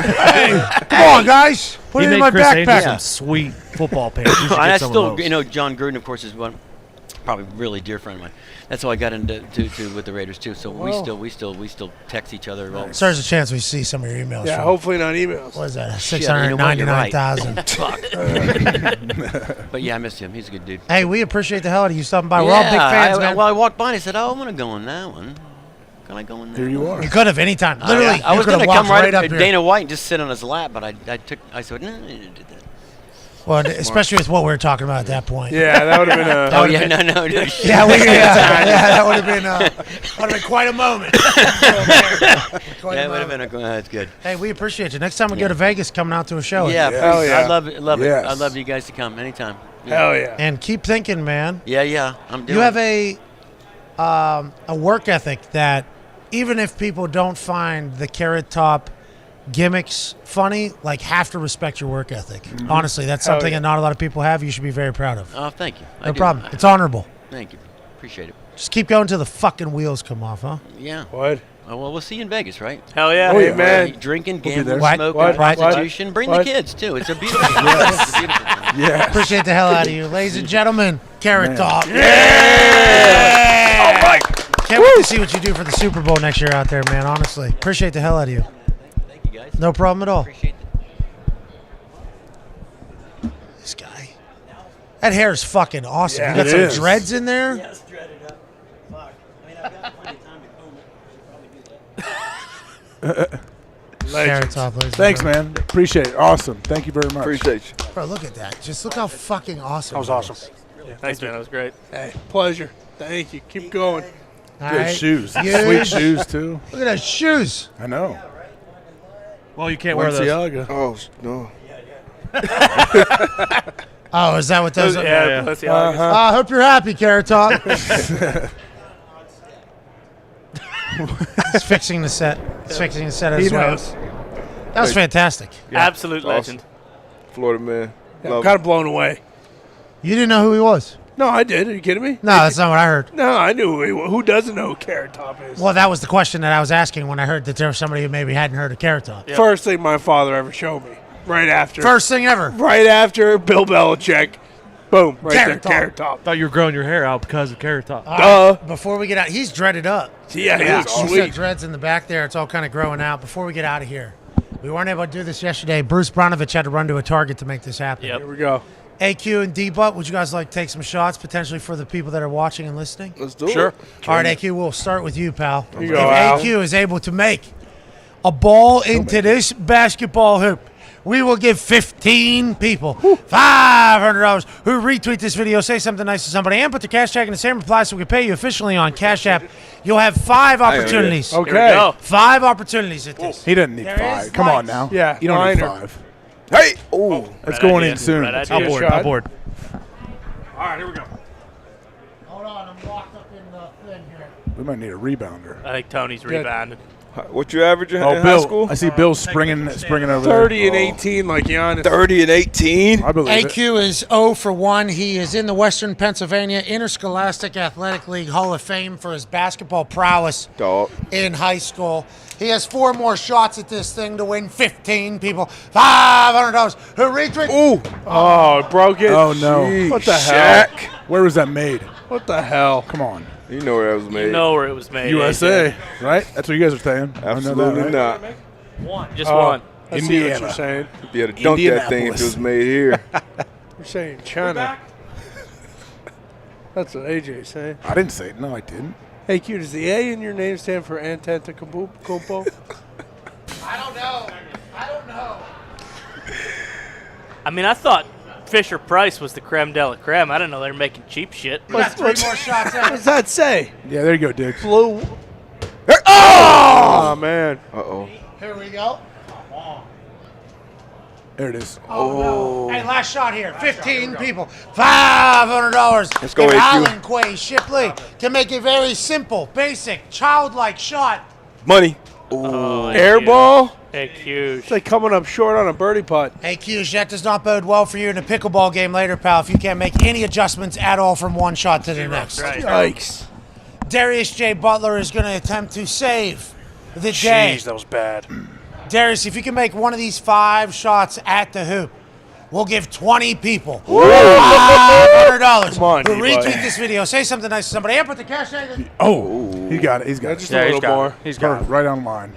Come on, guys, put it in my backpack." Some sweet football pants. And I still, John Gruden, of course, is one probably really dear friend of mine. That's how I got into with the Raiders too. So we still text each other. All So there's a chance we see some of your emails. Yeah, from, hopefully not emails. what is that? Shit, 699,000. Fuck. But yeah, I missed him. He's a good dude. Hey, we appreciate the hell out of you stopping by. We're all big fans, man. Well, I walked by and I said, "Oh, I want to go on that one." Can I go in there? Here you are. You could have anytime. Literally, I was going to come right up up to here. Dana White and just sit on his lap, but I said, "No, I didn't do that." Well, especially with what we were talking about at that point. Yeah, that would have been a. No. that would have been quite a moment. That would have been that's good. Hey, we appreciate you. Next time we go to Vegas, coming out to a show. Yeah, Hell yeah. I love it. Yes. I'd love you guys to come anytime. Hell yeah. And keep thinking, man. Yeah, I'm doing. You have a work ethic that even if people don't find the Carrot Top gimmicks funny, have to respect your work ethic. Honestly, that's something that not a lot of people have. You should be very proud of. Oh, thank you. No problem. It's honorable. Thank you. Appreciate it. Just keep going till the fucking wheels come off, huh? Yeah. What? Well, we'll see you in Vegas, right? Hell yeah. Oh, yeah, man. Drinking, We'll be gambling, there. smoking, prostitution. Bring the kids, too. It's a beautiful thing. It's a beautiful thing. Yes. Appreciate the hell out of you. Ladies and gentlemen, Carrot Top. Yeah! All right. Can't wait to see what you do for the Super Bowl next year out there, man. Honestly. Appreciate the hell out of you. Thank you, guys. No problem at all. Appreciate it. This guy. That hair is fucking awesome. Yeah, you got it some is. dreads in there? Yes, dreaded up. Fuck. I mean, I've got plenty of time to comb it. Carrot Top, ladies and Thanks, gentlemen. man. Appreciate it. Awesome. Thank you very much. Appreciate you. Bro, look at that. Just look how fucking awesome That was it awesome. is. Thanks, man. That was great. Hey, pleasure. Thank you. Keep going. All Good right. shoes. Huge. Sweet shoes, too. Look at those shoes. I know. Well, you can't wear those. Balenciaga. Oh, no. Oh, is that what those are? Yeah, let's see. I hope you're happy, Carrot Top. He's fixing the set. He's fixing the set He as well. knows. That was fantastic. Absolute Awesome. legend. Florida man. Yeah, I'm Love kind of blown away. You didn't know who he was? No, I did. Are you kidding me? No, that's not what I heard. No, I knew who he was. Who doesn't know who Carrot Top is? Well, that was the question that I was asking when I heard that there was somebody who maybe hadn't heard of Carrot Top. First thing my father ever showed me. Right after. First thing ever. Right after Bill Belichick Boom. Right Carrot there. Carrot Top. Thought you were growing your hair out because of Carrot Top. All right, before we get out, he's dreaded up. Yeah, You he's said sweet. dreads in the back there. It's all kind of growing out. Before we get out of here, we weren't able to do this yesterday. Bruce Bronovich had to run to a Target to make this happen. Here we go. AQ and D-Butt, would you guys like to take some shots potentially for the people that are watching and listening? Let's do Sure. it. All right, AQ, we'll start with you, pal. You If go, Al. AQ is able to make a ball into this basketball hoop, we will give 15 people $500 who retweet this video, say something nice to somebody, and put the cash tag in the same reply so we can pay you officially on Cash App. You'll have 5 opportunities. Okay. Here we go. 5 opportunities at this. He doesn't need There 5. is Come on lights. now. Yeah, You don't need minor. 5. Hey! Oh. That's Red going idea. in soon. Red idea. I'll Good board. shot. I'll board. All right, here we go. Hold on, I'm locked up in the thing here. We might need a rebounder. I think Tony's rebounded. What you averaging in Oh, high Bill. school? I see Bill springing over 30 and there. 18 like Giannis. 30 and 18. I believe it. AQ is 0 for 1. He is in the Western Pennsylvania Interscholastic Athletic League Hall of Fame for his basketball prowess Dog. in high school. He has 4 more shots at this thing to win 15 people $500 who retweet. Ooh. Oh, it broke it. Oh, no. What the hell? Shaq. Where was that made? What the hell? Come on. You know where that was made. You know where it was made. USA, right? That's what you guys are saying. I know that, Absolutely right? not. One. Just one. I see what Indiana. you're saying. Be able to dunk that thing if it was made here. You're saying China. That's what AJ's saying. I didn't say it. No, I didn't. Hey, Q, does the A in your name stand for Antetokounmpo? I don't know. I mean, I thought Fisher Price was the creme de la creme. I didn't know they were making cheap shit. We got 3 more shots What out. does that say? Yeah, there you go, Diggs. Blue. Oh, man. Uh-oh. Here we go. There it is. Oh, no. Hey, last shot here. 15 people. $500. Let's go, If AQ. Alan Quay Shipley can make a very simple, basic, childlike shot. Money. Oh, Air ball? AQ. It's like coming up short on a birdie putt. Hey, Q's, that does not bode well for you in a pickleball game later, pal, if you can't make any adjustments at all from one shot to the next. Right. Yikes. Darius J. Butler is going to attempt to save the day. Jeez, that was bad. Darius, if you can make one of these 5 shots at the hoop, we'll give 20 people $500 Come on, who D-Boy. retweet this video, say something nice to somebody, and put the cash tag in. Oh, he got it. He's got Just it. a he's little got more. it. He's got it. Right on line.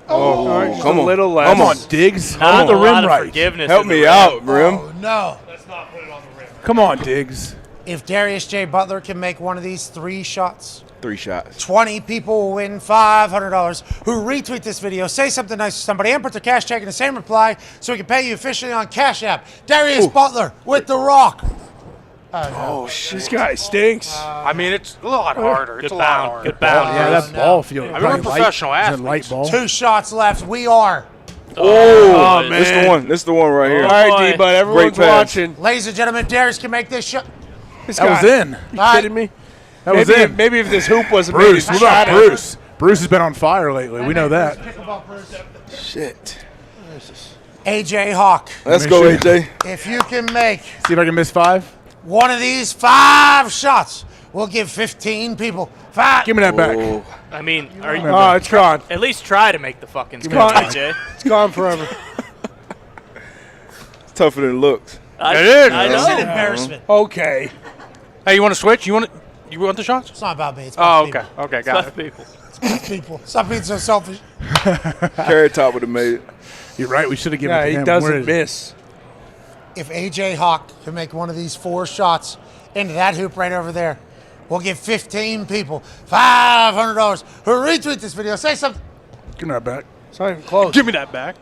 All right, just come a on. little less. Come on, Diggs. Not Hold the a lot rim of right. forgiveness Help in the me rim. out, Rim. Oh, no. Let's not put it on the rim. Come on, Diggs. If Darius J. Butler can make one of these 3 shots, 3 shots. 20 people will win $500 who retweet this video, say something nice to somebody, and put their cash tag in the same reply so we can pay you officially on Cash App. Darius Butler with the rock. Oh, shit. This guy stinks. I mean, it's a lot harder. It's Good a lot bound. harder. Good bound. Yeah, that ball feels. I mean, we're professional It's a athletes. light ball. 2 shots left. We are, Oh, man. This the one. This the one right here. All right, boy. D-Bud, everyone's Great pass. watching. ladies and gentlemen, if Darius can make this shot. This That was guy- in. You kidding me? That was maybe, in. Maybe if this hoop wasn't Bruce, made, what about Bruce? Bruce has been on fire lately. We know that. Shit. AJ Hawk, Let's go, AJ. if you can make See if I can miss 5. one of these 5 shots, we'll give 15 people 5. Give me that back. Oh. I mean, are you, Oh, it's gone. at least try to make the fucking Come on. score, AJ. It's gone forever. It's tougher than it looks. I, It is. I It's an know. embarrassment. Okay. Hey, you want to switch? You want the shots? It's not about me. It's Oh, about okay. Okay, got it. People. people. Stop being so selfish. Carrot Top would have made it. You're right. We should have given Yeah, it to he him. Where doesn't is it? miss. If AJ Hawk can make one of these 4 shots into that hoop right over there, we'll give 15 people $500 who retweet this video. Say something. Give me that back. It's not even close. Give me that back.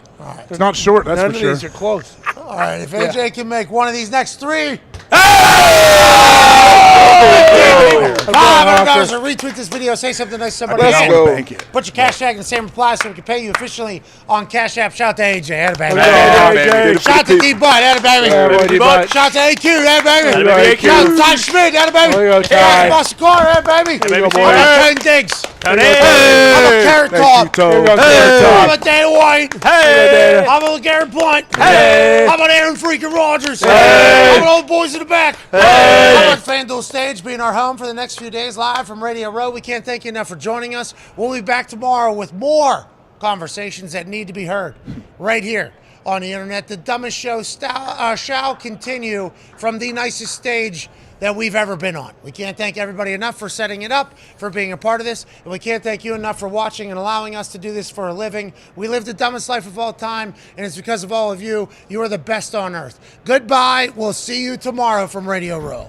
It's not short, that's None for of sure. these are close. All right, if AJ can make one of these next 3, $500 or retweet this video, say something nice to somebody. Let's and go. Bank it. Put your cash tag in the same reply so we can pay you officially on Cash App. Shout to AJ. Atta baby. Hey, Shout to D-Bud. Atta baby. Yeah, boy, D-Bud. Shout to AQ. Atta baby. Atta baby, AQ. Shout to Ty Schmidt. Atta baby. There you go, Ty. Boston Car. Atta baby. There you go, boy. How about Ken Diggs? Tony. How about Carrot Top? There you go, How Carrot Top. about Dana White? Hey. How about Garrett Blunt? Hey. How about Aaron freaking Rodgers? Hey. How about all the boys in the back? Hey. How about FanDuel Stage being our home for the next few days live from Radio Row? We can't thank you enough for joining us. We'll be back tomorrow with more conversations that need to be heard right here on the internet. The dumbest show shall continue from the nicest stage that we've ever been on. We can't thank everybody enough for setting it up, for being a part of this, and we can't thank you enough for watching and allowing us to do this for a living. We live the dumbest life of all time, and it's because of all of you. You are the best on earth. Goodbye. We'll see you tomorrow from Radio Row.